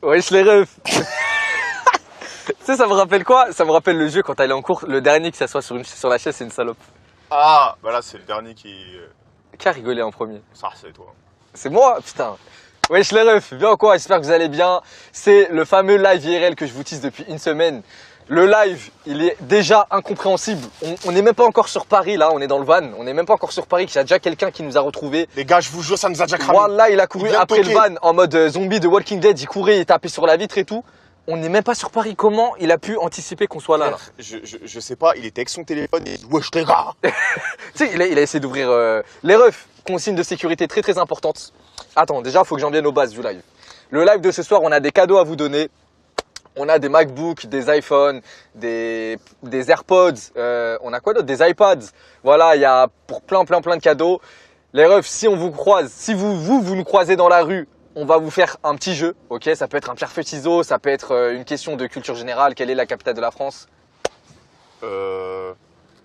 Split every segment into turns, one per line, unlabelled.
Wesh les refs. Tu sais, ça me rappelle quoi? Ça me rappelle le jeu quand t'allais en cours, le dernier qui s'assoit sur la chaise, c'est une salope.
Ah, bah là c'est le dernier
Qui a rigolé en premier?
Ça, c'est toi.
C'est moi, putain. Wesh les refs, bien ou quoi? J'espère que vous allez bien. C'est le fameux live IRL que je vous tease depuis une semaine. Le live, il est déjà incompréhensible. On n'est même pas encore sur Paris là, on est dans le van. On n'est même pas encore sur Paris, qu'il y a déjà quelqu'un qui nous a retrouvés.
Les gars, je vous jure, ça nous a déjà cramé.
Voilà, il a couru après le van en mode zombie de Walking Dead. Il courait, il tapait sur la vitre et tout. On n'est même pas sur Paris. Comment il a pu anticiper qu'on soit là?
Je sais pas, il était avec son téléphone et il dit wesh les gars.
Tu sais, il a essayé d'ouvrir les refs. Consigne de sécurité très très importante. Attends, déjà, il faut que j'en vienne aux bases du live. Le live de ce soir, on a des cadeaux à vous donner. On a des MacBooks, des iPhones, des AirPods, on a quoi d'autre? Des iPads. Voilà, il y a pour plein de cadeaux. Les refs, si on vous croise, si vous nous croisez dans la rue, on va vous faire un petit jeu, ok? Ça peut être un pierre feuille ciseaux, ça peut être une question de culture générale. Quelle est la capitale de la France?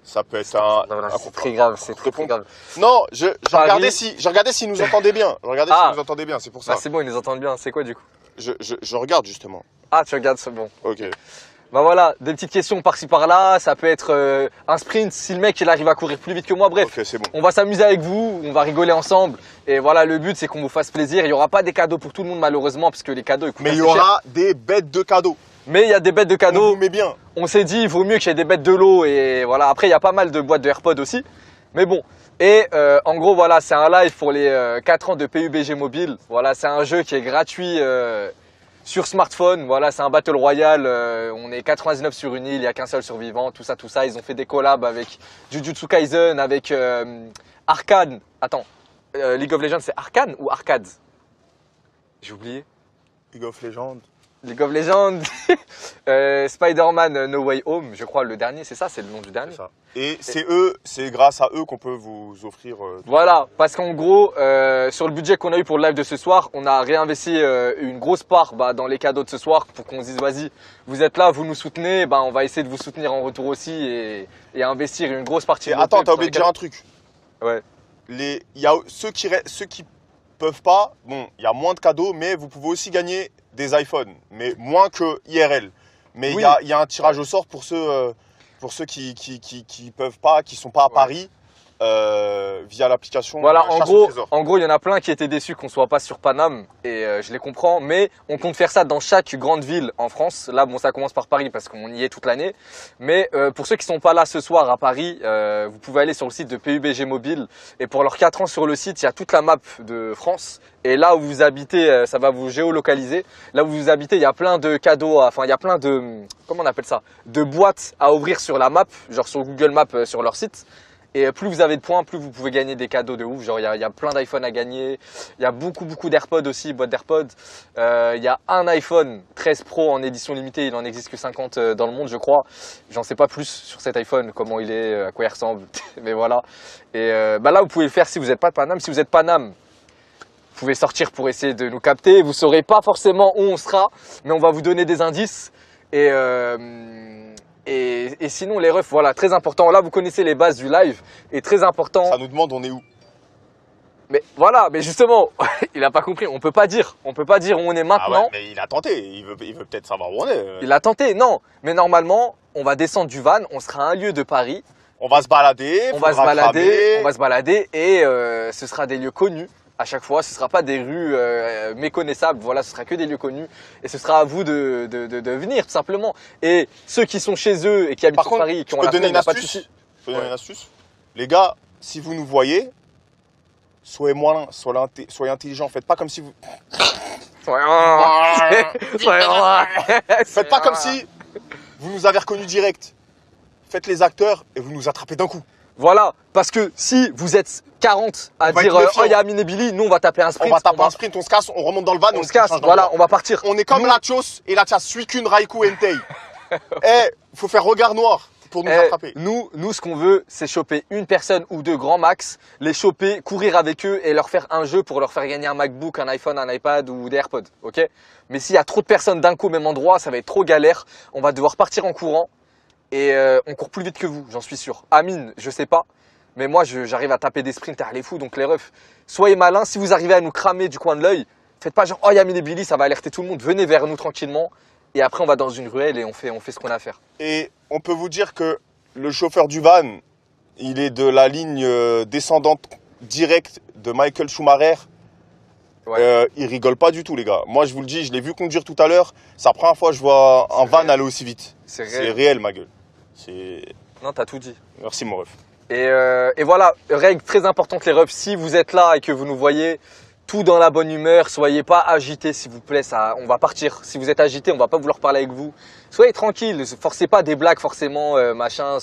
Ça peut être un...
C'est très grave, c'est très grave.
Non, je regardais s'ils nous entendaient bien. Je regardais s'ils nous entendaient bien, c'est pour ça.
Ah, c'est bon, ils nous entendent bien. C'est quoi du coup?
Je regarde justement.
Ah, tu regardes, c'est bon.
Ok.
Bah voilà, des petites questions par-ci par-là, ça peut être un sprint si le mec il arrive à courir plus vite que moi, bref.
Ok, c'est bon.
On va s'amuser avec vous, on va rigoler ensemble et voilà, le but c'est qu'on vous fasse plaisir. Il n'y aura pas des cadeaux pour tout le monde malheureusement parce que les cadeaux ils coûtent
Mais il y
assez cher.
aura des bêtes de cadeaux.
Mais il y a des bêtes de
On
cadeaux.
vous met bien.
On s'est dit il vaut mieux qu'il y ait des bêtes de l'eau et voilà, après il y a pas mal de boîtes de AirPods aussi. Mais bon, et en gros voilà, c'est un live pour les 4 ans de PUBG Mobile. Voilà, c'est un jeu qui est gratuit sur smartphone. Voilà, c'est un Battle Royale, on est 99 sur une île, il n'y a qu'un seul survivant, tout ça. Ils ont fait des collabs avec Jujutsu Kaisen, avec Arcane. Attends, League of Legends c'est Arcane ou Arcade? J'ai oublié.
League of Legends.
League of Legends, Spider-Man No Way Home, je crois le dernier, c'est ça, c'est le nom du dernier.
Ça. Et c'est grâce à eux qu'on peut vous offrir.
Voilà, parce qu'en gros, sur le budget qu'on a eu pour le live de ce soir, on a réinvesti une grosse part dans les cadeaux de ce soir pour qu'on se dise vas-y, vous êtes là, vous nous soutenez, on va essayer de vous soutenir en retour aussi et investir une grosse partie.
Et attends, t'as oublié de dire un truc.
Ouais.
Il y a ceux qui peuvent pas, bon, il y a moins de cadeaux, mais vous pouvez aussi gagner des iPhones, mais moins que IRL. Mais il
Oui.
y a un tirage au sort pour ceux qui peuvent pas, qui sont pas à Paris, via l'application.
Voilà,
Chasse au trésor.
en gros, il y en a plein qui étaient déçus qu'on soit pas sur Paname et je les comprends, mais on compte faire ça dans chaque grande ville en France. Là, bon, ça commence par Paris parce qu'on y est toute l'année. Mais pour ceux qui sont pas là ce soir à Paris, vous pouvez aller sur le site de PUBG Mobile et pour leurs 4 ans sur le site, il y a toute la map de France. Et là où vous habitez, ça va vous géolocaliser. Là où vous habitez, il y a plein de cadeaux, enfin il y a plein de, comment on appelle ça, de boîtes à ouvrir sur la map, genre sur Google Maps sur leur site. Et plus vous avez de points, plus vous pouvez gagner des cadeaux de ouf. Genre, il y a plein d'iPhone à gagner. Il y a beaucoup d'AirPods aussi, boîte d'AirPods. Il y a un iPhone 13 Pro en édition limitée. Il en existe que 50 dans le monde, je crois. J'en sais pas plus sur cet iPhone, comment il est, à quoi il ressemble. Mais voilà. Et là, vous pouvez le faire si vous n'êtes pas de Paname. Si vous êtes Paname, vous pouvez sortir pour essayer de nous capter. Vous saurez pas forcément où on sera, mais on va vous donner des indices. Et sinon les refs, voilà, très important. Là, vous connaissez les bases du live et très important.
Ça nous demande on est où.
Mais voilà, mais justement, il a pas compris. On peut pas dire où on est maintenant.
Ah ouais, mais il a tenté. Il veut peut-être savoir où on est.
Il a tenté, non. Mais normalement, on va descendre du van. On sera à un lieu de Paris.
On va se balader.
On va se balader et ce sera des lieux connus. À chaque fois, ce ne sera pas des rues méconnaissables, voilà, ce sera que des lieux connus et ce sera à vous de venir tout simplement. Et ceux qui sont chez eux et qui habitent sur Paris, qui ont la flemme, il n'y a pas de souci.
Je peux donner une astuce. Les gars, si vous nous voyez, soyez malins, soyez intelligents, faites pas comme si vous... Faites pas comme si vous nous avez reconnus direct. Faites les acteurs et vous nous attrapez d'un coup.
Voilà, parce que si vous êtes 40 à dire oh il y a Amine et Billy, nous on va taper un sprint.
On va taper un sprint, on se casse, on remonte dans le van,
on se casse, voilà, on va partir.
On est comme Latios et Latias, Suicune, Raikou, Entei. Eh, faut faire regard noir pour nous attraper.
Nous, ce qu'on veut, c'est choper une personne ou deux grand max, les choper, courir avec eux et leur faire un jeu pour leur faire gagner un MacBook, un iPhone, un iPad ou des AirPods, ok? Mais s'il y a trop de personnes d'un coup au même endroit, ça va être trop galère. On va devoir partir en courant. et on court plus vite que vous, j'en suis sûr. Amine, je sais pas, mais moi j'arrive à taper des sprints à les fous, donc les refs, soyez malins, si vous arrivez à nous cramer du coin de l'œil, faites pas genre oh Amine et Billy, ça va alerter tout le monde, venez vers nous tranquillement, et après on va dans une ruelle et on fait ce qu'on a à faire.
Et on peut vous dire que le chauffeur du van, il est de la ligne descendante directe de Michael Schumacher.
Ouais.
Il rigole pas du tout, les gars. Moi, je vous le dis, je l'ai vu conduire tout à l'heure. C'est la première fois que je vois un van aller aussi vite.
C'est
C'est
réel.
réel, ma gueule. C'est...
Non, t'as tout dit.
Merci, mon ref.
Et voilà, règle très importante les refs, si vous êtes là et que vous nous voyez, tout dans la bonne humeur, soyez pas agités s'il vous plaît, on va partir. Si vous êtes agité, on va pas vouloir parler avec vous. Soyez tranquille, forcez pas des blagues forcément, machin,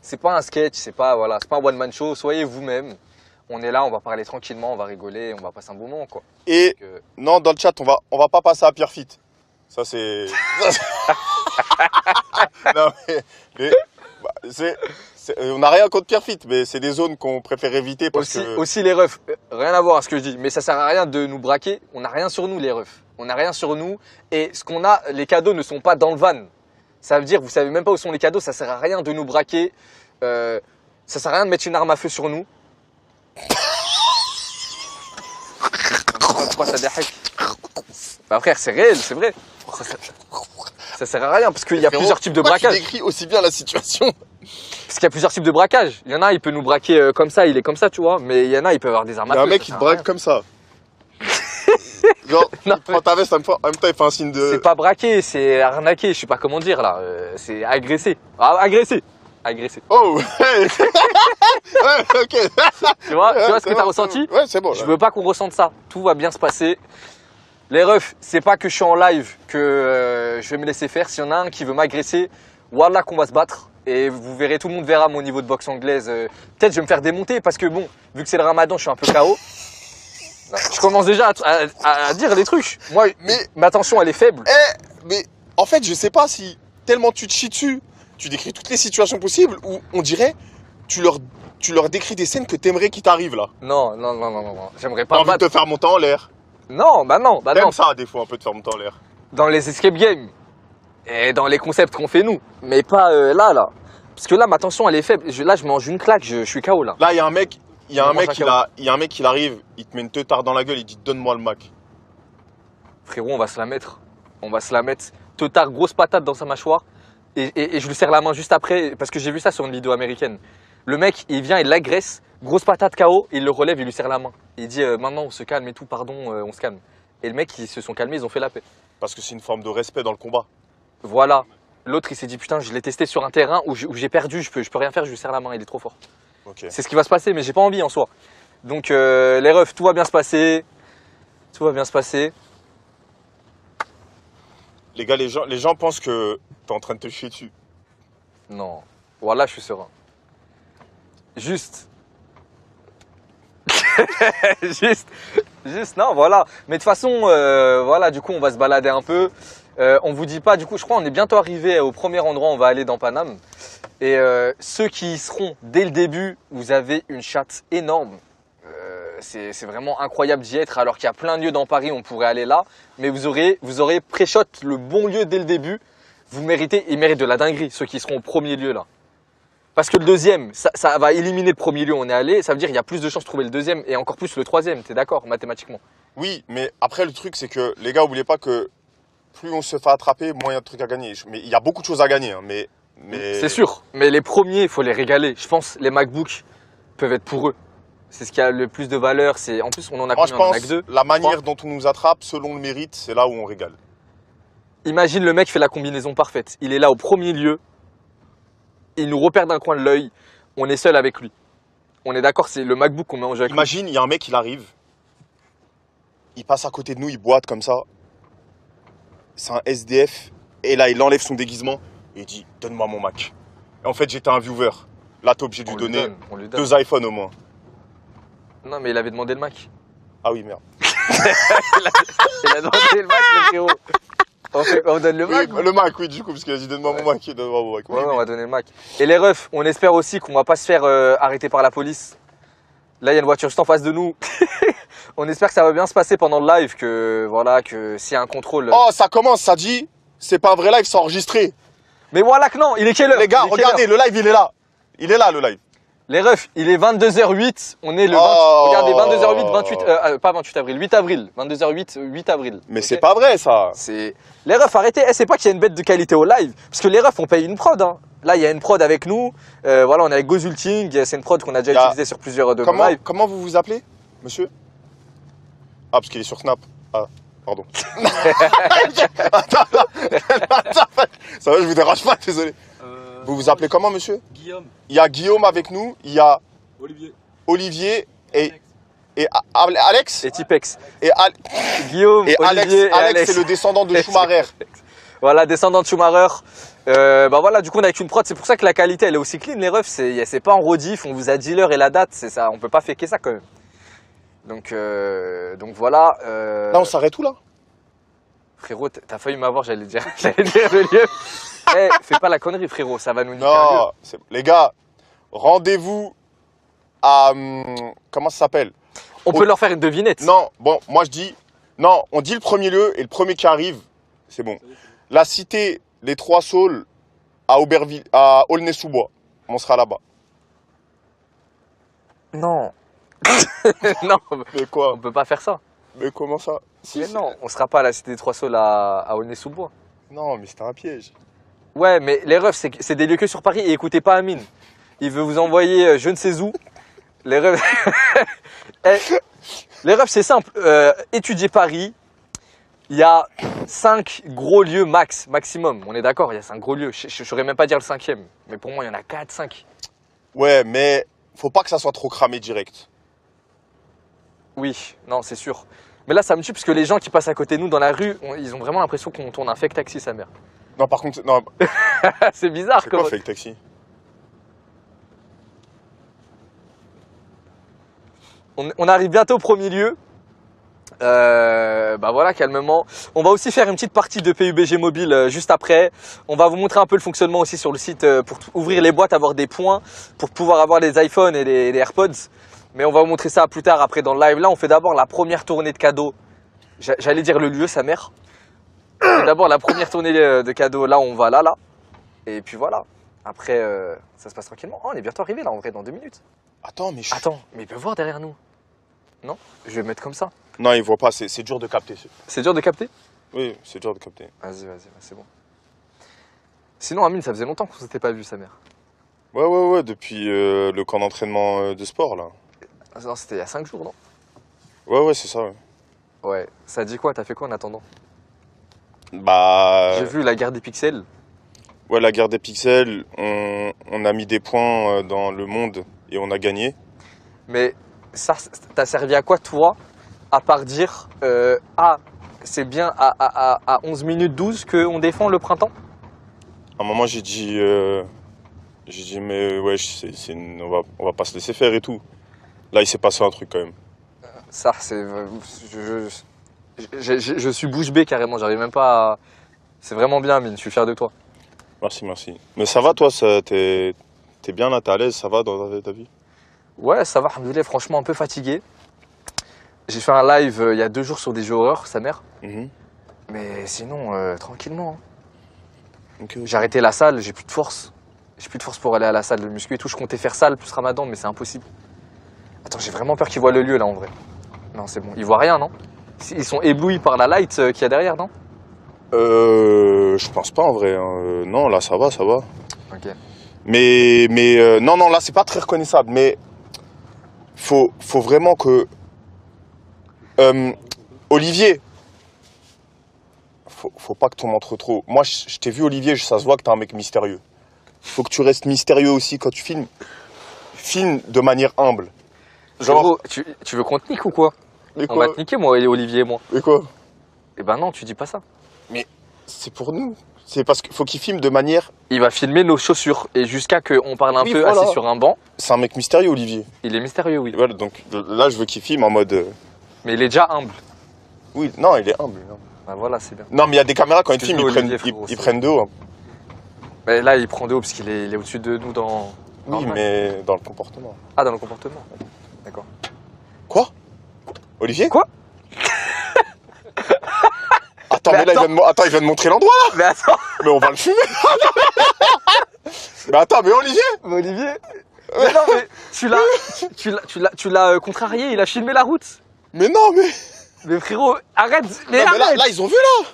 c'est pas un sketch, c'est pas un one man show, soyez vous-même. On est là, on va parler tranquillement, on va rigoler, on va passer un bon moment quoi.
Et non, dans le chat, on va pas passer à Pierrefitte. Ça, c'est... Non, mais on n'a rien contre Pierrefitte, mais c'est des zones qu'on préfère éviter parce que...
Aussi les refs, rien à voir à ce que je dis, mais ça sert à rien de nous braquer. On n'a rien sur nous les refs. On n'a rien sur nous et ce qu'on a, les cadeaux ne sont pas dans le van. Ça veut dire, vous savez même pas où sont les cadeaux, ça sert à rien de nous braquer. Ça sert à rien de mettre une arme à feu sur nous. Pourquoi ça déhack? Bah frère, c'est réel, c'est vrai. Ça sert à rien parce qu'il y a plusieurs types de braquage.
Tu décris aussi bien la situation.
Parce qu'il y a plusieurs types de braquage. Il y en a, il peut nous braquer comme ça, il est comme ça, tu vois. Mais il y en a, il peut avoir des armes à
Il y
feu.
a un mec qui te braque comme ça. Genre,
Non,
il prend ta veste, en même temps, il fait un signe de...
c'est pas braquer, c'est arnaquer, je sais pas comment dire là. C'est agresser. Ah, agresser. Agresser.
Oh ouais, ok.
Tu vois ce que t'as ressenti?
Ouais, c'est bon.
Je veux pas qu'on ressente ça. Tout va bien se passer. Les refs, c'est pas que je suis en live que je vais me laisser faire. S'il y en a un qui veut m'agresser, wallah qu'on va se battre. Et vous verrez, tout le monde verra mon niveau de boxe anglaise. Peut-être je vais me faire démonter parce que bon, vu que c'est le ramadan, je suis un peu KO. Je commence déjà à dire des trucs. Moi,
Mais-
ma tension, elle est faible.
Mais en fait, je sais pas si tellement tu te chies dessus, tu décris toutes les situations possibles, ou on dirait, tu leur décris des scènes que t'aimerais qui t'arrivent là.
Non. J'aimerais
T'as
pas me
envie de
battre.
te faire monter en l'air.
Non.
T'aimes ça des fois un peu de faire monter en l'air.
Dans les escape games et dans les concepts qu'on fait nous, mais pas là. Parce que là, ma tension, elle est faible. Là, je mange une claque, je suis KO là.
Là, il y a un mec, il arrive, il te met une teutarde dans la gueule, il dit donne-moi le Mac.
Frérot, on va se la mettre. Totard, grosse patate dans sa mâchoire. Et je lui serre la main juste après, parce que j'ai vu ça sur une vidéo américaine. Le mec, il vient, il l'agresse, grosse patate KO, il le relève, il lui serre la main. Il dit maintenant on se calme et tout, pardon, on se calme. Et le mec, ils se sont calmés, ils ont fait la paix.
Parce que c'est une forme de respect dans le combat.
Voilà. L'autre, il s'est dit putain, je l'ai testé sur un terrain où j'ai perdu, je peux rien faire, je lui serre la main, il est trop fort.
Ok.
C'est ce qui va se passer, mais j'ai pas envie en soi. Donc les refs, tout va bien se passer. Tout va bien se passer.
Les gars, les gens pensent que t'es en train de te chier dessus.
Non. Voilà, je suis serein. Juste. Juste, non, voilà. Mais de toute façon, voilà, du coup, on va se balader un peu. On vous dit pas, du coup, je crois on est bientôt arrivé au premier endroit, on va aller dans Paname. Et ceux qui y seront dès le début, vous avez une chatte énorme. C'est vraiment incroyable d'y être, alors qu'il y a plein de lieux dans Paris, on pourrait aller là. Mais vous aurez pré-shot le bon lieu dès le début. Vous méritez, ils méritent de la dinguerie, ceux qui seront au premier lieu là. Parce que le deuxième, ça va éliminer le premier lieu où on est allé. Ça veut dire qu'il y a plus de chances de trouver le deuxième et encore plus le troisième. T'es d'accord, mathématiquement?
Oui, mais après, le truc, c'est que, les gars, oubliez pas que plus on se fait attraper, moins il y a de trucs à gagner. Mais il y a beaucoup de choses à gagner, hein, mais...
C'est sûr, mais les premiers, il faut les régaler. Je pense les MacBooks peuvent être pour eux. C'est ce qui a le plus de valeur. En plus, on en a
Moi, je
combien? On en a
pense
que deux.
la manière dont on nous attrape, selon le mérite, c'est là où on régale.
Imagine le mec fait la combinaison parfaite. Il est là au premier lieu. Il nous repère d'un coin de l'œil. On est seul avec lui. On est d'accord, c'est le MacBook qu'on met en jeu avec lui.
Imagine, il y a un mec, il arrive, il passe à côté de nous, il boite comme ça. C'est un SDF. Et là, il enlève son déguisement et il dit donne-moi mon Mac. Et en fait, j'étais un viewer. Là, t'es obligé de lui donner
On lui donne.
2 iPhones au moins.
Non, mais il avait demandé le Mac.
Ah oui, merde.
Il a demandé le Mac, le frérot. On donne le Mac.
Oui, le Mac, oui, du coup, parce qu'il a dit donne-moi mon Mac. Donne-moi mon Mac. Oui,
Ouais,
oui.
on va donner le Mac. Et les refs, on espère aussi qu'on va pas se faire arrêter par la police. Là, il y a une voiture juste en face de nous. On espère que ça va bien se passer pendant le live, que voilà, que s'il y a un contrôle.
Oh, ça commence, ça dit c'est pas un vrai live, c'est enregistré.
Mais voilà que non, il est quelle heure?
Les gars,
Il est quelle
regardez,
heure
le live, il est là. Il est là, le live.
Les refs, il est 22h08, on est le 20...
Oh.
Regardez, 22h08, 28... pas 28 avril, 8 avril. 22h08, 8 avril.
Mais
Ok.
c'est pas vrai, ça.
Les refs, arrêtez. Eh, c'est pas qu'il y a une bête de qualité au live. Parce que les refs, on paye une prod. Hein. Là, il y a une prod avec nous. Voilà, on est avec Gozulting. C'est une prod qu'on a déjà utilisée sur plusieurs de nos lives.
Comment vous vous appelez, monsieur? Ah, parce qu'il est sur Snap. Ah, pardon. Attends, ça va, je vous dérange pas, désolé. Vous vous appelez comment, monsieur?
Guillaume.
Il y a Guillaume avec nous, il y a Olivier et Alex.
Et Tipex.
Et,
Guillaume,
et
Olivier
Alex, c'est le descendant de Schumacher.
Voilà, descendant de Schumacher. Bah voilà, du coup, on a avec une prod. C'est pour ça que la qualité, elle est aussi clean. Les refs, c'est pas en rediff. On vous a dit l'heure et la date. C'est ça. On peut pas faker ça quand même. Donc voilà.
Là, on s'arrête où, là?
Frérot, t'as failli m'avoir, j'allais dire le lieu. Eh, fais pas la connerie, frérot, ça va nous niquer un lieu.
Non, les gars, rendez-vous à... comment ça s'appelle?
On peut leur faire une devinette.
Non, bon, moi je dis... Non, on dit le premier lieu et le premier qui arrive, c'est bon. La cité des Trois Saules à Auberville, à Aulnay-sous-Bois. On sera là-bas.
Non. Non,
Mais quoi?
on peut pas faire ça.
Mais comment ça? Si,
Mais non, on sera pas à la cité des Trois Saules à Aulnay-sous-Bois.
Non, mais c'était un piège.
Ouais, mais les refs, c'est des lieux que sur Paris. Et écoutez pas Amine. Il veut vous envoyer je ne sais où. Les refs... Eh, les refs, c'est simple. Étudiez Paris. Il y a 5 gros lieux maximum. On est d'accord, il y a 5 gros lieux. Je ne saurais même pas dire le 5e. Mais pour moi, il y en a 4, 5.
Ouais, mais faut pas que ça soit trop cramé direct.
Oui, non, c'est sûr. Mais là, ça me tue parce que les gens qui passent à côté de nous dans la rue, ils ont vraiment l'impression qu'on tourne un fake taxi, sa mère.
Non, par contre, non.
C'est bizarre.
C'est quoi fake taxi?
On arrive bientôt au premier lieu. Bah voilà, calmement. On va aussi faire une petite partie de PUBG Mobile juste après. On va vous montrer un peu le fonctionnement aussi sur le site pour ouvrir les boîtes, avoir des points, pour pouvoir avoir les iPhones et les AirPods. Mais on va vous montrer ça plus tard après dans le live. Là, on fait d'abord la première tournée de cadeaux. J'allais dire le lieu, sa mère. On fait d'abord la première tournée de cadeaux. Là, on va là. Et puis voilà. Après, ça se passe tranquillement. Oh, on est bientôt arrivé là, en vrai, dans 2 minutes.
Attends, mais
Attends, mais il peut voir derrière nous. Non? Je vais me mettre comme ça.
Non, il voit pas, c'est dur de capter.
C'est dur de capter?
Oui, c'est dur de capter.
Vas-y, c'est bon. Sinon, Amine, ça faisait longtemps qu'on s'était pas vu, sa mère.
Ouais, depuis le camp d'entraînement de sport, là.
Ah, non, c'était il y a 5 jours, non?
Ouais, c'est ça, ouais.
Ouais. Ça dit quoi? T'as fait quoi en attendant?
Bah...
J'ai vu la guerre des pixels.
Ouais, la guerre des pixels, on a mis des points dans le monde et on a gagné.
Mais ça, t'as servi à quoi, toi, à part dire c'est bien à 11 minutes 12 qu'on défend le printemps?
À un moment, j'ai dit mais ouais, on va pas se laisser faire et tout. Là, il s'est passé un truc quand même.
Ça, c'est... Je suis bouche bée carrément, j'arrive même pas à... C'est vraiment bien, Amine, je suis fier de toi.
Merci. Mais ça va, toi, t'es bien là, t'es à l'aise, ça va dans ta vie?
Ouais, ça va, alhamdoulilah, franchement un peu fatigué. J'ai fait un live il y a 2 jours sur des jeux horreurs, sa mère. Mais sinon, tranquillement. Hein.
Okay.
J'ai arrêté la salle, j'ai plus de force. J'ai plus de force pour aller à la salle de muscu et tout. Je comptais faire salle plus Ramadan, mais c'est impossible. Attends, j'ai vraiment peur qu'ils voient le lieu là en vrai. Non, c'est bon. Ils voient rien, non? Ils sont éblouis par la light qu'il y a derrière, non?
Je pense pas en vrai. Hein. Non, là, ça va.
Ok.
Mais non, là, c'est pas très reconnaissable. Mais faut vraiment que... Olivier, faut pas que tu montres trop. Moi, je t'ai vu, Olivier, ça se voit que t'es un mec mystérieux. Faut que tu restes mystérieux aussi quand tu filmes. Filme de manière humble.
Genre, tu veux qu'on te nique ou quoi? On va te niquer, moi, et Olivier et moi.
Et quoi?
Eh ben non, tu dis pas ça.
Mais c'est pour nous. C'est parce qu'il faut qu'il filme de manière...
Il va filmer nos chaussures et jusqu'à qu'on parle un peu
voilà.
assis sur un banc.
C'est un mec mystérieux, Olivier.
Il est mystérieux, oui.
Voilà, donc là, je veux qu'il filme en mode...
Mais il est déjà humble.
Oui, non, il est humble. Non,
Ben voilà, c'est bien.
mais il y a des caméras, quand ils filment,
Olivier,
ils prennent de haut. Hein.
Mais là, il prend de haut parce qu'il est au-dessus de nous dans...
Oui, mais dans le comportement.
Ah, dans le comportement. D'accord.
Quoi? Olivier?
Quoi?
Attends, mais là, il vient de montrer l'endroit, là.
Mais attends.
Mais on va le fumer. Mais attends, mais Olivier.
Mais Olivier. Mais non, mais tu l'as contrarié, il a filmé la route.
Mais non, mais.
Mais frérot, arrête. Mais
Non, mais
arrête.
là, ils ont vu là.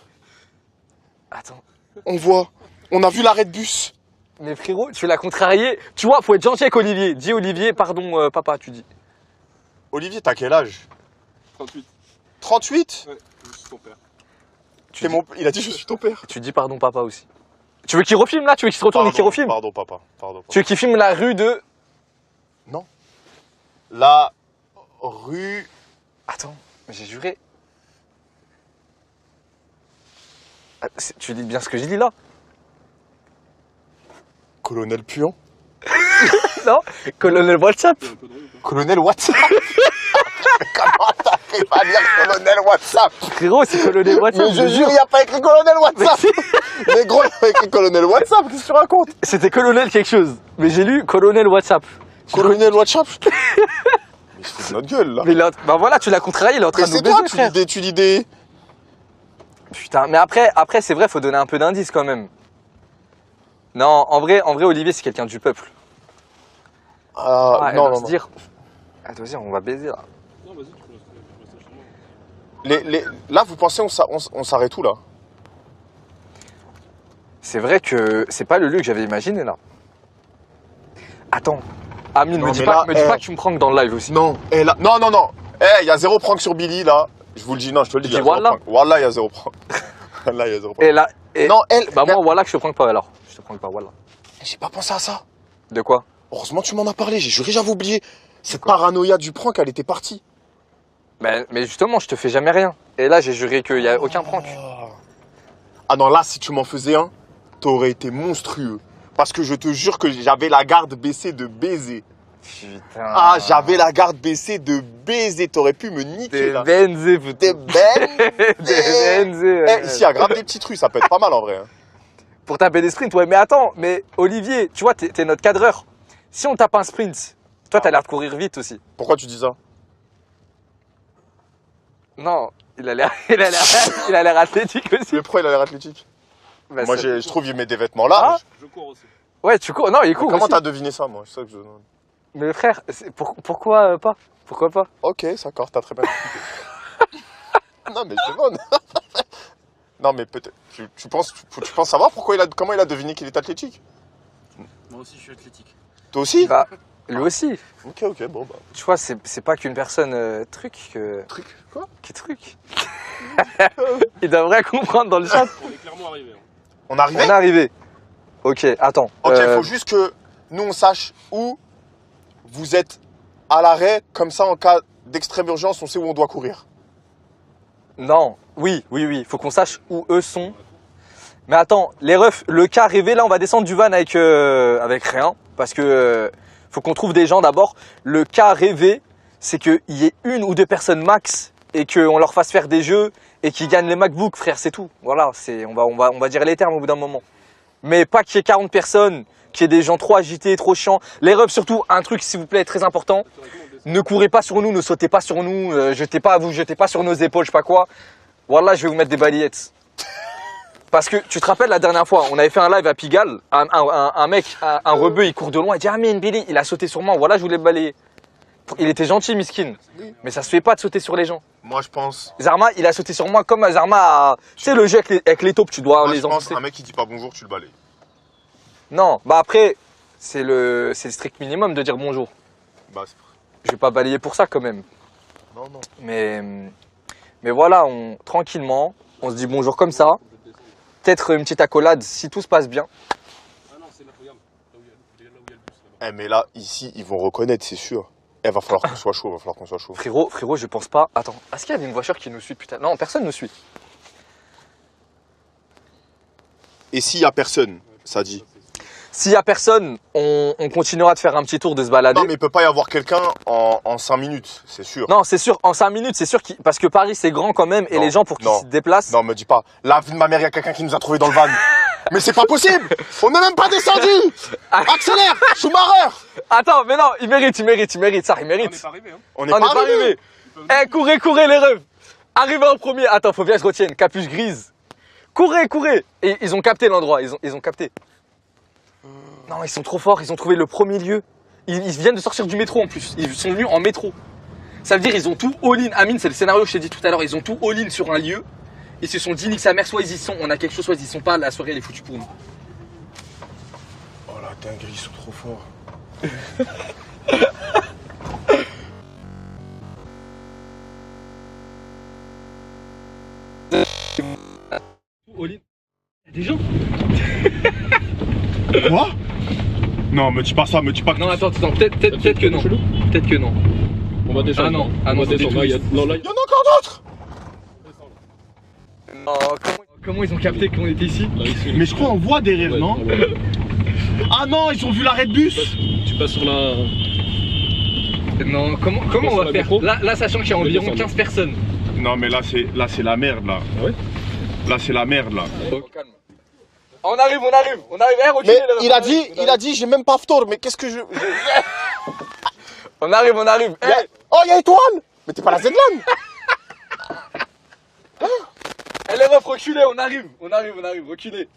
Attends.
On voit. On a vu l'arrêt de bus.
Mais frérot, tu l'as contrarié. Tu vois, faut être gentil avec Olivier. Dis Olivier, pardon, papa, tu dis.
Olivier, t'as quel âge?
38.
38?
Ouais, je suis ton père.
Il a dit je suis ton père.
Tu dis pardon, papa aussi. Tu veux qu'il refilme là? Tu veux qu'il se retourne et qu'il refilme?
Pardon, papa. Pardon,
Tu veux qu'il filme la rue de.
Non. La rue.
Attends, j'ai juré. Ah, tu dis bien ce que j'ai dit là?
Colonel Puant.
Non? Colonel WhatsApp?
T'es un peu drôle ou pas?
Colonel WhatsApp. Comment t'arrives à lire Colonel WhatsApp?
Frérot, c'est Colonel WhatsApp.
Mais je jure, il n'y a pas écrit Colonel WhatsApp. Mais gros, il y a écrit Colonel WhatsApp, qu'est-ce que tu racontes?
C'était Colonel quelque chose. Mais j'ai lu Colonel WhatsApp.
Colonel WhatsApp. Mais je fais de notre gueule là.
Mais là, bah voilà, tu l'as contrarié, il est en train
Mais
de nous
c'est toi,
baiser, frère.
tu dis des.
Putain, mais après c'est vrai, faut donner un peu d'indices quand même. Non, en vrai, Olivier, c'est quelqu'un du peuple.
Ah,
Elle
non,
doit
non,
se
non.
dire. Elle doit se dire, on va baiser là.
Non, vas-y, tu peux rester chez moi.
Là, vous pensez, on s'arrête où là?
C'est vrai que c'est pas le lieu que j'avais imaginé là. Attends. Amine,
Non,
me dis
mais
pas,
là,
pas que tu me pranks dans le live aussi.
Non, là, non. Il y a zéro prank sur Billy là. Je vous le dis, non, je te le dis.
Tu
y a
dis
zéro
Wallah?
prank. Wallah, il y a zéro prank. Là, il y a zéro prank.
Et là,
Non, elle.
bah moi, voilà que je te prank pas alors. Je te prank pas, voilà.
J'ai pas pensé à ça.
De quoi?
Heureusement, tu m'en as parlé. J'ai juré, j'avais oublié. Cette paranoïa du prank, elle était partie.
Mais justement, je te fais jamais rien. Et là, j'ai juré qu'il y a aucun prank.
Ah non, là, si tu m'en faisais un, t'aurais été monstrueux. Parce que je te jure que j'avais la garde baissée de baiser.
Putain.
Ah, j'avais la garde baissée de baiser. T'aurais pu me niquer
T'es
là.
benzé, putain.
T'es belle.
T'es benzé.
Eh, ici, il y a grave des petits trucs. Ça peut être pas mal en vrai. Hein.
Pour taper des sprints, ouais. Mais attends, mais Olivier, tu vois, t'es notre cadreur. Si on tape un sprint, toi, t'as l'air de courir vite aussi.
Pourquoi tu dis ça?
Non, il a l'air athlétique aussi.
Mais pourquoi il a l'air athlétique?
Bah,
Moi,
c'est-
je trouve qu'il met des vêtements larges.
Je cours aussi.
Ouais, tu cours. Non, il court
Comment
aussi.
t'as deviné ça, moi? C'est ça que je...
Mais frère, pourquoi pas? Pourquoi pas?
Ok, d'accord, t'as très bien expliqué. Non, mais c'est bon. Non, mais peut-être. Tu penses savoir comment il a deviné qu'il est athlétique?
Moi aussi, je suis athlétique.
Toi aussi?
Bah, lui aussi.
Ok, bon, bah.
Tu vois, c'est pas qu'une personne truc
Truc, quoi?
qui est truc. Il devrait comprendre dans le chat.
On est clairement arrivé. Hein.
On est arrivé?
On est arrivé. Ok, attends.
Ok, faut juste que nous, on sache où vous êtes à l'arrêt, comme ça, en cas d'extrême urgence, on sait où on doit courir.
Non, oui. Faut qu'on sache où eux sont. Mais attends, les refs, le cas rêvé, là, on va descendre du van avec rien. Parce que faut qu'on trouve des gens d'abord. Le cas rêvé, c'est qu'il y ait une ou deux personnes max et qu'on leur fasse faire des jeux et qu'ils gagnent les MacBooks, frère, c'est tout. Voilà, on va dire les termes au bout d'un moment. Mais pas qu'il y ait 40 personnes, qu'il y ait des gens trop agités, trop chiants. Les refs, surtout, un truc, s'il vous plaît, très important. Ne courez pas sur nous, ne sautez pas sur nous, jetez pas sur nos épaules, je sais pas quoi. Voilà, je vais vous mettre des balayettes. Parce que tu te rappelles la dernière fois, on avait fait un live à Pigalle, un mec, un rebeu, il court de loin, il dit ah mais Billy, il a sauté sur moi, voilà, je voulais le balayer. Il était gentil, miskin. Mais ça se fait pas de sauter sur les gens.
Moi, je pense.
Zarma, il a sauté sur moi comme Zarma a... Tu sais, le jeu avec les taupes, tu dois
Moi,
les
je pense
enfoncer.
un mec qui dit pas bonjour, tu le balayes.
Non, bah après, c'est le strict minimum de dire bonjour.
Bah,
Je vais pas balayer pour ça quand même.
non, non.
Mais voilà, tranquillement, on se dit bonjour comme ça. Peut-être une petite accolade si tout se passe bien.
Ah non, c'est là, regarde. Là où il y a le bus là-bas.
Eh, mais là, ici, ils vont reconnaître, c'est sûr. Eh, va falloir qu'on soit chaud,
Frérot, je pense pas. Attends, est-ce qu'il y avait une voiture qui nous suit, putain? Non, personne nous suit.
Et s'il y a personne, ça dit.
S'il y a personne, on continuera de faire un petit tour, de se balader.
Non, mais il peut pas y avoir quelqu'un en 5 minutes, c'est sûr.
Non, c'est sûr, en 5 minutes, c'est sûr, parce que Paris c'est grand quand même, et
Non,
les gens pour qu'ils
non.
se déplacent.
Non, me dis pas. La vie de ma mère, il y a quelqu'un qui nous a trouvé dans le van. Mais c'est pas possible. On n'est même pas descendu. Accélère, Schumacher.
Attends, mais non, il mérite, ça, il
On n'est
mérite.
pas arrivé. Hein.
On
On n'est pas arrivé. Eh, courez les rêves. Arrivez en premier. Attends, faut bien que je retienne. Capuche grise. Courez. Et ils ont capté l'endroit. Ils ont capté. Non, ils sont trop forts, ils ont trouvé le premier lieu. Ils viennent de sortir du métro en plus. Ils sont venus en métro. Ça veut dire ils ont tout all-in. Amine, c'est le scénario que je t'ai dit tout à l'heure. Ils ont tout all-in sur un lieu. Ils se sont dit, nique sa mère, soit ils y sont, on a quelque chose, soit ils y sont pas. La soirée, elle est foutue pour nous.
Oh la dinguerie, ils sont trop forts.
All-in. Des gens.
Quoi? Non, me dis pas ça, me dis pas que...
Non, attends, peut-être que non. Peut-être que non.
On va descendre.
Ah non,
on va
c'est des
descendre. Là, il y a... Non, là,
Il y en a encore d'autres.
Non, comment ils ont capté qu'on était ici?
là, ici.
Mais je crois on voit derrière,
Ouais,
non?
ouais.
Ah non, ils ont vu l'arrêt de bus.
Tu passes sur la...
Non, comment on va
la
faire?
métro
Là, sachant qu'il y a
On va
environ
descendre.
15 personnes.
Non mais là c'est la merde là.
Ah ouais?
Là c'est la merde là.
Calme. On arrive. Eh, reculez, les refs.
il a dit j'ai même pas ftor, mais qu'est-ce que je...
On arrive. Eh,
Oh il y a Étoile. Mais t'es pas la Zedlan.
eh, les refs, reculez, on arrive, reculez.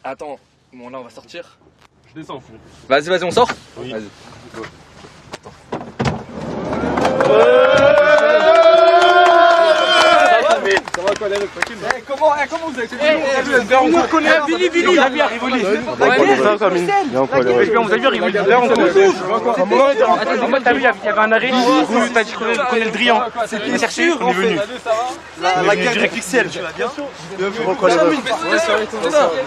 Attends, bon là on va sortir.
Je descends, fou.
Vas-y, on sort.
Oui.
Vas-y.
Ça va quoi, les mecs, tranquille?
Comment vous avez fait Billy, on connaît Billy. Vous avez vu arriver Vous avez vu arriver là on connaît.
En fait, t'as vu, il y avait un arrêt, t'as dit qu'on connaît le Drian. Il est cherché, on est venu.
La gueule direct pixel. Tu vas bien? Vous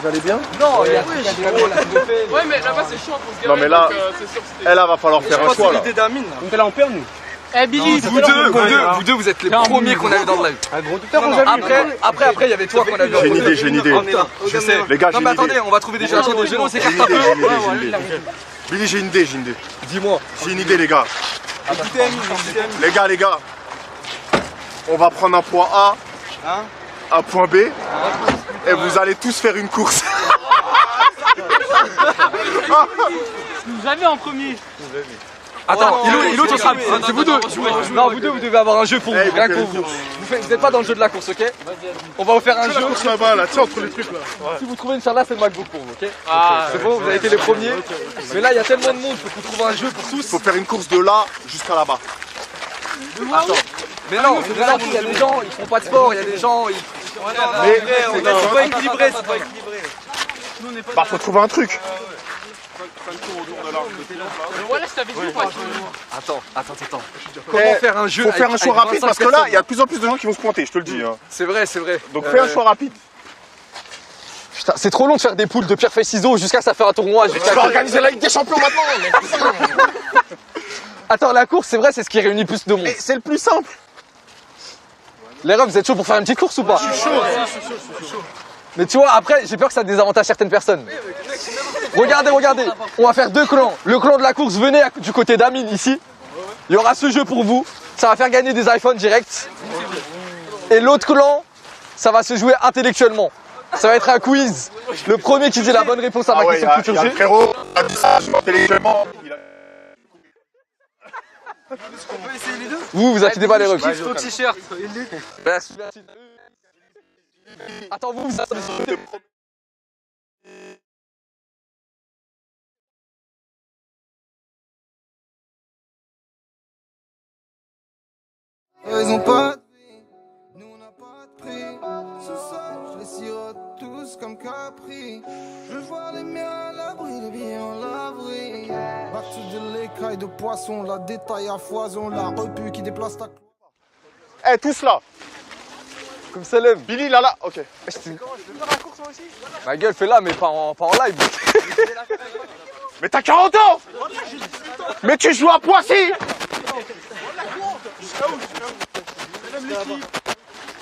allez bien?
Non, il y a ouais, mais là-bas c'est chiant pour se garer.
Non mais là,
C'est sûr que c'était...
elle va falloir faire un choix là.
On fait là en perd, nous. Eh, Billy,
vous deux, vous êtes les premiers qu'on a vu dans le live.
un gros douteur, on a vu.
Après, il y avait toi qu'on a vu.
J'ai une idée.
Je sais.
Les gars, j'ai
Non, mais
une idée.
attendez, on va trouver des gens. Attendez, Géno, c'est
J'ai une
carte un
idée,
peu.
Billy, j'ai une idée.
Dis-moi.
J'ai une idée les gars. Les gars. On va prendre un point A, un point B, et vous allez tous faire une course.
Vous avez en premier.
Attends, Ilo, tu seras. C'est vous deux. Non, vous deux, vous devez avoir un jeu pour vous. Rien que pour vous. Vous n'êtes pas dans le jeu de la course, ok? On va vous faire un jeu.
là-bas, là, tiens, entre les trucs là.
Si vous trouvez une charla, c'est le MacBook pour vous, ok? C'est bon, vous avez été les premiers. Mais là, il y a tellement de monde, faut qu'on trouve un jeu pour tous.
Faut faire une course de là jusqu'à là-bas.
Attends. Mais non, il y a des gens, ils font pas de sport, il y a des gens.
C'est pas équilibré,
Bah, faut trouver un truc.
Voilà, je t'avais dit ou pas?
Attends. Comment faire un jeu?
Faut faire un choix rapide parce que là, il y a de plus en plus de gens qui vont se pointer, je te le dis. Hein.
C'est vrai.
Donc fais un choix rapide.
Putain, c'est trop long de faire des poules de pierre feuille ciseaux jusqu'à ça faire un tournoi.
Tu vas organiser la Ligue des Champions maintenant.
Attends, la course, c'est vrai, c'est ce qui réunit plus de monde.
Mais c'est le plus simple.
Les refs, vous êtes chaud pour faire une petite course ou pas? Je suis chaud. Mais tu vois, après, j'ai peur que ça désavantage certaines personnes. Regardez, on va faire deux clans. Le clan de la course, venez du côté d'Amine ici. Il y aura ce jeu pour vous. Ça va faire gagner des iPhones direct. Et l'autre clan, ça va se jouer intellectuellement. Ça va être un quiz. Le premier qui dit la bonne réponse à ma question
il y
future
a le
G.
frérot, il a dit ça intellectuellement.
Vous inquiétez pas les refs.
Ton t-shirt.
Merci. Attends, vous attendez sur le
Ils ont pas de vie, nous on n'a pas de prix. Ce soir, je les sirote tous comme Capri. Je vois les miens à l'abri, les billets en laverie. Battu de l'écaille de poisson, la détaille à foison, la repu qui déplace ta cloison.
Eh, tous là.
comme ça lève.
Billy, là, ok.
Ma gueule, fais-la, mais pas en live.
Mais t'as 40 ans. Mais tu joues à Poissy.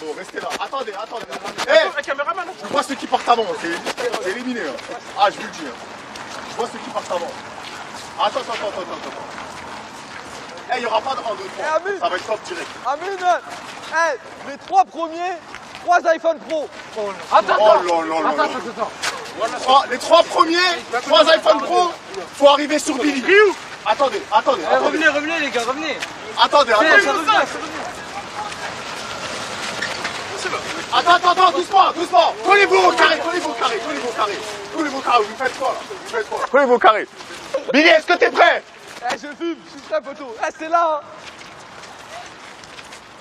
Bon, restez là. Attendez. Je vois ceux qui partent avant. C'est éliminé. Hein. Ah, je vous le dis. Hein. Je vois ceux qui partent avant. Attends. Eh, il n'y aura pas de 1, 2, 3. Ça va être top direct.
Amine, les 3 premiers, 3 iPhone Pro.
Les 3 premiers, 3 iPhone Pro, faut arriver sur Billy. Attendez.
Revenez les gars, revenez.
Attendez. Attends, doucement. Collez-vous au carré. Coulez vos carrés, vous faites quoi là? Vous faites quoi? Coulez vos carrés. Billy, est-ce que t'es prêt?
Eh, je fume, je suis prêt, poteau. Eh, c'est là. Hein.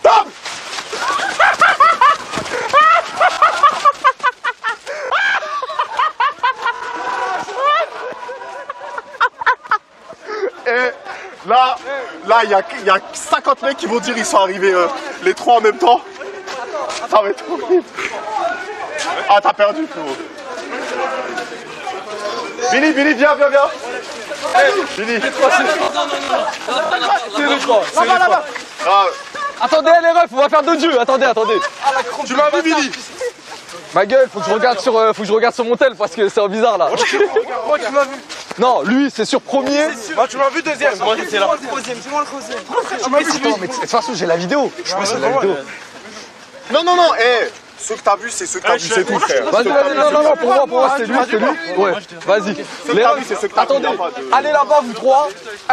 Top. Et là, il y a 50 mecs qui vont dire ils sont arrivés les trois en même temps. Ça va être horrible. Ah, t'as perdu, frérot. Billy, viens. Billy.
C'est les trois. C'est les trois.
Ah,
Attendez, les refs, on va faire d'autres jeux. Attendez.
tu m'as vu, Billy?
Ma gueule, faut que je regarde sur mon tel parce que c'est bizarre là.
Moi, tu m'as vu.
Non, lui, c'est sur premier.
Moi, tu m'as vu deuxième. Moi, j'étais là.
Attends, mais de toute façon, j'ai la vidéo. J'ai la vidéo.
Non, ceux que t'as vus, c'est ceux que t'as vus, c'est tout, frère.
Vas-y, non, pour moi, c'est lui. Ouais, vas-y. Les
t'as vu, c'est ceux que t'as vu,
attendez,
y a pas de-
allez là-bas, vous trois. Eh,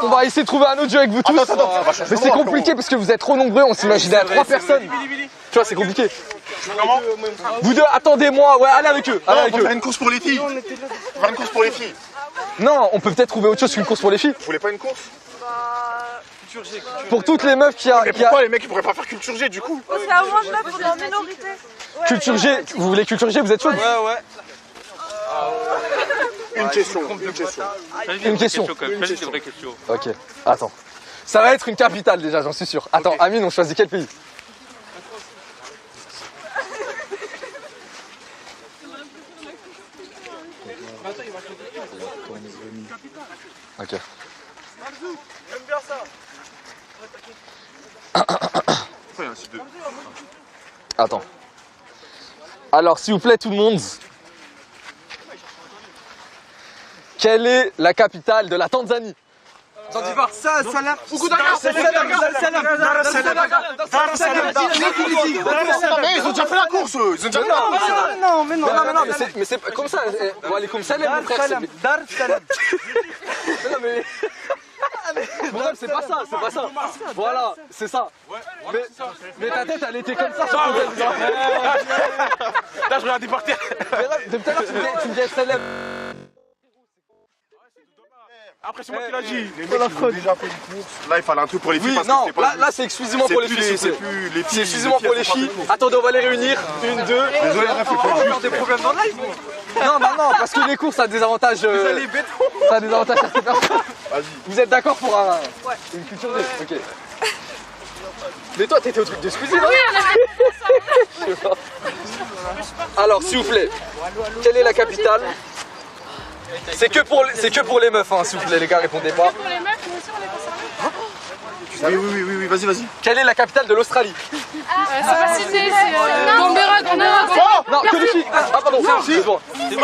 on va essayer de trouver un autre jeu avec vous tous.
Attends, on va chercher
Mais c'est
loin,
compliqué parce que vous êtes trop nombreux, on s'imaginait à 3 personnes. Tu vois, c'est compliqué.
Comment?
Vous deux, attendez-moi, ouais, allez avec eux.
Non, on va faire une course pour les filles. On va faire une course pour les filles.
Non, on peut peut-être trouver autre chose qu'une course pour les filles.
Vous voulez pas une course?
Pour toutes les meufs qui a.
Mais pourquoi les mecs ils pourraient pas faire culture G du coup?
Parce qu'à moi, je l'ai pour en minorité.
Culture G, vous voulez culture G, vous êtes chaud?
Ouais.
Une question.
Une question.
Une vraie question.
Ok, attends. Ça va être une capitale déjà, j'en suis sûr. Attends, Amine, on choisit quel pays? Ok.
J'aime bien ça.
Pourquoi il y a un site de...
Attends. Alors, s'il vous plaît, tout le monde. Quelle est la capitale de la Tanzanie?
Zanzibar. Salam.
Mais ils ont déjà fait la course eux. Ils ont déjà fait la course.
Non, mais non.
Mais c'est comme ça. Bon, allez, comme ça, mon frère.
Dar Salam.
Non, mais. Mon rêve, c'est pas ça. Voilà, c'est ça. Mais ta tête, elle était comme ça.
Là, je regardais par terre.
Depuis tout à l'heure, tu me dis célèbre.
Après c'est moi qui l'a dit. Les mecs ils ont déjà fait une course. Là il fallait un truc pour les filles
Oui,
parce
non,
que c'était pas...
là c'est exclusivement pour les filles.
C'est plus les filles.
C'est exclusivement pour les filles. Attendez, on va les réunir. Une, deux.
Désolé, ref, il faut juste...
Des problèmes dans le live.
Non, parce que les courses, ça a des avantages. Ça a des avantages à ces personnes.
Vas-y.
Vous êtes d'accord pour une culture G? Ok. Mais toi, t'étais au truc de Squeezie, non? Je sais pas. Alors, s'il vous plaît, quelle est la capitale? C'est que pour les meufs, hein, s'il vous plaît, les gars, répondez pas.
Pour les mecs, nous aussi, on est concernés.
Oui, vas-y.
Quelle est la capitale de l'Australie?
C'est pas cité, c'est Canberra.
Non, que les filles. Ah, pardon, excuse-moi.
J'ai dit,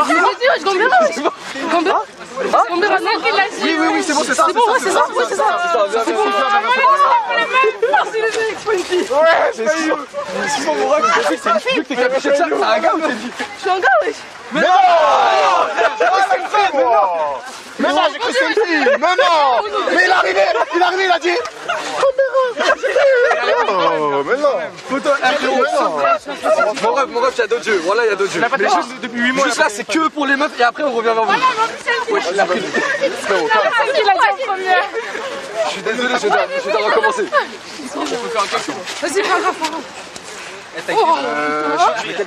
Canberra. Canberra, non, il l'a dit.
Oui, c'est bon, c'est ça.
C'est bon, c'est ça.
C'est bon,
Pour les mecs, merci les mecs, faut une fille.
Ouais, c'est sûr. C'est bon, mon rêve, vu que t'es capuché de ça, c'est un gars ou t'es dit?
Je suis un gars, wesh.
Mais non. Mais non, j'ai cru que c'était une fille. Mais non. Mais il est arrivé, il a dit... Oh, mais non.
Mon rêve, il y a d'autres jeux. Voilà, il y a d'autres jeux.
Mais juste depuis 8 mois.
Juste là, c'est que pour les meufs et après on revient vers vous.
C'est la personne qui l'a dit en première.
Je suis désolé, je dois recommencer.
Vas-y, pas grave.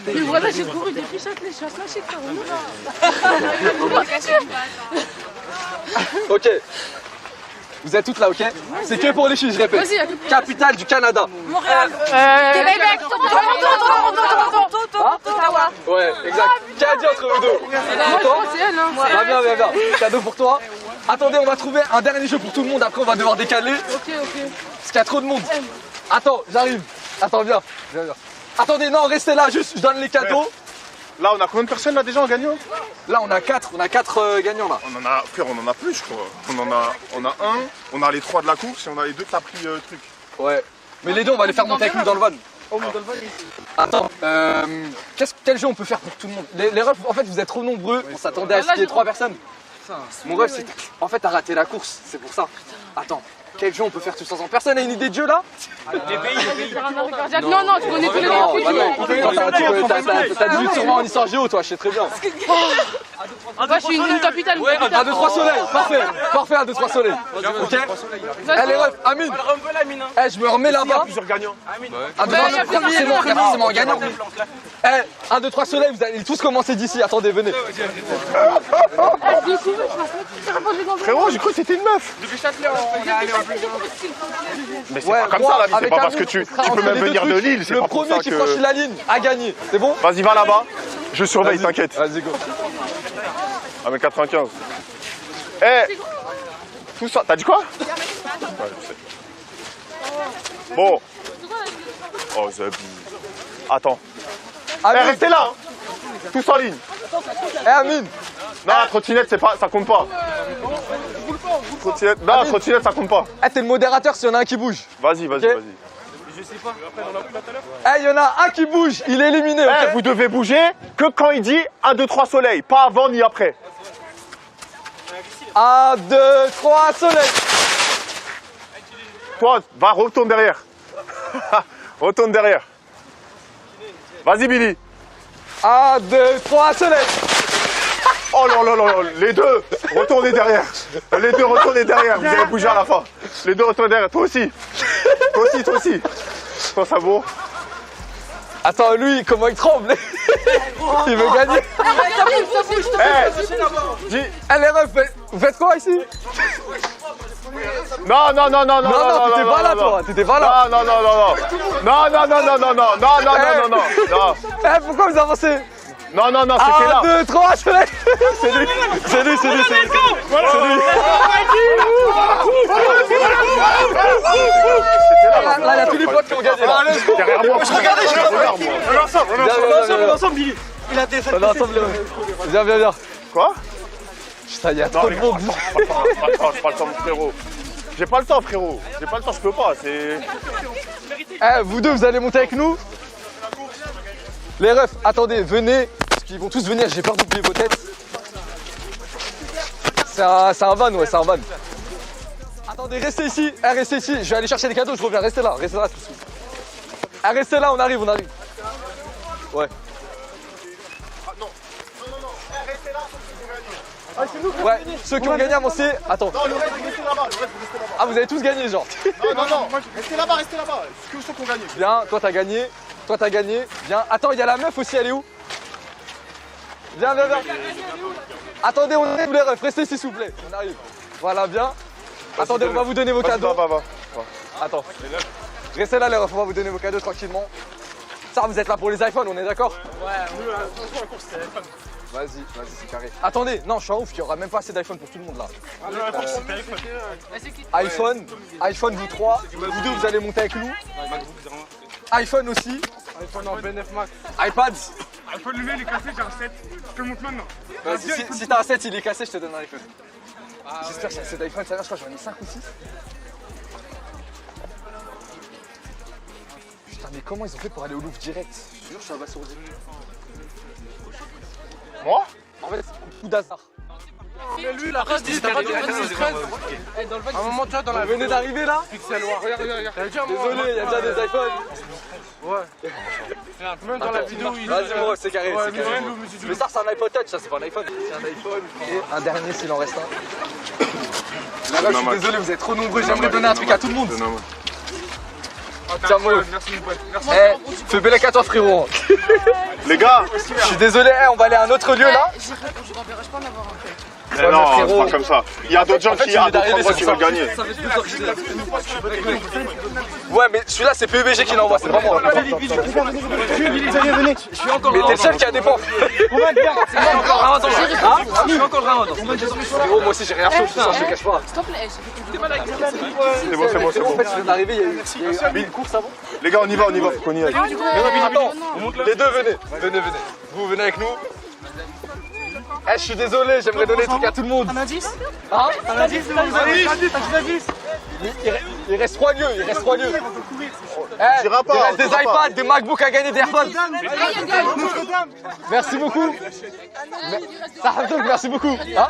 Mais voilà, j'ai couru depuis Châtelet, je suis à Slashik,
Ok. Vous êtes toutes là, ok? C'est que pour les filles, je répète.
Vas-y.
Capitale du Canada.
Montréal. Québec. Ottawa.
Ouais, exact. Qui a dit entre vous deux? Toi?
C'est elle, hein.
Viens. Cadeau pour toi. Attendez, on va trouver un dernier jeu pour tout le monde. Après, on va devoir décaler.
Ok.
Parce qu'il y a trop de monde. Attends, j'arrive. Attends, viens. Attendez, non, restez là, juste, je donne les cadeaux.
Là, on a combien de personnes là déjà en gagnant?
Là, on a 4 gagnants là.
Frère, on en a plus, je crois. On a un, on a les 3 de la course et on a les 2 que t'as pris truc.
Ouais. Mais les deux, on va les faire monter avec nous dans le van. Attends, quel jeu on peut faire pour tout le monde? Les refs, en fait, vous êtes trop nombreux. On s'attendait à ce qu'il y ait 3 personnes. Mon ref, c'est. En fait, t'as raté la course, c'est pour ça. Attends. Quel jeu on peut faire tous ensemble? Personne n'a une idée de jeu là?
Non, non, tu connais tous les
Non,
trucs.
bah non. T'as 18 sur 20 en histoire géo, toi, je sais très bien.
Moi, je suis une capitale.
Ouais, 1, 2, 3 soleil, parfait. Parfait, 1, 2, 3 soleil. Ok? Eh les refs, Amine. Eh, je me remets là-bas.
Plusieurs gagnants.
1, 2, 3, c'est mon frère, c'est mon gagnant. Eh, 1, 2, 3 soleil, vous allez tous commencer d'ici. Attendez, venez.
Frérot, j'ai cru que c'était une meuf. Mais c'est pas comme ça la vie, c'est pas parce que tu peux même venir de Lille, c'est
le
pas pour
premier
ça
qui
que...
franchit la ligne a gagné. C'est bon?
Vas-y, va là-bas. Je surveille, t'inquiète.
Vas-y, go.
1m95. Eh, tout ça, t'as dit quoi? Ouais, je sais. Bon. Oh, Zabi. Attends. Eh, restez là. Tous en ligne.
Eh, Amine.
Non, la trottinette, c'est pas, ça compte pas. Trottinette, non, la trottinette, ça compte pas.
Eh, t'es le modérateur s'il y en a un qui bouge.
Vas-y, vas-y,
Ok.
vas-y.
Eh, il y en a un qui bouge, il est éliminé.
Eh,
Ok.
vous devez bouger que quand il dit 1, 2, 3 soleil, pas avant ni après.
1, 2, 3 soleil.
Toi, va, retourne derrière. Retourne derrière. Vas-y, Billy.
1, 2, 3 soleil.
Oh là là là là, les deux, retournez derrière. Les deux, retournez derrière, vous allez bouger à la fin. Les deux, retournez derrière, toi aussi. Toi aussi, toi aussi. Toi, ça vaut.
Attends, lui, comment il tremble? Il veut gagner.
Eh, dis...
Eh, les refs, vous faites quoi ici?
Non, non, non, non, non,
Non, non, t'étais pas là, toi. T'étais pas là.
Non, non, non, non, non. Non, non, non, non, non, non, non, non, non, non, non.
Eh, pourquoi vous avancez?
Non, non, non, c'était là.
1, 2, 3, soleil. C'est lui, c'est lui, c'est lui, c'est lui. Là, il y a tous les potes qui ont gagné. Là.
Derrière moi, regarde moi.
Ensemble, Billy. Il a des
On est ensemble, viens, viens, viens.
Quoi?
Putain, il y a trop de monde.
J'ai pas le temps, frérot. J'ai pas le temps, frérot. J'ai pas le temps, je peux pas. C'est.
Eh, vous deux, vous allez monter avec nous? Les refs, attendez, venez. Parce qu'ils vont tous venir, j'ai peur d'oublier vos têtes. C'est un van, ouais, c'est un van. Attendez, restez ici. Eh, restez ici. Je vais aller chercher des cadeaux, je reviens. Restez là tout de suite. Eh, restez là, on arrive, on arrive. Ouais. Ouais, ceux qui ont gagné avancez. Attends.
Non, le reste, restez là-bas. Le reste, restez là-bas.
Ah, vous avez tous gagné, genre.
Non, non, non. Restez là-bas, restez là-bas. C'est que ceux qui ont gagné.
Viens, toi t'as gagné. Toi t'as gagné. Viens. Attends, il y a la meuf aussi, elle est où? Viens, viens, viens. Attendez, on arrive les refs. Restez ici, s'il vous plaît. On arrive. Voilà, viens. Attendez, on va vous donner vos cadeaux.
Va.
Attends. Restez là, les refs. On va vous donner vos cadeaux tranquillement. Ça, vous êtes là pour les iPhones, on est d'accord? Vas-y, c'est carré. Attendez, non, je suis en ouf, il n'y aura même pas assez d'iPhone pour tout le monde là. iPhone, vous trois. Vous deux, vous allez monter avec nous. iPhone aussi.
iPhone en B9 Max.
iPad.
iPhone lui, il est cassé, j'ai un 7. Je te montre maintenant.
Vas-y, si t'as un 7, il est cassé, je te donne un iPhone. J'espère que c'est assez d'iPhone, ça va, je crois que j'en ai 5 ou 6. Putain, mais comment ils ont fait pour aller au Louvre direct? Je te jure, je suis abasourdi.
Moi?
En fait, c'est coup d'hasard.
Mais lui, la race, t'as pas de 13. À un moment, tu vois, dans la
Vous venez d'arriver là?
Pixel Noir. Regarde.
Désolé, il y a déjà des iPhones.
Ouais. Même dans la vidéo, il.
Vas-y, moi, c'est carré.
Ouais,
c'est carré. Mais ça, c'est un iPod Touch, ça, c'est pas un iPhone. C'est un iPhone. Et un dernier s'il en reste un. Là, je suis désolé, vous êtes trop nombreux. J'aimerais donner un truc à tout le monde. Tiens, moi.
Merci, mon pote.
Eh, fais bel à toi, frérot.
Les gars,
Je suis désolé, on va aller à un autre lieu là.
Je n'empêche pas d'avoir un peu.
mais non,
frérot.
c'est pas comme ça. Il y a d'autres gens qui, à d'autres endroits qui veulent gagner.
Ouais, mais celui-là, c'est PUBG qui l'envoie, c'est pas moi. Mais t'es le seul qui a des pompes. Frérot, moi aussi, j'ai rien chaud, tout ça, je te cache pas.
S'il te plaît,
C'est bon, c'est bon, c'est
En
bon.
fait, je viens d'arriver, il y a eu une course avant.
Les gars, on y va, faut qu'on y aille.
Attends, les deux, venez. Vous venez avec nous. Eh, je suis désolé, j'aimerais donner des trucs à tout le monde.
Un indice?
Hein?
Un indice?
Il reste 3 lieux, Eh,
J'irai pas,
il reste des
j'irai pas.
iPads, des MacBooks à gagner, des AirPods. Merci beaucoup. Merci beaucoup. Hein?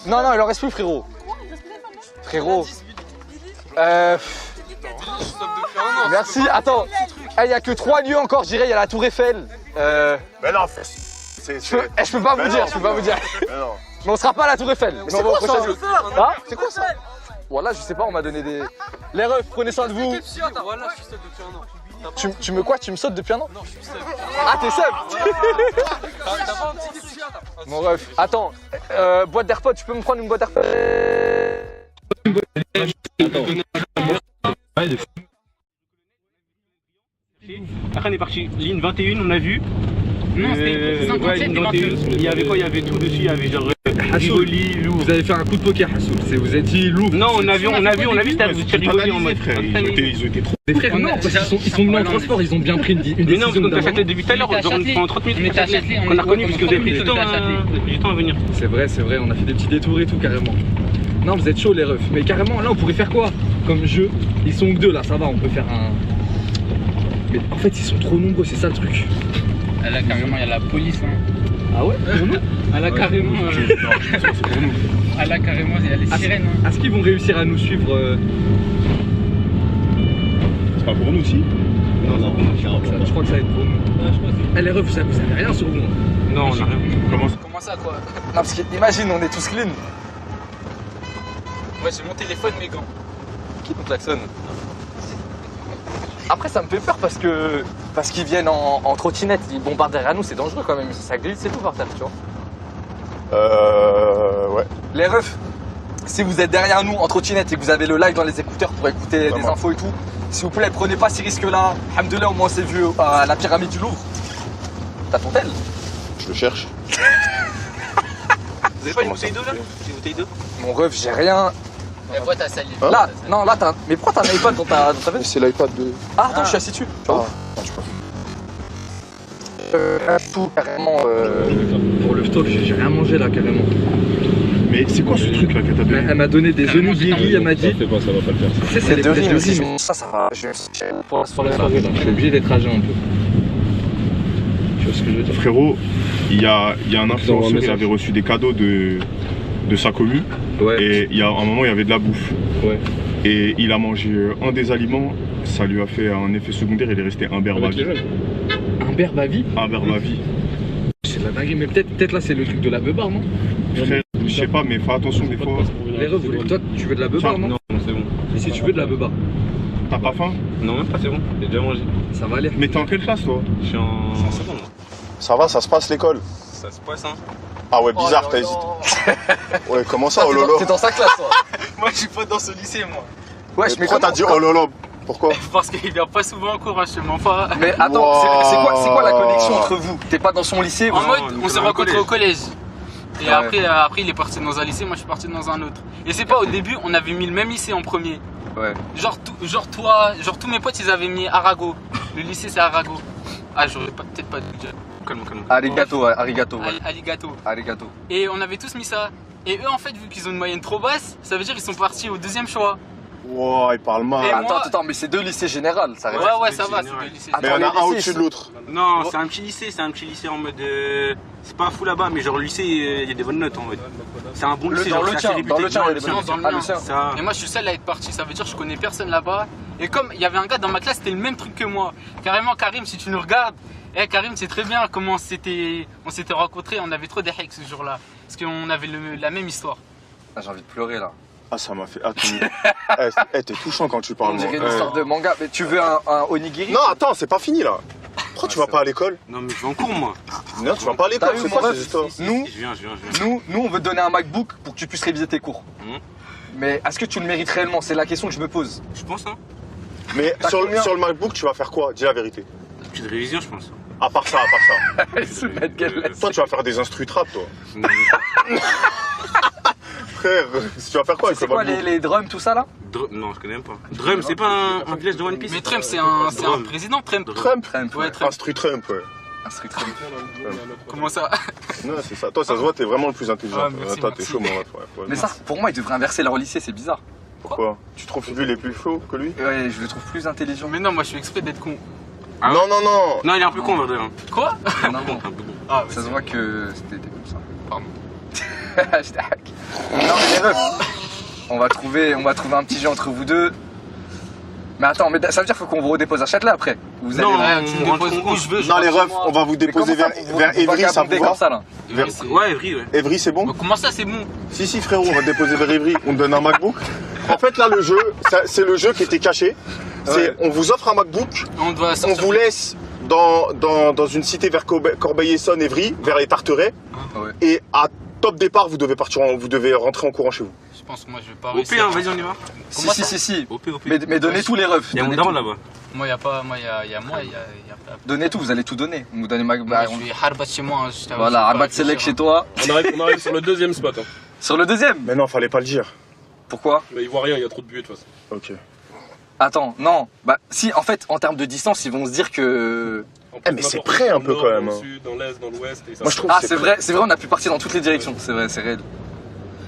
Non, il en reste plus, frérot. Frérot. Merci, attends. Il y a que 3 lieux encore, je dirais. Il y a la Tour Eiffel.
Mais non,
Je peux pas vous dire, je peux pas vous dire.
Mais non.
Mais on sera pas à la Tour Eiffel.
C'est quoi ça?
Hein?
C'est quoi ça?
Voilà, je sais pas, on m'a donné des. Les refs, prenez soin de vous.
Voilà, je suis seul depuis un an.
Tu me quoi? Tu me sautes depuis un an?
Non, je suis seul.
Ah, t'es seul?
T'as pas un petit dessus?
Mon ref, attends, boîte d'AirPods, tu peux me prendre une boîte d'AirPods?
Après on est parti ligne 21, on a vu.
Non, c'était 57
ligne
et
21. Il y avait quoi? Il y avait tout dessus, il y avait genre Rivoli, Louvre.
Vous avez fait un coup de poker, Hassoul. Vous êtes dit Louvre.
Non, on a vu, c'était Rivoli en mode.
Ils ont été trop.
Des frères, non, parce qu'ils sont venus en transport, ils ont bien pris une
Mais non,
décision
parce qu'on t'a
d'avant.
châtelé depuis tout à l'heure, pendant 30 minutes.
On était à Châtelet,
On a reconnu parce que vous avez pris du temps à venir.
C'est vrai, on a fait des petits détours et tout, carrément. Non, vous êtes chauds, les refs. Mais carrément, là, on pourrait faire quoi comme jeu? Ils sont que 2, là, ça va, on peut faire un. Mais en fait, ils sont trop nombreux, c'est ça le truc.
Là, carrément, il y a la police. Hein.
Ah ouais? Pour nous?
Ah là, carrément. Ah là, carrément, il y a les sirènes. Hein.
Est-ce qu'ils vont réussir à nous suivre
C'est pas pour nous aussi? Non,
Je crois que ça va être pour nous. Eh, les refs, vous avez rien sur vous.
Non, on a rien.
Comment ça, quoi?
Non, parce qu'imagine, on est tous clean.
Ouais, j'ai mon téléphone, mes gants.
Qui nous klaxonne? Après, ça me fait peur parce qu'ils viennent en trottinette, ils bombardent derrière nous, c'est dangereux quand même, ça glisse et tout par terre, tu vois.
Ouais.
Les refs, si vous êtes derrière nous en trottinette et que vous avez le live dans les écouteurs pour écouter des infos et tout, s'il vous plaît, prenez pas ces risques-là. Alhamdoulilah, au moins c'est vu à la pyramide du Louvre. T'as ton tel?
Je le cherche.
Vous avez pas une bouteille d'eau là? Une bouteille d'eau?
Mon ref, j'ai rien.
La boîte à salive.
Hein?
Là, non, là, t'as. Mais pourquoi t'as un iPad dans ta veste?
C'est l'iPad de.
Ah, attends, je suis assis dessus. Tu vois?
Tu peux.
Tout carrément.
Pour le stock, j'ai rien mangé là, carrément.
Mais c'est quoi ce truc là que t'as donné?
Elle m'a donné des onigiri, elle m'a dit.
C'est pas, ça va pas le faire.
C'est
Les
des
deux riz
de
aussi,
riz.
ça va. Pour la soirée,
Je suis obligé d'être à jeun un peu. Tu vois ce que je veux dire?
Frérot, il y a un influenceur, il
message.
avait reçu des cadeaux de sa commu.
Ouais.
Et il y a un moment, il y avait de la bouffe.
Ouais.
Et il a mangé un des aliments, ça lui a fait un effet secondaire, il est resté imberbe à vie.
Un berbe à vie?
Imberbe à vie.
C'est de la dinguerie, mais peut-être là c'est le truc de la beubare, non?
Frère, je sais pas, mais fais attention des fois.
Les refs, toi tu veux de la beubare, non?
Non, c'est bon.
Et si tu veux de la beubare,
T'as pas faim?
Non, même pas, c'est bon. J'ai déjà mangé.
ça va aller.
Mais t'es en quelle classe toi?
Je suis en seconde.
Ça va, ça se passe l'école?
Ça se passe, hein.
Ah ouais, bizarre, t'as hésité. Ouais, comment ça, oh lolo?
T'es dans sa classe, toi.
Moi, je suis pas dans ce lycée, moi.
Ouais,
Mais pourquoi t'as dit oh lolo? Pourquoi?
Parce qu'il vient pas souvent en cours, hein, je te mens pas.
Mais attends,
Wow.
c'est quoi la connexion entre vous? T'es pas dans son lycée?
En
vous-
mode,
on
on s'est
était dans le
rencontrés au collège. Et
Ouais.
après, il est parti dans un lycée, moi je suis parti dans un autre. Et c'est pas au début, on avait mis le même lycée en premier.
Ouais.
Genre tous mes potes, ils avaient mis Arago. Le lycée, c'est Arago. Ah, j'aurais peut-être pas dû dire.
Calme.
Arigato, ouais, arigato. Ouais.
Aligato.
Arigato.
Et on avait tous mis ça. Et eux, en fait, vu qu'ils ont une moyenne trop basse, ça veut dire qu'ils sont partis au deuxième choix.
Wow, il parle mal.
Et
Attends,
moi-
attends, mais c'est deux lycées générales, ça reste.
Ouais,
c'est
ça va,
général.
c'est le lycée.
Attends,
Mais il y en a
les
un
lycées,
au-dessus de l'autre.
Non, c'est un petit lycée en mode. C'est pas fou là-bas, mais genre le lycée, il y a des bonnes notes en mode. C'est un bon lycée,
Dans
genre
le
c'est
tien,
assez réputé.
dans le tien, il y a des bonnes
Non,
notes.
dans le
Ah,
mien.
le tien.
Ça.
Et moi, je suis seul à être parti, ça veut dire que je connais personne là-bas. Et comme il y avait un gars dans ma classe, c'était le même truc que moi. Carrément, Karim, si tu nous regardes, Karim, c'est très bien comment on s'était rencontrés. On avait trop des hacks ce jour-là. Parce qu'on avait la même histoire.
Ah, j'ai envie de pleurer là.
Ah, ça m'a fait. Ah, t'es touchant quand tu parles.
On dirait
moi.
une histoire de manga. Mais tu veux un onigiri?
Non, attends, c'est pas fini là. Pourquoi tu vas pas à l'école?
Non, mais je vais en cours moi.
Non, tu vas pas à
T'as
l'école,
vu,
c'est
mon
quoi
ref?
ces histoires?
Nous,
Je viens.
nous, on veut te donner un MacBook pour que tu puisses réviser tes cours. Mais est-ce que tu le mérites réellement? C'est la question que je me pose.
Je pense, hein.
Mais
T'as
sur
combien?
le MacBook, tu vas faire quoi? Dis la vérité.
Petite révision, je pense.
À part ça.
Elle se met de gueule là.
Toi, tu vas faire des instrus trap, toi. Frère, tu vas faire quoi avec
C'est
le
quoi
MacBook?
les drums, tout ça là?
Non, je connais même pas. Drum, c'est pas un village de One Piece.
Mais Trump, c'est un
Trump.
président, Trump.
Trump?
Trump,
Ouais, Trump.
Instru Trump, ouais.
Un street Trump.
Comment ça?
Non, c'est ça. Toi, ça se voit, t'es vraiment le plus intelligent.
Ah, merci,
Toi, t'es
merci.
chaud, mon ref. Ouais.
Mais ça, pour moi, ils devraient inverser leur lycée, c'est bizarre.
Pourquoi? Tu trouves lui, il est plus chaud que lui?
Ouais, je le trouve plus intelligent.
Mais non, moi je suis exprès d'être con.
Ah
Non.
Non, il est un peu con, en vrai. hein.
Quoi?
Non, non.
Un peu con.
Ah,
Ça se voit que c'était comme ça. Pardon. J'étais hack. Non, mais les refs, on va trouver un petit jeu entre vous deux. Mais attends, mais ça veut dire qu'il faut qu'on vous redépose à Châtelet après. Vous allez...
Non,
tu me déposes où je veux.
Non, les refs, on va vous déposer vers Évry, ça vous va
comme ça là.
Ouais, Évry, ouais.
Évry, c'est bon?
Mais comment ça, c'est bon?
Si, frérot, on va te déposer vers Évry. On te donne un MacBook. En fait, là, le jeu, c'est le jeu qui était caché.
Ouais.
On vous offre un MacBook.
On doit
On
sortir.
vous laisse dans une cité vers Corbeil-Essonnes, Évry, vers les Tarterets.
Ouais.
Et à top départ, vous devez rentrer en courant chez vous.
Je pense que moi, je vais pas
OP,
réussir.
hein, vas-y, on y va.
Si.
OP.
Mais donnez tous les refs.
Il y a mon
Donnez
daron
tout.
là-bas.
Moi, il y a pas. Moi, il y a moi, il y a pas.
Donnez tout, vous allez tout donner. Vous donnez
Moi,
Bah,
je suis Harbat chez moi. Hein,
voilà, Arbat Select chez toi.
On arrive sur le deuxième spot. Hein.
Sur le deuxième.
Mais non, fallait pas le dire.
Pourquoi?
Mais ils voient rien, il y a trop de buée de toute façon.
Ok.
Attends, non. Bah, si, en fait, en termes de distance, ils vont se dire que.
En plus,
mais c'est
n'importe
près
où,
un
dans
peu
le
quand
nord,
même,
Dans
hein.
le sud, dans l'est, dans l'ouest. et ça
Moi, je
se-
trouve
Ah,
que
c'est vrai, on a pu partir dans toutes les directions. C'est vrai, c'est réel.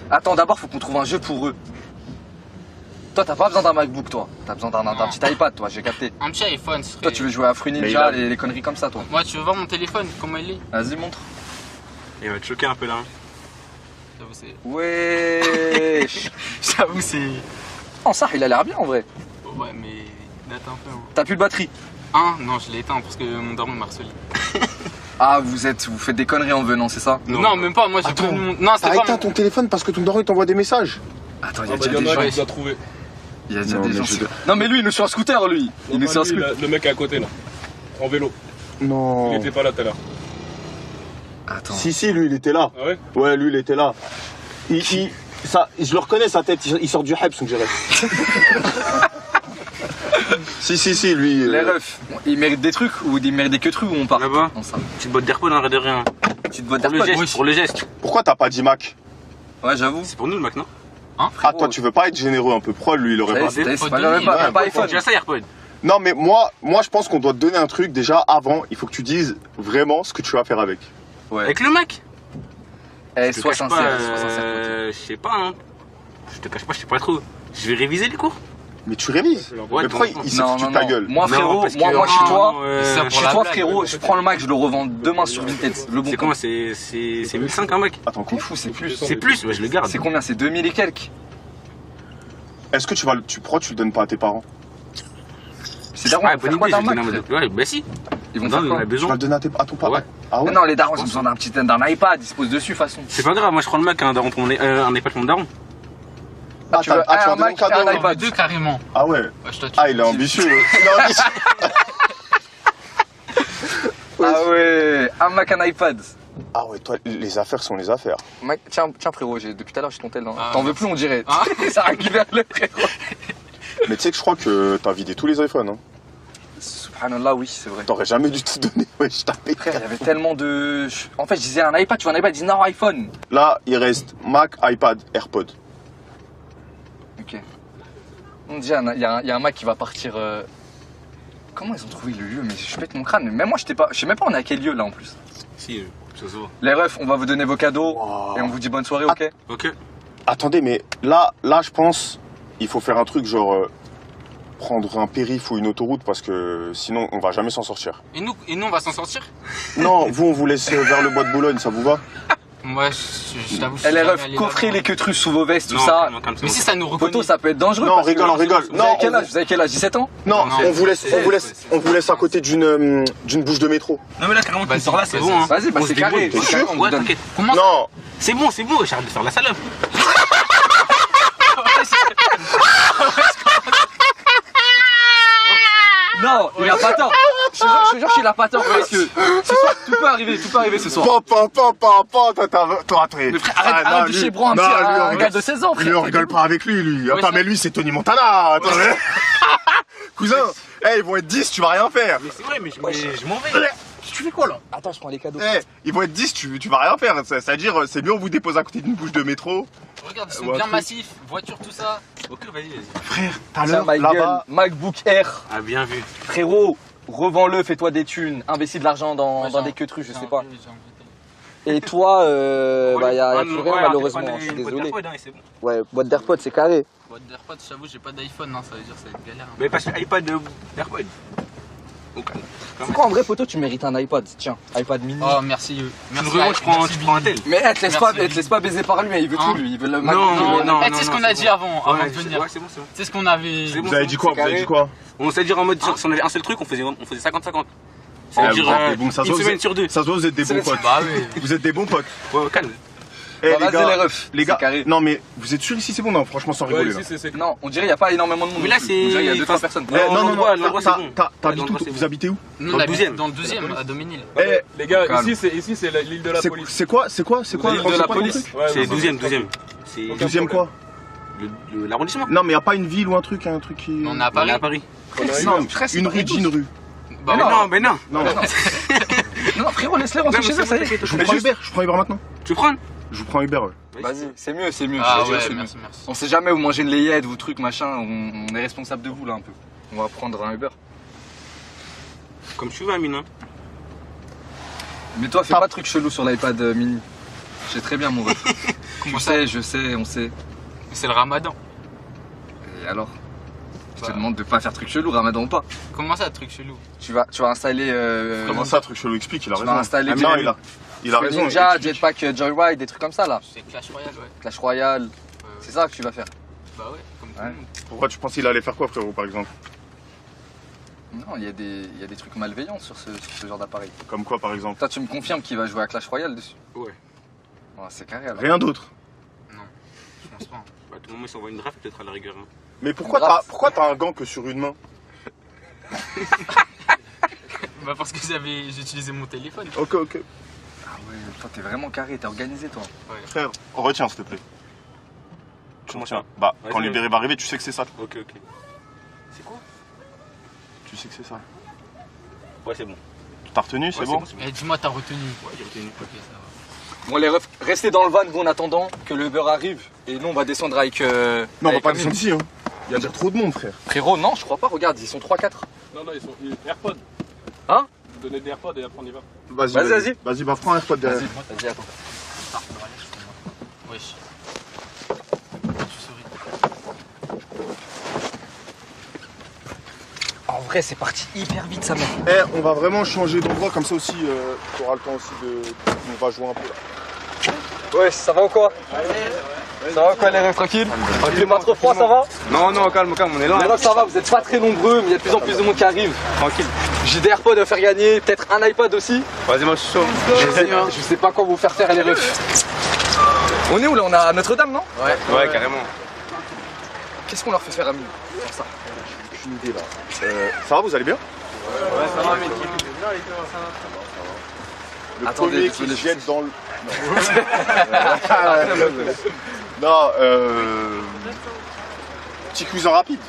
Attends, d'abord, faut qu'on trouve un jeu pour eux. Toi, t'as pas besoin d'un MacBook, toi. T'as besoin d'un petit iPad, toi, j'ai capté.
Un petit iPhone. Ce serait...
Toi, tu veux jouer à Fruit
Mais
Ninja,
il a-
les conneries comme ça, toi.
Moi, tu veux voir mon téléphone, comment il est?
Vas-y, montre.
Il va te choquer un peu là.
J'avoue, c'est.
Ouais.
J'avoue, c'est.
Oh, ça, il a l'air bien en vrai.
Ouais, mais. Date un peu. Hein.
T'as plus de batterie.
Non, je l'ai éteint parce que mon daron m'a harcelé.
Ah, vous faites des conneries en venant, c'est ça?
Non, même pas. Moi, j'ai
Attends,
prévenu mon. Non, c'était
T'as
pas
éteint
mon.
ton téléphone parce que ton daron il t'envoie des messages.
Attends, il y
Ah
a
bah,
déjà
il y en
des
a un
gens.
qui nous a trouvé.
Il y a déjà
Non,
des
mais
gens.
je-
Non, mais lui, il est sur un scooter, lui. Il est
Enfin,
sur un
lui,
scooter.
le mec à côté là. En vélo.
Non.
Il était pas là tout à l'heure.
Attends.
Si, lui, il était là.
Ah ouais?
Ouais, lui, il était là. Je le reconnais, sa tête. Il sort du hype, son dirait. si, lui.
Les refs, ils méritent des trucs ou ils méritent des queutrues ou on part?
Là-bas.
Non, ça.
Petite boîte d'AirPod, hein, de rien.
Petite boîte
Pour le
d'AirPods.
geste, pour le geste.
Pourquoi t'as pas dit Mac?
Ouais, j'avoue.
C'est pour nous le Mac, non?
Ah, toi, tu veux pas être généreux un peu pro, lui, il aurait pas.
C'est
Faut
pas
donner,
pas
ouais,
iPhone.
Déjà ça, AirPod.
Non, mais moi, je pense qu'on doit te donner un truc déjà avant. Il faut que tu dises vraiment ce que tu vas faire avec.
Ouais.
Avec le Mac?
Eh,
Je te
sois
cache
sincère,
pas,
sois sincère.
je sais pas, hein. Je te cache pas, je sais pas trop. Je vais réviser les cours.
Mais tu révises.
Ouais,
Mais pourquoi
donc-
il se fout de ta gueule?
Moi,
Non,
frérot,
parce que-
moi, chez toi,
ça pour
chez
la
toi,
blague,
frérot, je prends le Mac, je le revends demain sur Vinted. Le bon
C'est
coin.
comment? C'est 1005 un Mac?
Attends,
T'es
quoi?
fou, c'est plus.
C'est plus, ouais, je le garde.
C'est combien? C'est 2000 et quelques.
Est-ce que pourquoi tu le donnes pas à tes parents?
C'est darons,
Ouais,
ils vont
bonne
faire quoi
idée,
d'un
je vais
Mac,
donner
frère?
Ouais, bah si.
Ils vont
Non,
faire
on
quoi?
a
Tu vas
besoin.
le donner à ton père?
Ouais.
Ah ouais?
Mais non, les darons, ils ont besoin d'un iPad, ils se posent dessus, de toute façon.
C'est pas grave, moi je prends le Mac, un daron pour mon un iPad pour mon daron.
Ah, tu veux
tu vas
un
donner
Mac
ton
et
cadeau,
un
hein.
iPad.
Deux carrément.
Ah ouais.
Ouais, je te tue.
Ah, il est ambitieux. Il est ambitieux.
Ah ouais, un Mac, un iPad.
Ah ouais, toi, les affaires sont les affaires.
Tiens, frérot, depuis tout à l'heure, j'ai ton tel.
Ah,
T'en veux plus, on dirait.
Ah.
Ça récupère le frérot.
Mais tu sais que je crois que t'as vidé tous les iPhones. Hein.
Subhanallah, oui, c'est vrai.
T'aurais jamais dû te donner. Ouais, je t'appelle.
Frère, il y avait tellement de. En fait, je disais un iPad, tu vois un iPad, je dis non, iPhone.
Là, il reste Mac, iPad, AirPod.
Ok. On dit, il y a un Mac qui va partir. Comment ils ont trouvé le lieu? Mais je pète mon crâne. Mais même moi, je sais même pas on est à quel lieu là en plus.
Si, ça se voit.
Les refs, on va vous donner vos cadeaux
Wow.
et on vous dit bonne soirée, ok?
Ok.
Attendez, mais là, je pense, il faut faire un truc genre prendre un périph' ou une autoroute parce que sinon, on va jamais s'en sortir.
Et nous, on va s'en sortir?
Non, vous, on vous laisse vers le bois de Boulogne, ça vous va?
Moi, je t'avoue. je suis
Eh, les
jamais
refs,
allé
coffrez
là-bas.
les queutrus sous vos vestes, tout
Non,
ça.
non, comme ça.
Mais si ça nous reconnaît.
Photo, ça peut être dangereux.
Non,
parce que-
on rigole.
Vous
Non,
avez quel âge? Vous avez quel âge? 17 ans?
Non,
Non,
on vous laisse à côté d'une bouche de métro.
Non, mais là, carrément, tu
Vas-y,
sors là, c'est
vas-y.
bon. Hein.
Vas-y, bah
On se
c'est carré.
débrouille.
C'est carré, on vous
Ouais,
donne.
t'inquiète.
Comment ça?
Non,
C'est bon, j'arrête de faire la salope.
Non, il a pas tort. Je te jure qu'il a pas tort parce que ce soir, tout peut arriver ce soir.
toi,
Mais frère, arrête de chibrer un gars de 16 ans, frère.
Lui, on rigole pas avec lui.
Ouais,
Attends,
ça-
mais lui, c'est Tony Montana. Attends, mais- Cousin, ils vont être 10, tu vas rien faire.
Mais c'est vrai, mais je m'en vais.
Tu fais quoi là?
Attends, je prends les cadeaux.
Ils vont être 10, tu vas rien faire. C'est-à-dire, c'est mieux on vous dépose à côté d'une bouche de métro.
Regarde, ils sont
Ouais,
bien
truc.
massifs. Voiture, tout ça.
Ok, vas-y.
Frère, t'as
Tiens,
l'heure
ma gueule,
là-bas.
MacBook Air.
Ah, bien vu.
Frérot, revends-le, fais-toi des thunes. Investis de l'argent dans
Ouais,
des queutrus, je
j'ai
sais
envie,
pas.
j'ai envie.
Et toi, bah, y a plus rien
Ouais,
malheureusement,
on
je suis
fait pas de
désolé.
AirPod, hein, et c'est bon.
Ouais, boîte d'AirPods, c'est carré.
Boîte d'AirPods, j'avoue, j'ai pas d'iPhone, hein, ça veut dire que ça va être galère. hein.
Mais parce que iPad AirPod.
C'est quoi en vrai, poteau, tu mérites un iPod. Tiens, iPad mini.
Oh, merci. Merci.
Je prends un tel.
Mais elle te laisse pas baiser par lui, il veut tout lui. Il veut le Mac.
Non. Tu sais ce qu'on a dit avant de venir.
Ouais, c'est bon.
C'est ce qu'on avait.
Vous avez dit quoi?
On s'est dit en mode, si on avait un seul truc, on faisait 50-50.
Ah,
C'est-à-dire
bon, ça se
une
voit,
semaine sur 2.
Ça se voit, vous êtes des bons potes.
Bah oui.
Vous êtes des bons potes.
Ouais, calme.
Eh,
Vas-y les refs.
les gars,
C'est carré.
non mais vous êtes sûr ici c'est bon? Non, franchement sans rigoler. Là.
Non, on dirait qu'il n'y a pas énormément de monde.
Mais là,
non plus. On dirait qu'il y a 2-3 personnes.
Eh, non,
l'endroit, c'est bon.
t'habites où?
L'endroit, c'est
Vous
bon.
habitez où?
Nous,
Dans
on
le
habite
12e.
dans le 12e, à Doménil.
Eh,
Les gars,
calme.
ici c'est l'île de la police.
c'est quoi?
L'île de la police.
C'est 12e. C'est
12e quoi?
l'arrondissement.
Non mais y a pas une ville ou un truc qui...
On est à
On est
Paris.
à Paris.
Non, une rue, dis une rue.
Bah
Mais non.
Non,
Non, frérot, laisse-les rentrer chez eux, ça y est.
je vous prends Uber maintenant.
Tu prends?
Je vous prends Uber, ouais.
Vas-y, c'est mieux.
Ah
je
ouais,
te dis, c'est
merci.
mieux. On sait jamais où manger une layette, vous trucs, machin. On est responsable de vous là un peu. On va prendre un Uber.
Comme tu veux, Amine.
Mais toi, fais pas de trucs chelous sur l'iPad mini. Je sais très bien, mon ref.
Comment ça?
Je sais, on sait.
C'est le ramadan.
Et alors? Je te demande de pas faire de trucs chelous, Ramadan ou pas.
Comment ça, truc chelou?
Tu vas installer.
Comment ça, truc chelou? Explique, il a
Tu
raison.
vas installer
Non, il a raison.
Ninja, Jetpack, Joyride, des trucs comme ça là.
C'est Clash Royale, ouais.
Clash Royale. C'est ça que tu vas faire.
Bah ouais, comme tout
Ouais.
le monde.
Pourquoi tu penses qu'il allait faire quoi, frérot, par exemple?
Non, il y a des trucs malveillants sur ce genre d'appareil.
Comme quoi, par exemple?
Toi, tu me confirmes qu'il va jouer à Clash Royale dessus?
Ouais.
Ouais, c'est carré alors.
Rien d'autre.
Je pense pas.
Bah, tout le monde s'envoie une draft peut-être à la rigueur.
Mais pourquoi t'as un gant que sur une main?
Bah parce que j'ai utilisé mon téléphone.
Ok.
Ah ouais, toi, t'es vraiment carré, t'es organisé toi.
Frère, retiens s'il te plaît.
Comment ça?
Bah,
Vas-y,
quand
vas-y.
Libéré va arriver, tu sais que c'est ça.
Ok. C'est quoi?
Tu sais que c'est ça.
Ouais, c'est bon.
T'as retenu, c'est bon?
Eh, dis-moi, t'as retenu.
Ouais, j'ai retenu.
Ok, ça va.
Bon, les refs, restez dans le van vous en attendant que le Uber arrive. Et nous, on va descendre avec.
Non, on va
avec
pas
Amine.
descendre ici, hein. Il y a déjà trop de monde, frère.
Frérot, non, je crois pas, regarde, ils sont 3-4.
Non, ils sont AirPods.
Hein?
Donnez des AirPods et après on y va.
Vas-y. Vas-y, bah prends un AirPod derrière.
Vas-y, attends.
Wesh. Tu souris.
En vrai, c'est parti hyper vite, ça mec.
Eh, on va vraiment changer d'endroit, comme ça aussi, t'auras le temps aussi de... On va jouer un peu là.
Ouais, ça va ou quoi? Ça va quoi les refs, tranquille? Il fait pas trop froid, ça va?
Non, calme, on est là.
Les refs, ça va, vous êtes pas très nombreux, mais il y a de plus en plus de monde qui arrive.
Tranquille.
J'ai des AirPods à faire gagner, peut-être un iPad aussi.
Vas-y, moi je suis chaud.
Je sais pas quoi vous faire faire les refs. On est où là? On est à Notre-Dame, non?
Ouais, carrément.
Qu'est-ce qu'on leur fait faire à Amine? Ça.
Aucune idée là. Ça va, vous allez bien?
Ouais, ça va, mec.
Le
Attendez,
premier
désolé,
qui se jette dans le... Non, petit quiz en rapide.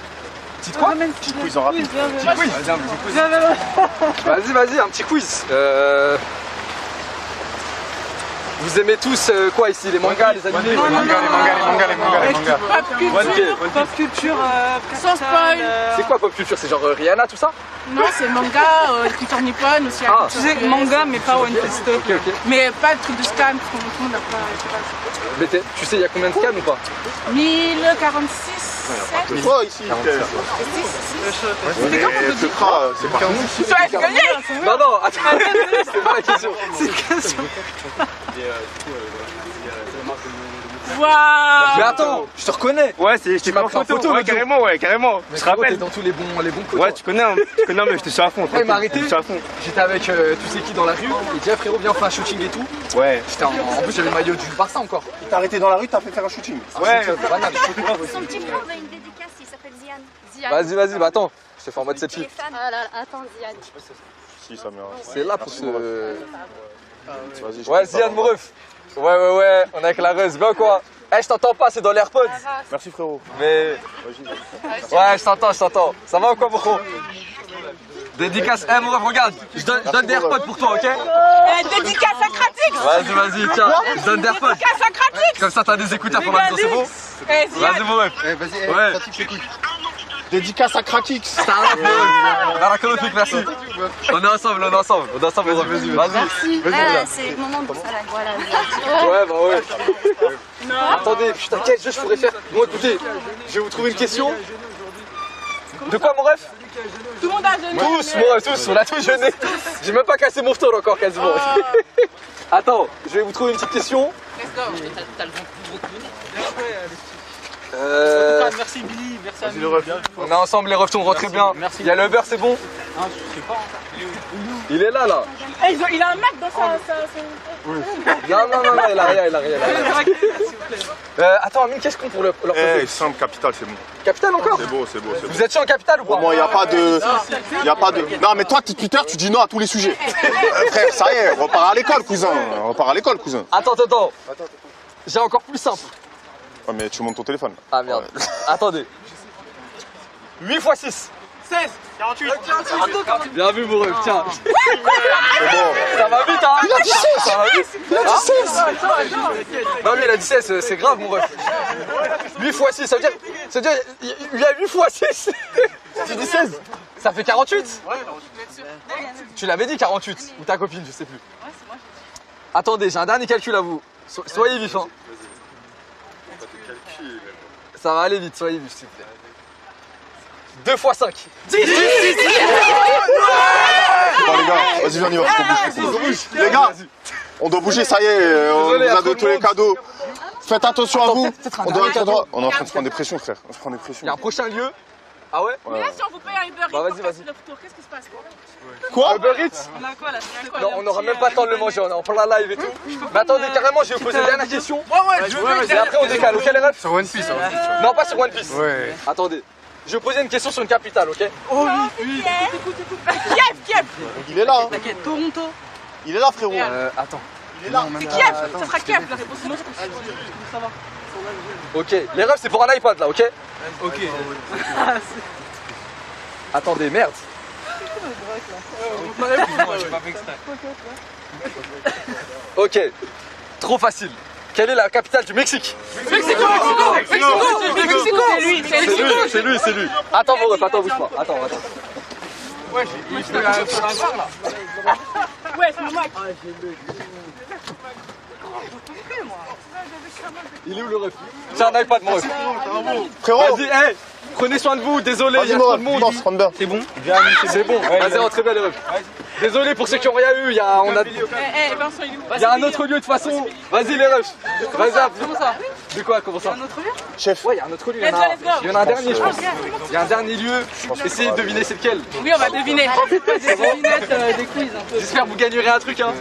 Petite quoi?
Petit quiz en rapide.
Petit quiz. Vas-y, un petit quiz. Vous aimez tous quoi ici? Les mangas, les animés?
Les mangas.
Pop culture, sans spoil.
C'est quoi pop culture? C'est genre Rihanna, tout ça?
Non, c'est manga, culture nippone aussi.
Ah.
Tu sais, manga, mais pas One Piece.
Ok.
Mais pas le truc de scan, tout le monde n'a pas.
Mais tu sais, il y a combien de scans ou pas?
1046.
C'est toi ici.
C'était quand
Mais ce sera, c'est pas nous.
Tu vas gagner.
Non, attends, c'est pas la question.
C'est une question. Waouh.
Mais attends, je te reconnais.
Ouais, je t'ai
m'as pris en photo,
ouais,
le
carrément.
Mais
Je te
frérot, t'es
rappelle.
dans tous les bons côtés.
Ouais, tu connais, mais je te suis à fond.
Ouais, il m'a arrêté.
Je te suis à fond.
J'étais avec tu sais qui dans la rue. Il dit, ah, frérot, viens, on fait un shooting et tout.
Ouais.
J'étais en plus, j'avais le maillot du Barça encore.
T'as arrêté dans la rue, t'as fait faire un shooting.
Ouais.
Banal.
Son petit frère a une dédicace, il s'appelle Ziane.
Vas-y, bah attends. Je te fais en mode selfie.
Ah là, attends, Ziane.
Si, ça m'a...
C'est là pour ce.
Vas-y,
Ouais, Ziane, mon ref. Ouais, on est avec la Reuse. Go quoi? Eh, je t'entends pas, c'est dans l'AirPods.
Merci frérot.
Mais. Ouais, je t'entends. Ça va ou quoi, Boko? Dédicace. Eh, mon ref, regarde. Je donne des AirPods pour toi, ok?
Dédicace à Kratix.
Vas-y, tiens. Je donne des AirPods.
Dédicace à Kratix.
Comme ça, t'as des écouteurs pendant la vidéo, c'est bon?
Eh, Ziane.
Vas-y, mon ref.
Vas-y,
Ouais.
Dédicace à Krakix.
Barakalofik, merci. On est ensemble, mon ref. Vas-y.
Ah, c'est le moment de salade. Voilà.
Ouais, bah ouais. Attendez, putain, quel jeu je pourrais faire? Bon, écoutez, je vais vous trouver une question. De quoi mon ref?
Tout le monde a jeûné.
Tous, mon ref, tous, on a tous jeûné. J'ai même pas cassé mon retour encore quasiment. Attends, je vais vous trouver une petite question.
T'as le ventre plus gros que le nez. En tout cas, merci Billy, merci à
Vas-y, le ref.
On est ensemble, les refs tournent très bien.
Merci.
Il y a le beurre, c'est bon?
Ah, je sais pas.
Il est là, là.
Eh, il a un Mac dans sa...
Non, il a rien, attends, Amine, qu'est-ce qu'on pour leur poser?
Eh, simple, capital, c'est bon.
Capital encore?
C'est beau, c'est beau, c'est beau.
Vous êtes sûr en capital ou pas?
Au moins, il n'y a pas de. Y a pas de. Non, mais toi, t'es Twitter, tu dis non à tous les sujets. Frère, ça y est, on repart à l'école, cousin. On repart à l'école, cousin.
Attends. J'ai encore plus simple.
Oh, mais tu montes ton téléphone.
Ah merde. Attendez. 8 x 6.
16, 48.
Bien vu, mon ref, tiens.
C'est bon.
Ça va vite, hein?
Il a dit 16.
Ça va vite.
Il a dit 16.
Non, mais il a dit 16, c'est grave, mon ref. 8 x 6, ça veut dire il y a 8 x 6. Tu dis 16. Ça fait 48. Tu l'avais dit 48. Ou ta copine, je sais plus. Attendez, j'ai un dernier calcul à vous. Soyez vifs, hein. Ça va aller vite, soyez vifs, s'il vous plaît. 2 x 5. 10.
Bon, les gars, vas-y, viens, on y va. Faut bouger. Les gars, on doit bouger, ça y est. On vous a donné tous les cadeaux. Faites attention à vous. On doit être droit. On est en train de se prendre des pressions, frère. On se prend des pressions.
Il y a un prochain lieu. Ah ouais?
Mais là, si on vous paye un Uber Eats
Bah, vas-y,
pour
vas-y.
casser le retour, qu'est-ce qui se passe?
Quoi?
Uber Eats?
On a quoi là?
Non, on n'aura même pas le temps de le manger, on est en plein live et tout. Mais attendez, carrément, je vais vous poser une dernière question. Et après, on décale, ok les refs?
Sur One Piece.
Non, pas sur One Piece.
Ouais.
Attendez, je vais vous poser une question sur une capitale, ok?
Kiev.
Il est là, hein.
T'inquiète, Toronto.
Il est là, frérot.
Attends.
Il est là.
C'est Kiev. Ça sera Kiev la réponse. Sinon, ça va.
Ok, les refs, c'est pour un iPad là, ok?
Ok.
Attendez, merde. Ok, trop facile. Quelle est la capitale du Mexique?
Mexico. C'est lui.
C'est lui. Attends, mon ref, attends, bouge pas. Attends.
Ouais, c'est mon Mac.
Il est où le ref? C'est un iPad, mon ref.
Frérot.
Vas-y, hey, prenez soin de vous, désolé, il y
Vas-y,
a
mon
trop
ref.
de monde.
Non, se prend bien.
C'est bon? C'est bon, vas-y, rentrez bien les refs. Désolé pour ceux qui ont rien eu,
Vincent, il est où?
il y a un autre lieu de toute façon. Vas-y les refs. Vas-y,
Comment ça?
de quoi, comment ça?
Un autre lieu?
Chef.
Ouais, il y a un autre lieu, il y en
Let's go.
a un dernier je pense. Il y a un dernier lieu, essayez de deviner c'est lequel.
Oui, on va deviner. Des devinettes, des quiz un peu.
J'espère que vous gagnerez un truc hein.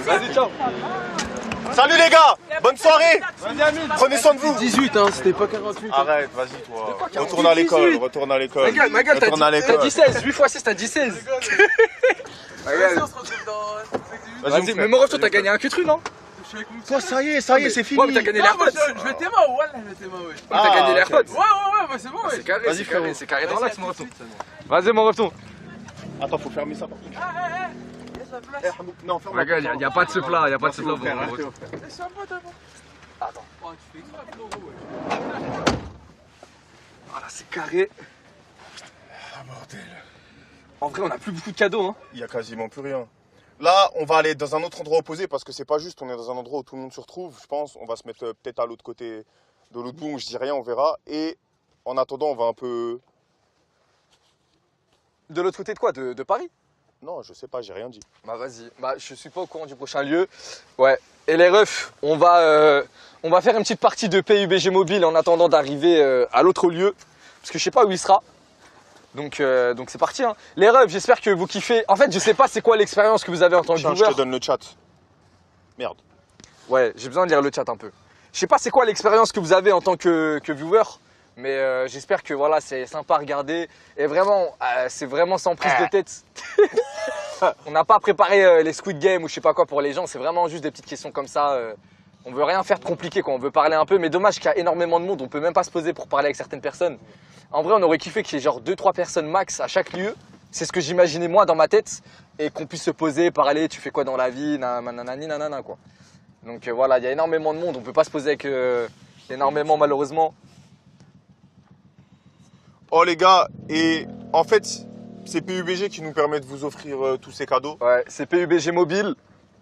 Vas-y, ciao.
Salut les gars. Bonne soirée. Prenez soin de vous.
18, hein, c'était pas 48.
Arrête, vas-y, toi. Retourne à l'école. Retourne à l'école.
Ma gueule,
Retourne à
t'as
l'école.
dit 16, 8 x 6, t'as dit 16. Vas-y, mais mon ref, toi t'as gagné un cutru, non?
Toi, ça y est, c'est fini.
Ouais, mais t'as gagné l'AirPods.
Je vais t'aimer, ouais, je vais t'aimer, ouais.
T'as gagné l'AirPods.
Ouais, bah c'est bon, ouais.
C'est carré,
Vas-y, frérot.
c'est carré dans l'axe, mon retour. Vas-y, mon retour.
Attends, faut fermer ça par contre. Non, ferme
Ma gueule, y'a pas de ce plat, y'a pas de ce plat. Attends. Voilà, c'est carré.
Ah, bordel.
En vrai, on a plus beaucoup de cadeaux, hein.
Il y a quasiment plus rien. Là, on va aller dans un autre endroit opposé parce que c'est pas juste. On est dans un endroit où tout le monde se retrouve. Je pense, on va se mettre peut-être à l'autre côté de l'autre bout. Je dis rien, on verra. Et en attendant, on va un peu.
De l'autre côté de quoi? De Paris?
Non, je sais pas, j'ai rien dit.
Bah vas-y, bah je suis pas au courant du prochain lieu. Ouais. Et les refs, on va faire une petite partie de PUBG Mobile en attendant d'arriver à l'autre lieu. Parce que je sais pas où il sera. Donc c'est parti hein. Les refs, j'espère que vous kiffez. En fait, je sais pas c'est quoi l'expérience que vous avez en tant que
Tiens, je
viewer.
te donne le chat. Merde.
Ouais, j'ai besoin de lire le chat un peu. Je sais pas c'est quoi l'expérience que vous avez en tant que viewer. Mais j'espère que voilà, c'est sympa à regarder. Et vraiment, c'est vraiment sans prise de tête. On n'a pas préparé les Squid Game ou je sais pas quoi pour les gens. C'est vraiment juste des petites questions comme ça. On veut rien faire de compliqué, quoi. On veut parler un peu. Mais dommage qu'il y a énormément de monde. On peut même pas se poser pour parler avec certaines personnes. En vrai, on aurait kiffé qu'il y ait genre 2-3 personnes max à chaque lieu. C'est ce que j'imaginais moi dans ma tête. Et qu'on puisse se poser, parler, tu fais quoi dans la vie, nanana, quoi. Donc voilà, il y a énormément de monde. On peut pas se poser avec énormément malheureusement.
Oh les gars, et en fait, c'est PUBG qui nous permet de vous offrir tous ces cadeaux.
Ouais, c'est PUBG Mobile.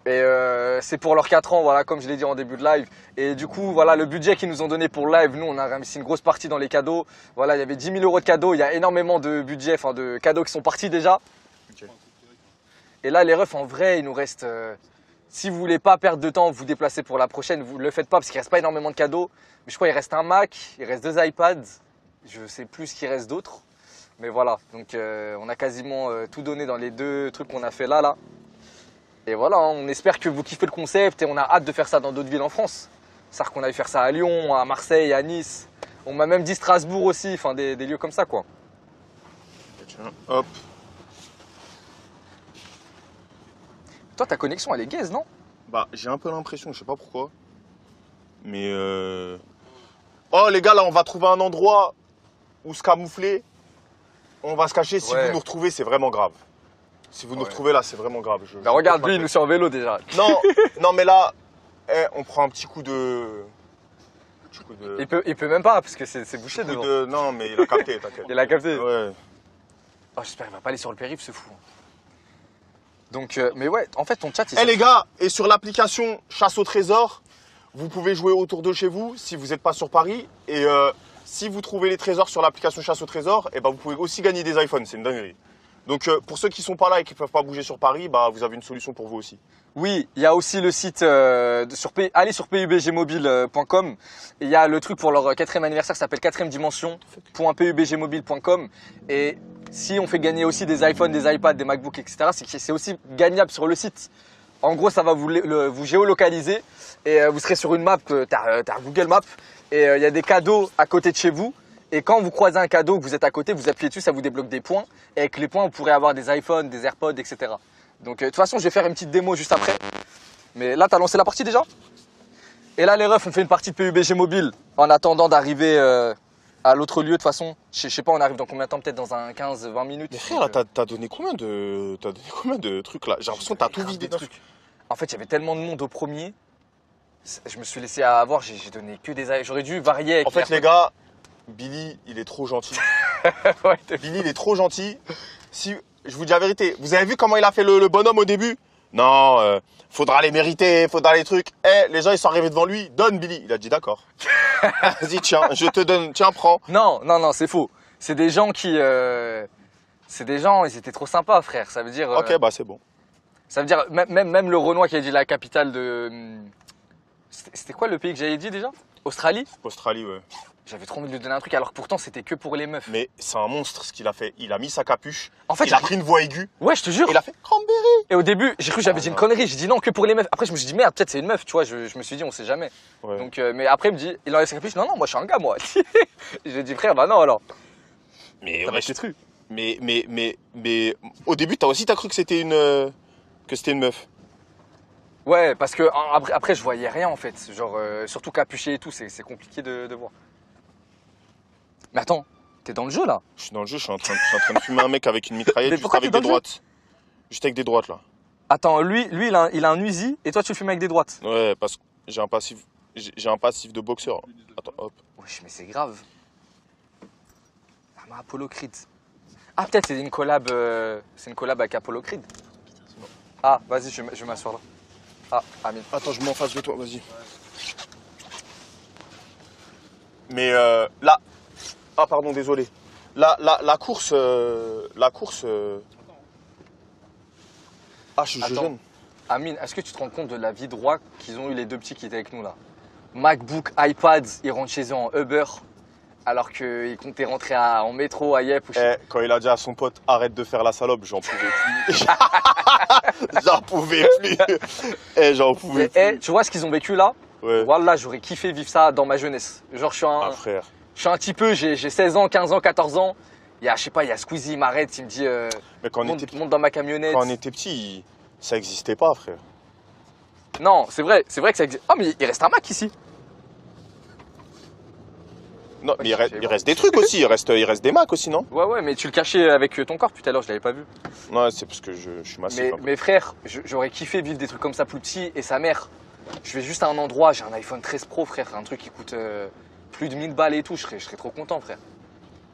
Et c'est pour leurs 4 ans, voilà, comme je l'ai dit en début de live. Et du coup, voilà, le budget qu'ils nous ont donné pour le live, nous, on a investi une grosse partie dans les cadeaux. Voilà, il y avait 10 000 € de cadeaux. Il y a énormément de budget, enfin de cadeaux qui sont partis déjà.
Ok.
Et là, les refs, en vrai, il nous reste... si vous voulez pas perdre de temps, vous déplacez pour la prochaine, vous le faites pas parce qu'il reste pas énormément de cadeaux. Mais je crois qu'il reste un Mac, il reste 2 iPads. Je sais plus ce qu'il reste d'autre. Mais voilà, donc on a quasiment tout donné dans les 2 trucs qu'on a fait là. Et voilà, hein, on espère que vous kiffez le concept et on a hâte de faire ça dans d'autres villes en France. C'est-à-dire qu'on a faire ça à Lyon, à Marseille, à Nice. On m'a même dit Strasbourg aussi, enfin des lieux comme ça quoi.
Tiens, hop.
Toi, ta connexion, elle est gaze, non?
Bah, j'ai un peu l'impression, je sais pas pourquoi. Mais oh les gars, là, on va trouver un endroit où se camoufler. On va se cacher. Si vous nous retrouvez, c'est vraiment grave. Si vous nous retrouvez là, c'est vraiment grave.
Bah regarde, lui, il nous suit en vélo déjà.
Non, non, mais là, on prend un petit coup de...
Il peut même pas, parce que c'est bouché devant.
Non, mais il a capté, t'inquiète.
Il a capté.
Ouais.
Oh, j'espère qu'il va pas aller sur le périph', ce fou. Donc, mais ouais, en fait, ton chat...
Eh les gars, et sur l'application Chasse au Trésor, vous pouvez jouer autour de chez vous si vous n'êtes pas sur Paris. Et si vous trouvez les trésors sur l'application Chasse au Trésor, et ben, vous pouvez aussi gagner des iPhones, c'est une dinguerie. Donc pour ceux qui sont pas là et qui peuvent pas bouger sur Paris, bah, vous avez une solution pour vous aussi.
Oui, il y a aussi le site, allez sur pubgmobile.com. Il y a le truc pour leur 4e anniversaire qui s'appelle 4e dimension.pubgmobile.com. Et si on fait gagner aussi des iPhones, des iPads, des MacBooks, etc., c'est aussi gagnable sur le site. En gros, ça va vous géolocaliser et vous serez sur une map, t'as Google Maps, et il y a des cadeaux à côté de chez vous. Et quand vous croisez un cadeau, que vous êtes à côté, vous appuyez dessus, ça vous débloque des points. Et avec les points, vous pourrez avoir des iPhones, des AirPods, etc. Donc de toute façon, je vais faire une petite démo juste après. Mais là, t'as lancé la partie déjà? Et là, les refs, on fait une partie de PUBG Mobile en attendant d'arriver à l'autre lieu. De toute façon, je sais pas, on arrive dans combien de temps? Peut-être dans un 15-20 minutes.
Mais frère, là, t'as donné combien de trucs là? J'ai l'impression que t'as tout vidé des trucs.
En fait, il y avait tellement de monde au premier. Je me suis laissé avoir, j'ai donné que des... J'aurais dû varier avec...
En fait, les gars, Billy, il est trop gentil.
Ouais,
Billy, il est trop gentil. Si, je vous dis la vérité, vous avez vu comment il a fait le bonhomme au début? Non, faudra les mériter, faudra les trucs. Eh, les gens, ils sont arrivés devant lui. Donne, Billy. Il a dit d'accord. Vas-y, tiens, je te donne. Tiens, prends.
Non, c'est faux. C'est des gens qui... c'est des gens, ils étaient trop sympas, frère. Ça veut dire...
Ok, bah c'est bon.
Ça veut dire, même le Renoir qui a dit la capitale de... C'était quoi le pays que j'avais dit déjà? Australie?
Australie, ouais.
J'avais trop envie de lui donner un truc, alors que pourtant c'était que pour les meufs.
Mais c'est un monstre ce qu'il a fait. Il a mis sa capuche,
en fait,
il a pris une voix aiguë.
Ouais, je te jure.
Et il a fait Cranberry.
Et au début, j'ai cru que j'avais dit une connerie. J'ai dit non, que pour les meufs. Après, je me suis dit merde, peut-être c'est une meuf, tu vois. Je me suis dit, on sait jamais.
Ouais.
Donc, mais après, il me dit, il enlève sa capuche. Non, moi je suis un gars, moi. J'ai dit frère, bah non alors.
Mais
ouais,
ouais, mais au début, t'as cru que c'était une meuf.
Ouais, parce que après, je voyais rien en fait. Genre, surtout capuché et tout, c'est compliqué de voir. Mais attends, t'es dans le jeu là?
Je suis dans le jeu, je suis en train de fumer un mec avec une mitraillette
Mais
juste avec des droites. Juste avec des droites là.
Attends, lui il a un Uzi et toi tu le fumes avec des droites?
Ouais, parce que j'ai un passif de boxeur. Attends, hop.
Wesh, mais c'est grave. Ah, Apollo Creed. Ah, peut-être c'est une collab avec Apollo Creed. Ah, vas-y, je vais m'asseoir là. Ah, Amine.
Attends, je m'en face de toi, vas-y. Mais là... Ah pardon, désolé. La course... Ah, je suis jeune.
Amine, est-ce que tu te rends compte de la vie droite qu'ils ont eu les 2 petits qui étaient avec nous là? MacBook, iPads, ils rentrent chez eux en Uber, alors qu'ils comptaient rentrer en métro, à Yep ou
quand il a dit à son pote, arrête de faire la salope, j'en pouvais plus. J'en pouvais plus. J'en pouvais plus.
Tu vois ce qu'ils ont vécu là?
Ouais.
Voilà, j'aurais kiffé vivre ça dans ma jeunesse. Genre, je suis un petit peu, j'ai 16 ans, 15 ans, 14 ans. Je sais pas, il y a Squeezie, il m'arrête, il me dit
mais quand
monte dans ma camionnette.
Quand on était petit, ça existait pas, frère.
Non, c'est vrai que ça existe. Oh, mais il reste un Mac ici.
Non, mais il reste des trucs aussi, il reste des Macs aussi, non?
Ouais, mais tu le cachais avec ton corps tout à l'heure, je l'avais pas vu.
Ouais, c'est parce que je suis massif.
Mais frère, j'aurais kiffé vivre des trucs comme ça plus petits et sa mère. Je vais juste à un endroit, j'ai un iPhone 13 Pro, frère, un truc qui coûte plus de 1000 balles et tout, je serais trop content, frère.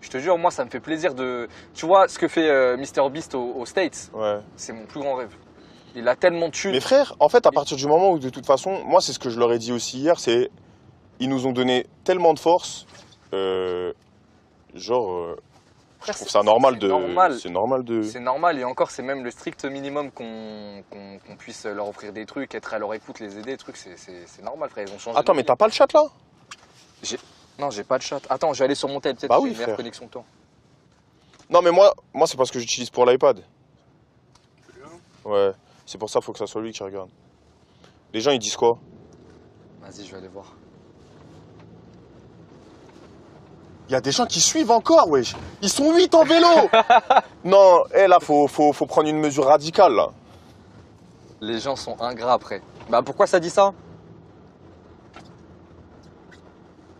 Je te jure, moi, ça me fait plaisir de... Tu vois, ce que fait MrBeast aux States,
ouais.
C'est mon plus grand rêve. Il a tellement de thunes.
Mais frère, en fait, à partir du moment où, de toute façon, moi, c'est ce que je leur ai dit aussi hier, c'est ils nous ont donné tellement de force, je trouve ça normal de. C'est normal de.
C'est normal, et encore, c'est même le strict minimum qu'on puisse leur offrir des trucs, être à leur écoute, les aider, des trucs, c'est normal, frère. Ils ont changé.
Attends, mais t'as pas le chat là?
Non, j'ai pas de chat. Attends, je vais aller sur mon tel, peut-être
bah
que
oui,
j'ai une meilleure connexion que toi.
Non, mais moi c'est parce que j'utilise pour l'iPad. Ouais, c'est pour ça qu'il faut que ça soit lui qui regarde. Les gens, ils disent quoi?
Vas-y, je vais aller voir.
Il y a des gens qui suivent encore, wesh. Ils sont 8 en vélo. Non, là, faut prendre une mesure radicale, là.
Les gens sont ingrats après. Bah pourquoi ça dit ça?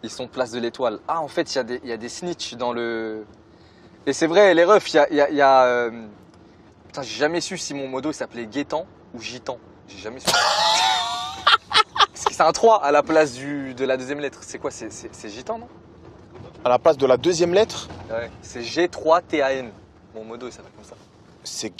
Ils sont place de l'Étoile. Ah, en fait, il y a des snitch dans le... Et c'est vrai, les refs, il y a Putain, j'ai jamais su si mon modo s'appelait Gaétan ou Gitan. J'ai jamais su. Parce que c'est un 3 à la place de la deuxième lettre. C'est quoi? C'est Gitan, non?
À la place de la deuxième lettre?
Ouais, c'est G3TAN. Mon modo, il s'appelle comme ça.
C'est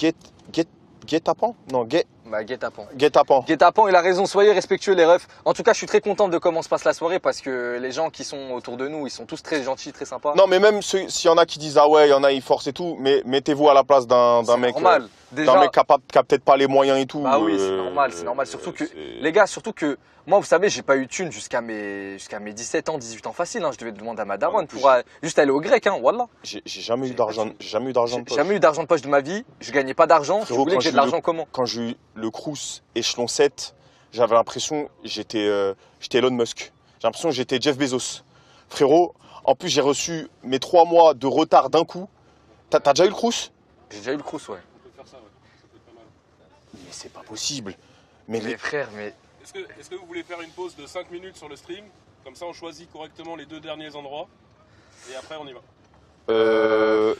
Guet-apens? Non,
Bah, Guet-apens.
Guet-apens.
Guet-apens, il a raison, soyez respectueux les refs. En tout cas, je suis très content de comment se passe la soirée parce que les gens qui sont autour de nous, ils sont tous très gentils, très sympas.
Non, mais même s'il y en a qui disent ah ouais, il y en a, ils forcent et tout, mais mettez-vous à la place d'un mec.
Normal.
D'un mec qui a peut-être pas les moyens et tout.
Bah oui, c'est normal, c'est normal. Surtout que, les gars, surtout que moi, vous savez, j'ai pas eu de thune jusqu'à mes 17 ans, 18 ans facile. Hein. Je devais demander à ma daronne pour juste aller au grec, hein, voilà.
J'ai jamais eu d'argent, jamais eu d'argent de poche.
Jamais eu d'argent de poche de ma vie. Je gagnais pas d'argent. Je voulais que j'ai de l'argent comment?
Quand j'ai eu le Crous échelon 7, j'avais l'impression j'étais Elon Musk. J'ai l'impression que j'étais Jeff Bezos. Frérot, en plus j'ai reçu mes 3 mois de retard d'un coup. T'as déjà eu le Crous?
J'ai déjà eu le Crous, ouais.
Mais c'est pas possible.
Mais les frères, mais...
Est-ce que vous voulez faire une pause de 5 minutes sur le stream? Comme ça on choisit correctement les 2 derniers endroits. Et après on y va.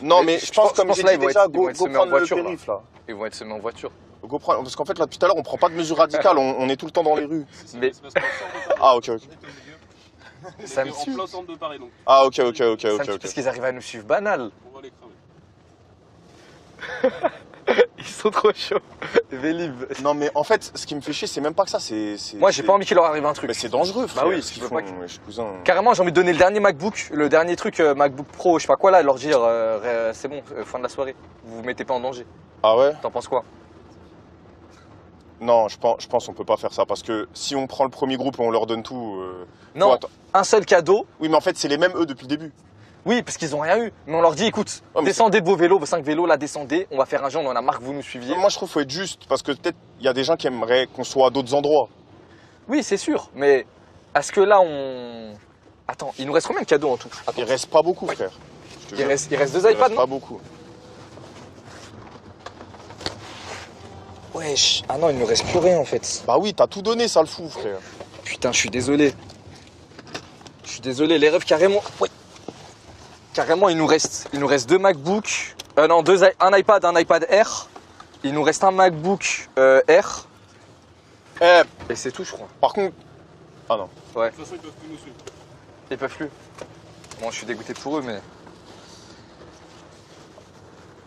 Non mais je pense comme j'ai dit déjà, go prendre le périph' là.
Ils vont être semés en voiture.
Go prendre, parce qu'en fait là depuis tout à l'heure on prend pas de mesures radicales, on est tout le temps dans les rues.
Mais...
Ah ok.
Ça me tue.
En plein centre de Paris donc.
Ah ok.
Parce qu'ils arrivent à nous suivre banal.
On va les cramer.
Ils sont trop chauds. Vélib.
Non mais en fait, ce qui me fait chier, c'est même pas que ça,
Moi j'ai pas envie qu'il leur arrive un truc.
Mais c'est dangereux, frère.
Bah oui,
ce qu'ils font, cousin.
Carrément, j'ai envie de donner le dernier MacBook, le dernier truc MacBook Pro, je sais pas quoi là, leur dire c'est bon, fin de la soirée. Vous vous mettez pas en danger.
Ah ouais?
T'en penses quoi?
Non, je pense qu'on peut pas faire ça parce que si on prend le premier groupe et on leur donne tout.
Non, un seul cadeau.
Oui, mais en fait, c'est les mêmes eux depuis le début.
Oui, parce qu'ils ont rien eu. Mais on leur dit, écoute, descendez de vos vélos, vos 5 vélos, là, descendez. On va faire un jeu, on en a marre que vous nous suiviez.
Moi, je trouve qu'il faut être juste parce que peut-être il y a des gens qui aimeraient qu'on soit à d'autres endroits.
Oui, c'est sûr. Mais est-ce que là, on. Attends, il nous reste combien de cadeaux en tout? Attends.
Il reste pas beaucoup, frère.
Il reste 2 iPads,
il reste pas beaucoup.
Wesh. Ah non, il nous reste plus rien en fait.
Bah oui, t'as tout donné, ça le fout, frère.
Putain, je suis désolé. Je suis désolé, les rêves carrément. Ouais. Carrément, il nous reste 2 MacBook. Non, un iPad Air. Il nous reste un MacBook Air. Et c'est tout, je crois.
Par contre. Ah non.
Ouais.
De toute façon, ils peuvent plus nous suivre.
Ils peuvent plus. Bon, je suis dégoûté pour eux, mais.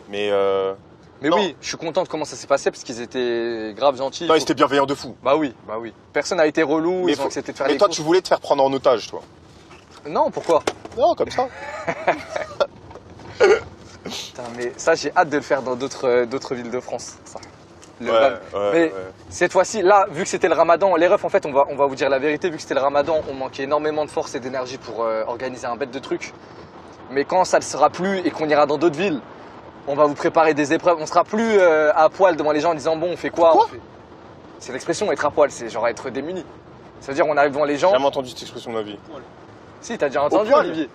Mais
non.
oui, je suis content de comment ça s'est passé parce qu'ils étaient grave gentils.
Non, ils étaient bienveillants de fou.
Bah oui. Personne n'a été relou, ils ont accepté de faire les
Mais toi,
courses.
tu voulais te faire prendre en otage, toi.
Non, pourquoi?
Non, comme ça.
Putain, mais ça, j'ai hâte de le faire dans d'autres villes de France. Ça. Mais cette fois-ci, là, vu que c'était le ramadan, les refs, en fait, on va vous dire la vérité, vu que c'était le ramadan, on manquait énormément de force et d'énergie pour organiser un bête de trucs. Mais quand ça ne sera plus et qu'on ira dans d'autres villes, on va vous préparer des épreuves. On sera plus à poil devant les gens en disant bon, on fait quoi, C'est l'expression être à poil, c'est genre être démuni. Ça veut dire on arrive devant les gens.
J'ai jamais entendu cette expression de ma vie.
Si, t'as déjà entendu, Olivier.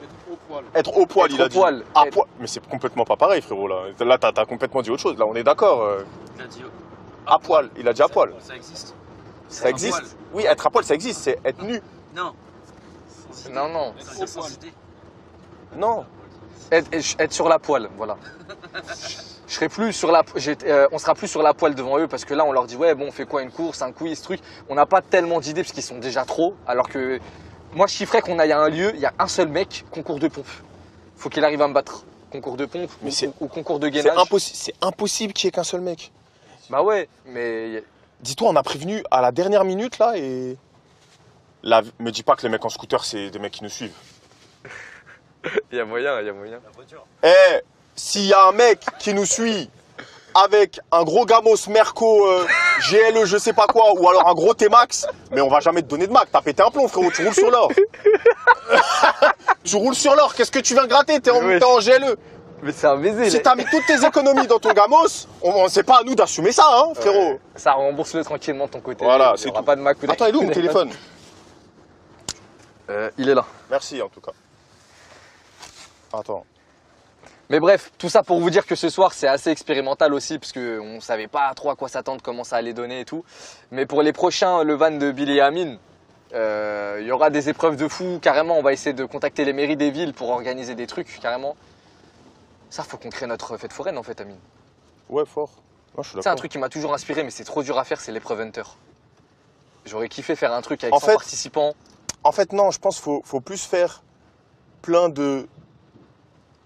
Être au poil, il a dit. À poil. Mais c'est complètement pas pareil, frérot, là. Là, t'as complètement dit autre chose. Là, on est d'accord.
Il a dit
à poil. Il a dit à poil.
Ça existe.
Ça existe. Oui, être à poil, ça existe. C'est être nu.
Non.
Non.
Non.
Être sur la poêle, voilà. Je serai plus sur la, on sera plus sur la poêle devant eux parce que là, on leur dit ouais, bon, on fait quoi, une course, un quiz, truc. On n'a pas tellement d'idées parce qu'ils sont déjà trop. Alors que moi, je chiffrais qu'on aille à un lieu, il y a un seul mec, concours de pompe. Faut qu'il arrive à me battre. Concours de pompe ou concours de gainage.
C'est impossible qu'il y ait qu'un seul mec.
Bah ouais, mais...
Dis-toi, on a prévenu à la dernière minute, là, et... Là, me dis pas que les mecs en scooter, c'est des mecs qui nous suivent.
Il y a moyen, il y a moyen.
Eh, s'il y a un mec qui nous suit avec un gros Gamos, Merco, GLE, je sais pas quoi, ou alors un gros T-Max, mais on va jamais te donner de Mac. T'as pété un plomb, frérot, tu roules sur l'or. Tu roules sur l'or, qu'est-ce que tu viens gratter? T'es en GLE.
Mais c'est un baiser.
Si t'as mis toutes tes économies dans ton Gamos, c'est pas à nous d'assumer ça, hein, frérot.
Ça rembourse-le tranquillement de ton côté.
Voilà,
c'est tout. Pas de Mac ou
Attends, il est où mon téléphone?
Il est là.
Merci, en tout cas. Attends.
Mais bref, tout ça pour vous dire que ce soir, c'est assez expérimental aussi, parce qu'on ne savait pas trop à quoi s'attendre, comment ça allait donner et tout. Mais pour les prochains, le van de Billy et Amine, il y aura des épreuves de fou, carrément. On va essayer de contacter les mairies des villes pour organiser des trucs, carrément. Ça, faut qu'on crée notre fête foraine, en fait, Amine.
Ouais, fort. Moi, je suis d'accord.
C'est un truc qui m'a toujours inspiré, mais c'est trop dur à faire, c'est l'épreuve Hunter. J'aurais kiffé faire un truc avec 100 participants.
En fait, non, je pense qu'il faut plus faire plein de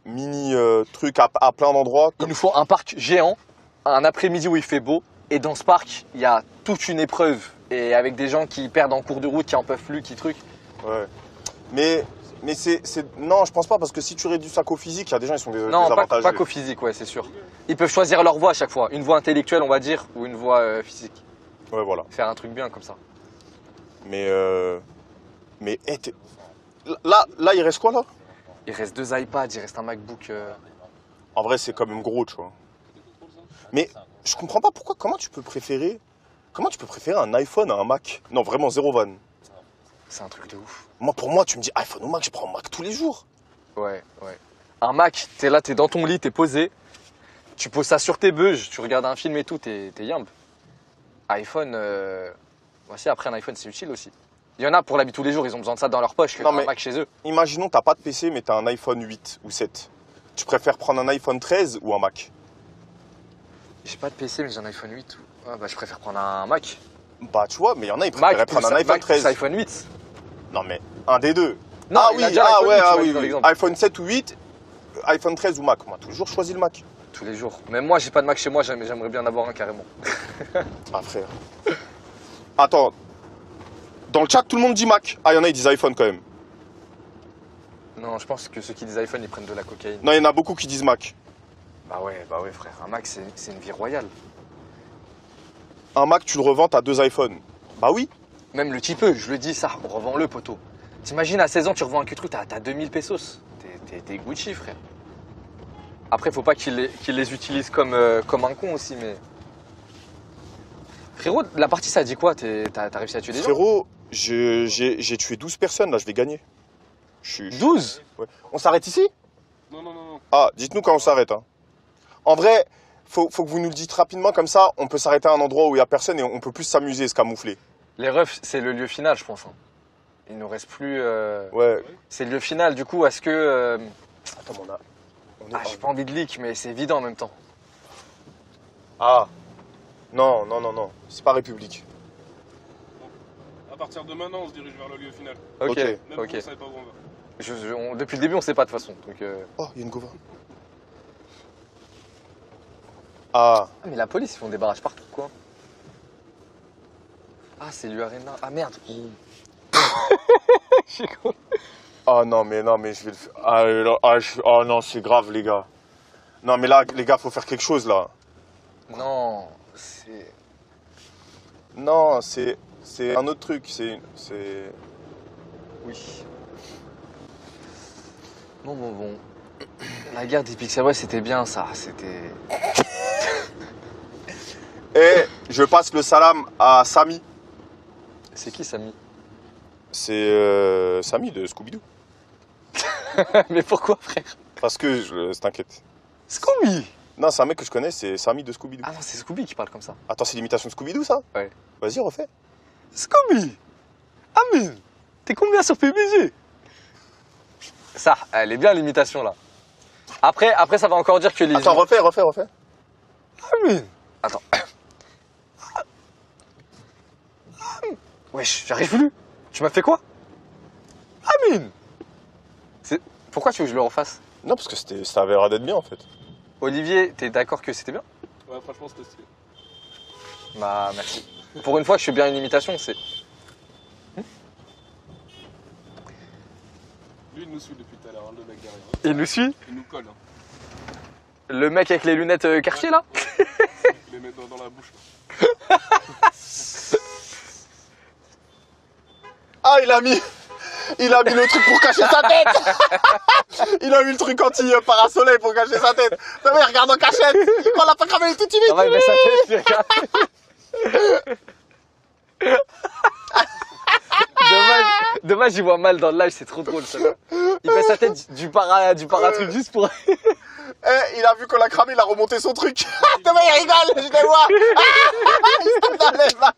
mini trucs à plein d'endroits.
Il nous faut un parc géant, un après-midi où il fait beau, et dans ce parc, il y a toute une épreuve, et avec des gens qui perdent en cours de route, qui en peuvent plus, qui truc.
Ouais. Mais c'est... Non, je pense pas, parce que si tu réduis ça qu'au physique, il y a des gens qui sont
Non, pas qu'au physique, ouais, c'est sûr. Ils peuvent choisir leur voie à chaque fois, une voie intellectuelle, on va dire, ou une voie physique.
Ouais, voilà.
Faire un truc bien comme ça.
Mais là, il reste quoi, là?
Il reste 2 iPads, il reste un MacBook.
En vrai, c'est quand même gros, tu vois. Mais je comprends pas pourquoi, comment tu peux préférer un iPhone à un Mac? Non, vraiment, zéro van.
C'est un truc de ouf.
Moi, pour moi, tu me dis iPhone ou Mac, je prends Mac tous les jours.
Ouais, ouais. Un Mac, t'es là, t'es dans ton lit, t'es posé. Tu poses ça sur tes beuges, tu regardes un film et tout, t'es yimbe. iPhone, voici, après un iPhone, c'est utile aussi. Il y en a pour la vie tous les jours, ils ont besoin de ça dans leur poche, que un Mac chez eux.
Imaginons, t'as pas de PC, mais t'as un iPhone 8 ou 7. Tu préfères prendre un iPhone 13 ou un Mac?
J'ai pas de PC, mais j'ai un iPhone 8. Ouais, bah, je préfère prendre un Mac.
Bah, tu vois, mais il y en a, ils préfèrent prendre un iPhone 13.
Mac iPhone 8.
Non, mais un des deux.
Non,
ah oui,
oui.
iPhone 7 ou 8, iPhone 13 ou Mac. On a toujours choisi le Mac.
Tous les jours. Même moi, j'ai pas de Mac chez moi, j'aimerais bien en avoir un carrément.
Ah, frère. Attends. Dans le chat, tout le monde dit Mac. Ah, il y en a, ils disent iPhone quand même.
Non, je pense que ceux qui disent iPhone, ils prennent de la cocaïne.
Non, il y en a beaucoup qui disent Mac.
Bah ouais, frère. Un Mac, c'est une vie royale.
Un Mac, tu le revends, t'as 2 iPhones. Bah oui.
Même le petit peu, je le dis, ça, revends-le, poteau. T'imagines, à 16 ans, tu revends un Q-Truc, t'as 2000 pesos. T'es Gucci, frère. Après, faut pas qu'ils les utilisent comme un con aussi, mais... Frérot, la partie, ça dit quoi? T'as réussi à tuer des gens?
Frérot, j'ai tué 12 personnes, là, je vais gagner.
12?
Ouais. On s'arrête ici?
Non.
Ah, dites-nous quand on s'arrête. Hein. En vrai, faut que vous nous le dites rapidement, comme ça, on peut s'arrêter à un endroit où il n'y a personne et on peut plus s'amuser, se camoufler.
Les refs, c'est le lieu final, je pense. Hein. Il nous reste plus...
Ouais.
C'est le lieu final, du coup, est-ce que...
Attends,
j'ai pas envie de leak, mais c'est évident en même temps.
Ah. Non. C'est pas République.
À partir de maintenant, on se dirige vers le lieu final.
Ok.
Même vous, vous savez pas où on va.
Depuis le début, on sait pas de toute façon. Donc,
Oh, il y a une gova. Ah.
Mais la police, ils font des barrages partout, quoi. Ah, c'est l'U-Arena. Ah, merde. Je suis con.
Oh non, mais je vais le faire. Oh non, c'est grave, les gars. Non, mais là, les gars, faut faire quelque chose, là.
Non, c'est...
Non, c'est un autre truc. C'est...
Oui. Bon. La guerre des pixels, ouais, c'était bien, ça. C'était...
Et je passe le salam à Samy.
C'est qui, Samy?
C'est Samy de Scooby-Doo.
Mais pourquoi, frère?
Parce que, t'inquiète.
Scooby?
Non, c'est un mec que je connais, c'est Samy de Scooby-Doo.
Ah non, c'est Scooby qui parle comme ça.
Attends, c'est l'imitation de Scooby-Doo, ça?
Ouais.
Vas-y, refais.
Scooby! Amine! T'es combien sur PBG? Ça, elle est bien l'imitation, là. Après, ça va encore dire que les...
Attends, refais.
Amine! Attends. Wesh, j'arrive plus. Tu m'as fait quoi? Amine! Pourquoi tu veux que je le refasse?
Non, parce que ça avait l'air d'être bien, en fait.
Olivier, t'es d'accord que c'était bien?
Ouais, franchement, c'était stylé.
Bah, merci. Pour une fois que je fais bien une imitation, c'est.
Lui, il nous suit depuis tout à l'heure, hein, le mec derrière.
Il nous suit?
Il nous colle. Hein.
Le mec avec les lunettes Cartier là?
Il les met dans la bouche.
Ah, il a mis le truc pour cacher sa tête. Il a mis le truc anti-parasoleil pour cacher sa tête. Non mais regarde en cachette. On l'a pas cramé, il est tout timide.
Ah ouais, il met sa tête, puis regarde. Dommage, il voit mal dans le live, c'est trop drôle ça. Il met sa tête du para-truc juste pour.
Eh, il a vu qu'on l'a cramé, il a remonté son truc. Demain il rigole, je les vois. Il se tape dans les mains.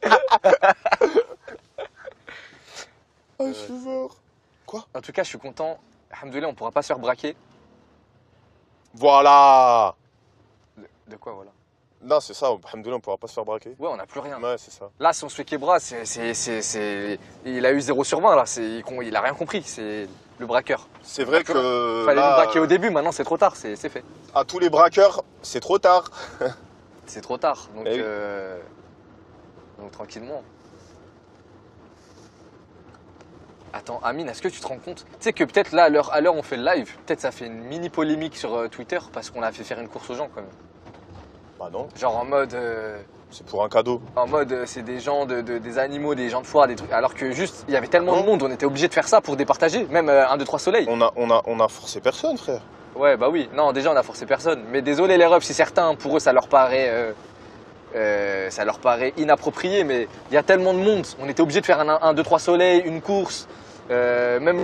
Oh, je suis mort. Quoi?
En tout cas, je suis content. Alhamdoulilah, on pourra pas se faire braquer.
Voilà.
De quoi, voilà?
Non, c'est ça, alhamdoulilah, on pourra pas se faire braquer.
Ouais, on n'a plus rien.
Ouais, c'est ça.
Là, si on se fait Kebra, il a eu 0 sur 20 là. Il a rien compris. C'est le braqueur.
C'est vrai que.
Fallait
là,
nous braquer au début, maintenant c'est trop tard, c'est fait.
À tous les braqueurs, c'est trop tard.
C'est trop tard, donc,
Eh oui.
donc tranquillement. Attends, Amine, est-ce que tu te rends compte? Tu sais que peut-être là, à l'heure où on fait le live, peut-être ça fait une mini polémique sur Twitter parce qu'on a fait faire une course aux gens quand même.
Bah non.
Genre en mode.
C'est pour un cadeau.
En mode, c'est des gens, des animaux, des gens de foire, des trucs. Alors que juste, il y avait tellement de monde, on était obligé de faire ça pour départager. Même 1, 2, 3 soleil.
On a forcé personne, frère.
Ouais, bah oui. Non, déjà, on a forcé personne. Mais désolé les refs, si certains, pour eux, ça leur paraît inapproprié. Mais il y a tellement de monde. On était obligé de faire un 1, 2, 3 soleil, une course. Même.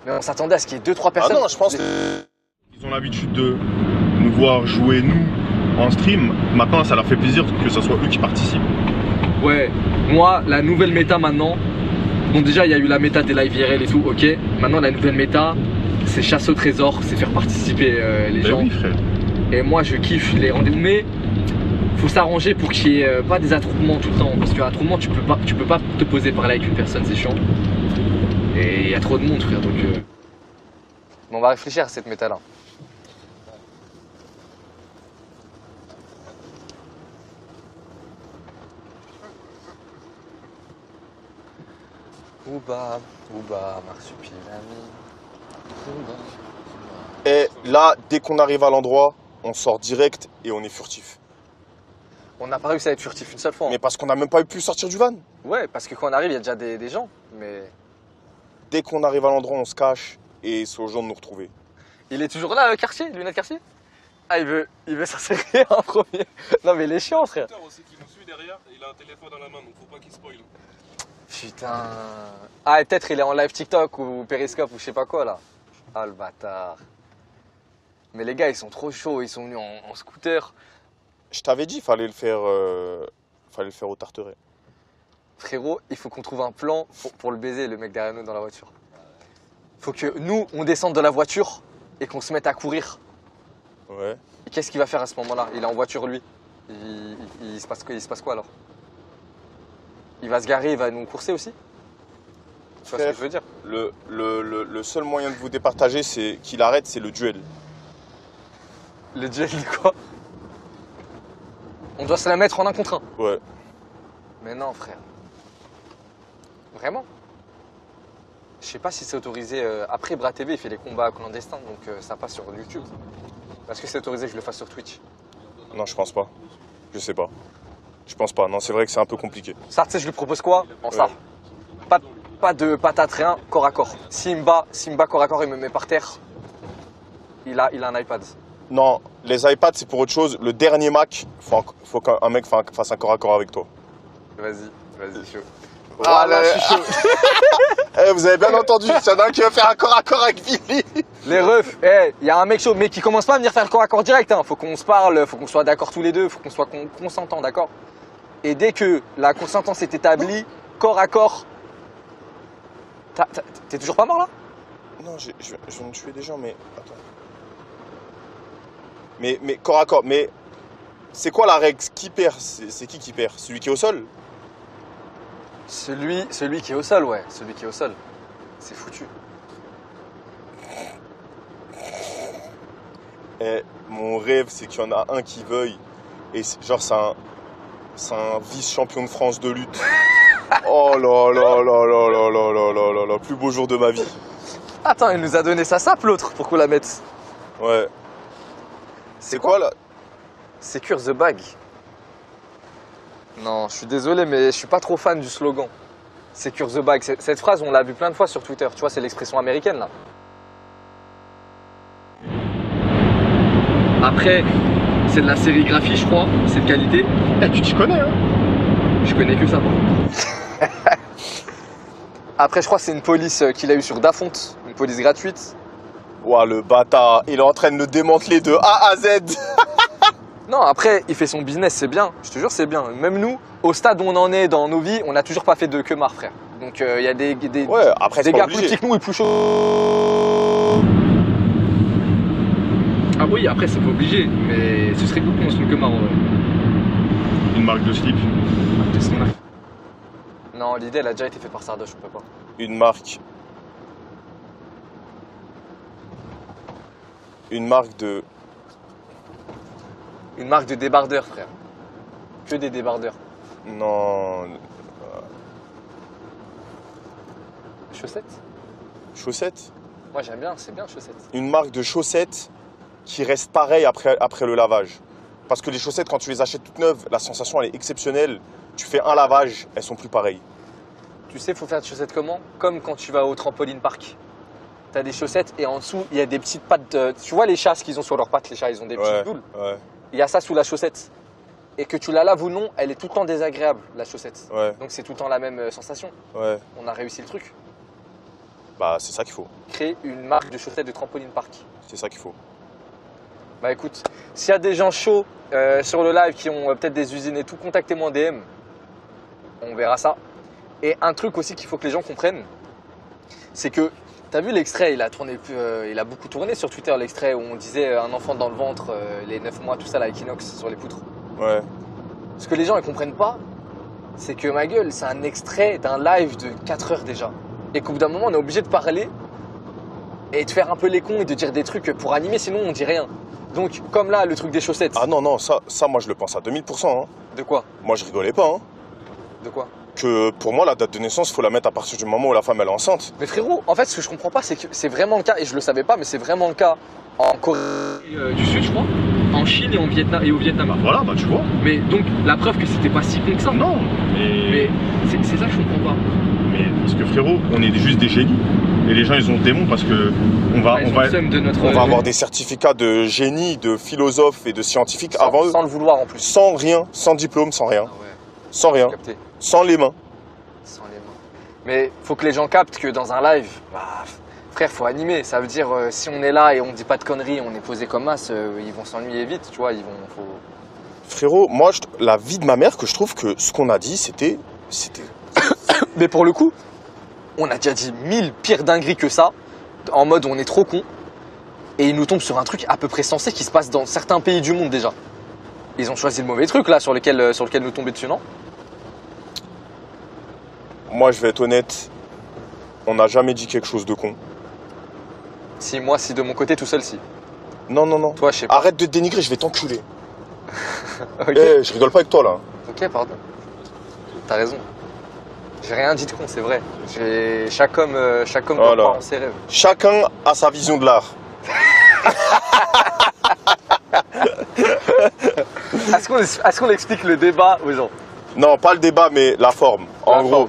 Mais on s'attendait à ce qu'il y ait 2, 3 personnes.
Ah non, je pense que.
Ils ont l'habitude de nous voir jouer, nous, en stream. Maintenant, ça leur fait plaisir que ce soit eux qui participent.
Ouais, moi, la nouvelle méta maintenant, bon déjà il y a eu la méta des live IRL et tout, ok. Maintenant la nouvelle méta, c'est chasse au trésor, c'est faire participer les gens.
Oui, frère.
Et moi je kiffe les rendez-vous, mais faut s'arranger pour qu'il n'y ait pas des attroupements tout le temps. Parce qu'un attroupement, tu peux pas te poser parler avec une personne, c'est chiant. Et il y a trop de monde, frère, donc...
Bon, on va réfléchir à cette méta-là. Ouba, marsupilami.
Et là, dès qu'on arrive à l'endroit, on sort direct et on est furtif.
On n'a pas réussi à être furtif une seule fois.
Mais parce qu'on n'a même pas pu sortir du van.
Ouais, parce que quand on arrive, il y a déjà des gens. Mais
Dès qu'on arrive à l'endroit, on se cache et c'est aux gens de nous retrouver.
il est toujours là, Cartier, lunettes Cartier. Ah, il veut s'insérer en premier. Non, mais il est chiant, frère.
Aussi qui nous suit derrière, il a un téléphone dans la main, donc faut pas qu'il spoil.
Putain. Ah, et peut-être il est en live TikTok ou Periscope ou je sais pas quoi là. Ah, le bâtard. Mais les gars, ils sont trop chauds, ils sont venus en scooter.
Je t'avais dit, fallait le faire au Tarteret.
Frérot, il faut qu'on trouve un plan pour le baiser, le mec derrière nous dans la voiture. Faut que nous, on descende de la voiture et qu'on se mette à courir.
Ouais.
Et qu'est-ce qu'il va faire à ce moment-là? Il est en voiture, lui. Il se passe quoi alors? Il va se garer, il va nous courser aussi? Tu vois ce que je veux dire?
Le seul moyen de vous départager, c'est qu'il arrête, c'est le duel.
Le duel de quoi? On doit se la mettre en 1 contre 1.
Ouais.
Mais non, frère. Vraiment? Je sais pas si c'est autorisé. Après, Bra TV, il fait les combats clandestins, donc ça passe sur YouTube. Est-ce que c'est autorisé que je le fasse sur Twitch?
Non, je pense pas. Je sais pas. Je pense pas. Non, c'est vrai que c'est un peu compliqué.
Ça, tu sais, je lui propose quoi? En ça. Pas de patate, rien, corps à corps. S'il me bat corps à corps, il me met par terre. Il a un iPad.
Non, les iPads, c'est pour autre chose. Le dernier Mac, faut qu'un mec fasse un corps à corps avec toi.
Vas-y, chaud.
Ah là, je suis chaud. Eh, vous avez bien entendu, il y en a un qui va faire un corps à corps avec Billy.
Les refs, il y a un mec chaud, mais qui commence pas à venir faire le corps à corps direct. Hein. Faut qu'on se parle, faut qu'on soit d'accord tous les deux, faut qu'on soit consentants, d'accord? Et dès que la consentance est établie, corps à corps. T'es toujours pas mort là?
Non, je viens de tuer des gens, mais attends. Mais corps à corps, mais c'est quoi la règle? Qui perd? C'est qui perd? Celui qui est au sol?
Celui qui est au sol, ouais. Celui qui est au sol. C'est foutu.
Eh, mon rêve, c'est qu'il y en a un qui veuille. Et genre, C'est un vice-champion de France de lutte. Oh là là là là là là là là là là, plus beau jour de ma vie.
Attends, il nous a donné sa sape l'autre pour qu'on la mette.
Ouais. C'est quoi là?
Secure the bag. Non, je suis désolé, mais je suis pas trop fan du slogan. Secure the bag. Cette phrase, on l'a vu plein de fois sur Twitter. Tu vois, c'est l'expression américaine là.
Après, c'est de la sérigraphie, je crois. C'est de qualité.
Eh, tu t'y connais, hein?
Je connais que ça, par contre.
Après, je crois que c'est une police qu'il a eu sur Dafonte. Une police gratuite.
Ouah, le bâtard, il est en train de le démanteler de A à Z.
Non, après, il fait son business, c'est bien. Je te jure, c'est bien. Même nous, au stade où on en est dans nos vies, on n'a toujours pas fait de queumar, frère. Donc, il y a des
ouais, après,
des
gars
gars plus petits que nous et plus chauds.
Ah oui, après, c'est pas obligé. Mais ce serait cool qu'on se le que marrant.
Une marque de slip.
Non, l'idée, elle a déjà été faite par Sardoche, on peut pas.
Une marque. Une marque de...
Une marque de débardeurs, frère. Que des débardeurs.
Non...
Chaussettes?
Chaussettes?
Moi, j'aime bien, c'est bien, chaussettes.
Une marque de chaussettes qui reste pareil après le lavage. Parce que les chaussettes, quand tu les achètes toutes neuves, la sensation, elle est exceptionnelle. Tu fais un lavage, elles sont plus pareilles.
Tu sais, faut faire des chaussettes comment? Comme quand tu vas au trampoline park. T'as des chaussettes et en dessous, il y a des petites pattes de... Tu vois les chats, ce qu'ils ont sur leurs pattes, les chats, ils ont des petites doules.
Ouais.
Il y a ça sous la chaussette. Et que tu la laves ou non, elle est tout le temps désagréable, la chaussette.
Ouais.
Donc c'est tout le temps la même sensation.
Ouais.
On a réussi le truc.
Bah, c'est ça qu'il faut.
Créer une marque de chaussettes de trampoline park.
C'est ça qu'il faut.
Bah écoute, s'il y a des gens chauds sur le live qui ont peut-être des usines et tout, contactez-moi en DM. On verra ça. Et un truc aussi qu'il faut que les gens comprennent, c'est que, t'as vu l'extrait, il a beaucoup tourné sur Twitter, l'extrait où on disait un enfant dans le ventre, les 9 mois, tout ça, la Equinox sur les poutres.
Ouais.
Ce que les gens ne comprennent pas, c'est que ma gueule, c'est un extrait d'un live de 4 heures déjà. Et qu'au bout d'un moment, on est obligé de parler et de faire un peu les cons et de dire des trucs pour animer, sinon on dit rien. Donc, comme là, le truc des chaussettes.
Ah non, ça moi je le pense à 2000%. Hein.
De quoi?
Moi je rigolais pas. Hein.
De quoi?
Que pour moi, la date de naissance, il faut la mettre à partir du moment où la femme elle est enceinte.
Mais frérot, en fait, ce que je comprends pas, c'est que c'est vraiment le cas, et je le savais pas, mais c'est vraiment le cas en Corée
du Sud, je crois, en Chine et, en Vietnam, et au Vietnam.
Voilà, bah tu vois.
Mais donc, la preuve que c'était pas si con que ça.
Non,
mais c'est ça que je comprends pas.
Mais parce que frérot, on est juste des génies. Et les gens, ils ont le démon parce que on va
avoir des certificats de génie, de philosophe et de scientifique avant eux.
Sans le vouloir en plus.
Sans rien, sans diplôme, sans rien.
Ah ouais.
Sans rien. Sans les mains.
Sans les mains. Mais faut que les gens captent que dans un live, frère, faut animer. Ça veut dire, si on est là et on dit pas de conneries, on est posé comme as, ils vont s'ennuyer vite, tu vois.
Frérot, moi, la vie de ma mère, que je trouve que ce qu'on a dit, c'était...
Mais pour le coup, on a déjà dit 1000 pires dingueries que ça, en mode on est trop con, et ils nous tombent sur un truc à peu près sensé qui se passe dans certains pays du monde déjà. Ils ont choisi le mauvais truc là sur lequel nous tomber dessus, non?
Moi, je vais être honnête, on n'a jamais dit quelque chose de con.
Si, moi, si de mon côté, tout seul, si.
Non.
Toi, je sais pas.
Arrête de te dénigrer, je vais t'enculer.
Okay.
Je rigole pas avec toi là.
Ok, pardon. T'as raison. J'ai rien dit de con, c'est vrai. Chaque homme doit croire en ses rêves.
Chacun a sa vision de l'art.
Est-ce qu'on explique le débat aux gens?
Non, pas le débat, mais la forme. En gros,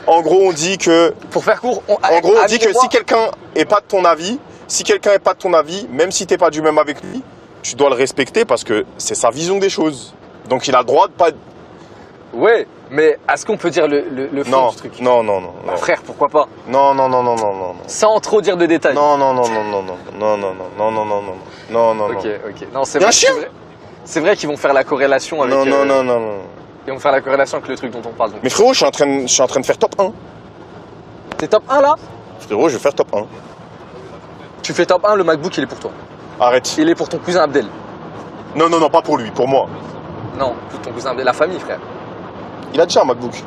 on dit que...
Pour faire court,
on dit que si quelqu'un est pas de ton avis, même si t'es pas du même avec lui, tu dois le respecter parce que c'est sa vision des choses. Donc il a le droit de pas...
Ouais, mais est-ce qu'on peut dire le fond du truc?
Non.
Bah, frère, pourquoi pas?
Non.
Sans trop dire de détails.
Non.
Ok. Non, c'est vrai. C'est vrai qu'ils vont faire la corrélation avec...
Non.
Ils vont faire la corrélation avec le truc dont on parle. Donc.
Mais frérot, je suis en train de faire top 1.
T'es top 1 là?
Frérot, je vais faire top 1.
Tu fais top 1, le MacBook il est pour toi.
Arrête.
Il est pour ton cousin Abdel.
Non, pas pour lui, pour moi.
Non, pour ton cousin Abdel, la famille, frère.
Il a déjà un MacBook.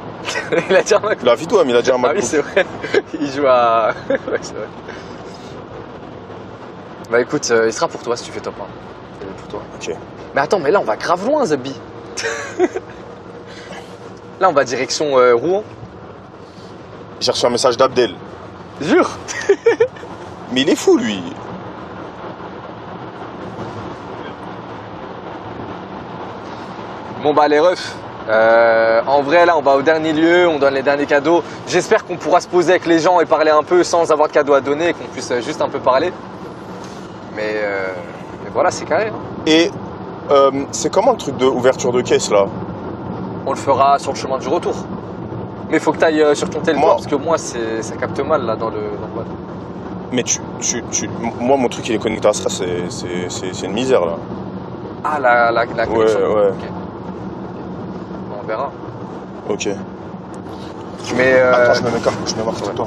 Il a déjà un MacBook.
La vidéo, mais il a déjà un MacBook.
Ah oui, c'est vrai. Il joue à... ouais, c'est vrai. Bah écoute, il sera pour toi si tu fais top 1. Il est pour toi.
Ok.
Mais attends, mais là on va grave loin, Zabi. Là, on va direction Rouen.
J'ai reçu un message d'Abdel.
Jure.
Mais il est fou, lui.
Bon bah les refs, en vrai là on va au dernier lieu, on donne les derniers cadeaux. J'espère qu'on pourra se poser avec les gens et parler un peu sans avoir de cadeaux à donner et qu'on puisse juste un peu parler. Mais voilà, c'est carré. Hein.
Et c'est comment le truc d'ouverture de caisse là?
On le fera sur le chemin du retour. Mais il faut que tu ailles sur ton téléphone parce que moi ça capte mal là dans le boîte.
Mais moi mon truc il est connecté à ça, c'est une misère là.
Ah la connexion.
Ouais.
Okay. Bon, on verra.
Ok.
Mais
attends, je me marque sur toi.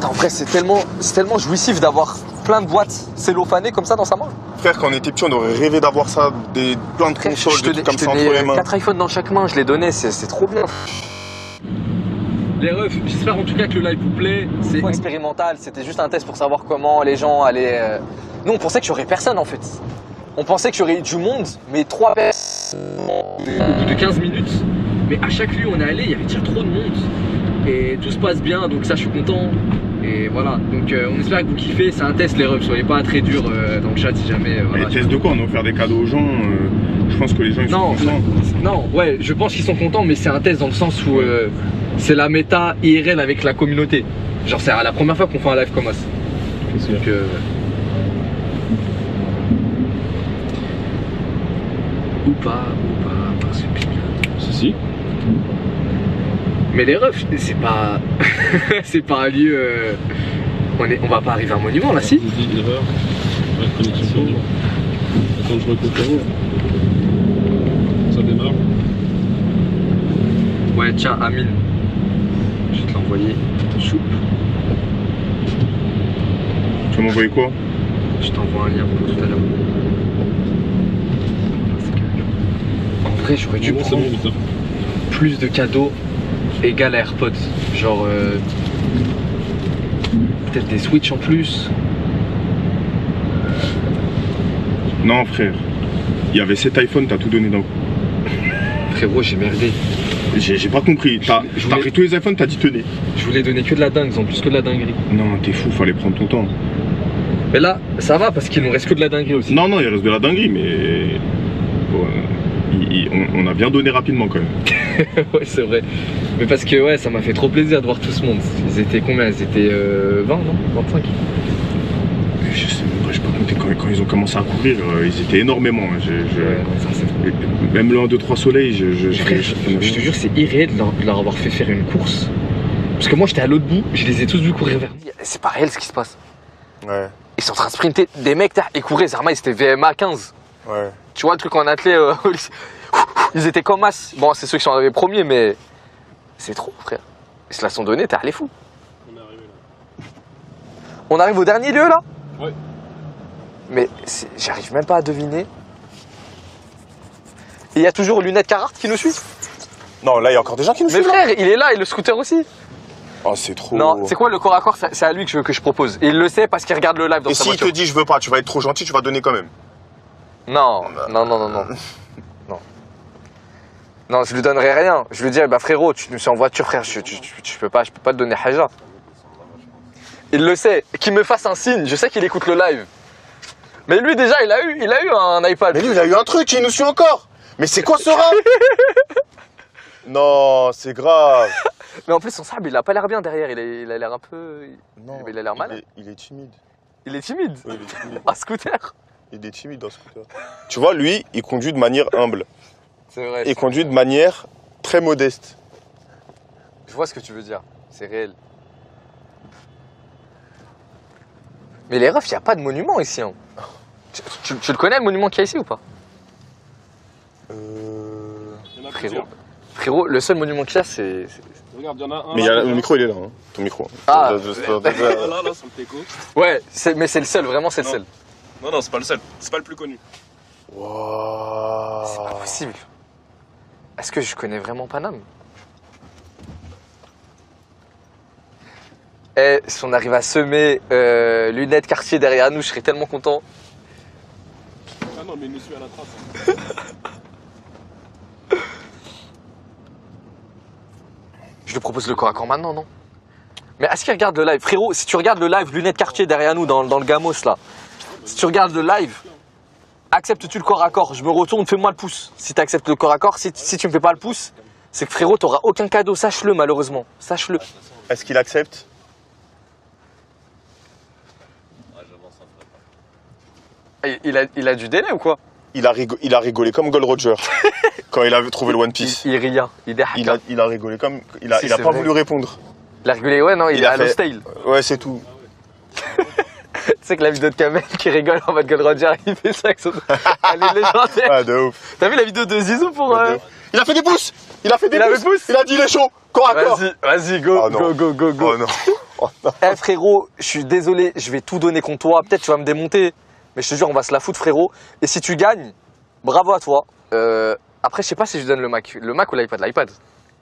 En vrai c'est tellement jouissif d'avoir plein de boîtes cellophanées comme ça dans sa main.
Frère, quand on était petit, on aurait rêvé d'avoir ça, plein de consoles, des trucs comme ça entre les mains.
4 iPhones dans chaque main, je les donnais, c'est trop bien.
Les refs, j'espère en tout cas que le live vous plaît. C'est
expérimental, c'était juste un test pour savoir comment les gens allaient... Nous on pensait qu'il y aurait personne en fait. On pensait qu'il y aurait du monde, mais 3 personnes.
Au bout de 15 minutes, mais à chaque lieu où on est allé, il y avait déjà trop de monde. Et tout se passe bien, donc ça je suis content. Et voilà, donc on espère que vous kiffez, c'est un test les refs, soyez pas très durs dans le chat si jamais...
voilà, test de quoi? On a offert des cadeaux aux gens, je pense que les gens ils sont contents.
Non, ouais, je pense qu'ils sont contents, mais c'est un test dans le sens où c'est la méta IRL avec la communauté. Genre c'est la première fois qu'on fait un live comme ça. Donc ou pas, parce que...
Si.
Mais les refs, c'est pas... c'est pas un lieu... On va pas arriver à un monument là, si?
Attends, je recoupe. Ça démarre.
Ouais, tiens, Amine. Je vais te l'envoyer. Choup.
Tu vas m'envoyer quoi?
Je t'envoie un lien pour tout à l'heure. En vrai, j'aurais dû prendre plus de cadeaux égal à AirPods. Genre... peut-être des Switch en plus.
Non frère, il y avait 7 iPhones, t'as tout donné d'un coup.
Frérot, j'ai merdé.
J'ai pas compris, t'as pris tous les iPhones, t'as dit tenez.
Je voulais donner que de la dingue, en plus que de la dinguerie.
Non, t'es fou, fallait prendre ton temps.
Mais là, ça va parce qu'il nous reste que de la dinguerie aussi.
Non, il reste de la dinguerie, mais... on a bien donné rapidement quand même.
Ouais, c'est vrai. Mais parce que ouais, ça m'a fait trop plaisir de voir tout ce monde. Ils étaient combien? Ils étaient 20, non? 25?
Je sais pas compter quand ils ont commencé à courir, ils étaient énormément. Même le 1, 2, 3 soleil,
je te jure, c'est irréel de leur avoir fait faire une course. Parce que moi j'étais à l'autre bout, je les ai tous vus courir vers nous.
C'est pas réel ce qui se passe.
Ouais.
Ils sont en train de sprinter. Des mecs, ils couraient, Zarma, c'était VMA 15.
Ouais.
Tu vois le truc en athlète au lycée. Ils étaient comme as. Bon, c'est ceux qui sont arrivés premiers, mais c'est trop, frère. Ils se la sont donnés, t'es allé fou.
On est arrivé là.
On arrive au dernier lieu là?
Ouais.
Mais j'arrive même pas à deviner. Et il y a toujours Lunettes Carhartt qui nous suit?
Non, là il y a encore des gens qui nous suivent.
Mais frère, il est là et le scooter aussi.
Oh, c'est trop.
Non, c'est quoi le corps à corps? C'est à lui que je propose. Et il le sait parce qu'il regarde le live dans sa voiture.
Et s'il te dit je veux pas, tu vas être trop gentil, tu vas donner quand même.
Non. Non, je lui donnerai rien. Je lui dirai, bah frérot, tu nous suis en voiture, frère, je peux pas te donner haja. Il le sait. Qu'il me fasse un signe, je sais qu'il écoute le live. Mais lui déjà, il a eu un iPad.
Mais lui, il a eu un truc, il nous suit encore. Mais c'est quoi ce rap? Non, c'est grave.
Mais en plus, son sable, il a pas l'air bien derrière. Il a l'air un peu...
Non,
il a l'air malade.
Il est timide.
Il est timide?
Oui, il est timide.
Un scooter?
Il est timide, un scooter. Tu vois, lui, il conduit de manière humble.
C'est vrai.
Il conduit de manière très modeste.
Je vois ce que tu veux dire. C'est réel. Mais les refs, il n'y a pas de monument ici. Hein. Tu le connais, le monument qu'il y a ici ou pas?
Il y en a
Frérot,
plusieurs.
frérot, le seul monument qu'il y a, c'est...
Regarde, il y en a un.
Mais le micro, il est là, hein. Ton micro.
Ah.
Là, sur le teco.
Ouais, mais c'est le seul, vraiment, c'est le seul.
Non, c'est pas le seul. C'est pas le plus connu.
Wow.
C'est pas possible. Est-ce que je connais vraiment Paname? Eh, si on arrive à semer Lunettes Cartier derrière nous, je serais tellement content.
Ah non, Non, mais il nous suit à la trace.
Je lui propose le corps à corps maintenant, non? Mais est-ce qu'il regarde le live? Frérot, si tu regardes le live, lunettes quartier derrière nous dans le Gamos là. Si tu regardes le live, acceptes-tu le corps à corps? Je me retourne, fais-moi le pouce. Si tu acceptes le corps à corps, si tu me fais pas le pouce, c'est que frérot, t'auras aucun cadeau. Sache-le malheureusement. Sache-le.
Est-ce qu'il accepte?
Il a du délai ou quoi?
Il a rigolé comme Gold Roger quand il a trouvé le One Piece.
Il rit,
Il a rigolé comme. Il a
Si,
pas
c'est vrai.
voulu répondre.
Il a rigolé, ouais, non, il a
fait-
style.
Ouais, c'est tout.
Tu sais que la vidéo de Kamel qui rigole en mode Gold Roger, il fait ça avec son. Elle est légendaire.
Ah, de ouf.
T'as vu la vidéo de Zizou pour.
Il a fait des pouces. Il a fait des
Il a fait
pouces.
pouce.
Il a dit il est chaud. Corps à corps.
Vas-y, go,
Oh non.
go.
Oh non. Oh non.
Eh frérot, je suis désolé, je vais tout donner contre toi. Peut-être tu vas me démonter, mais je te jure, on va se la foutre, frérot. Et si tu gagnes, bravo à toi. Après, je sais pas si je donne le Mac. Le Mac ou l'iPad? L'iPad.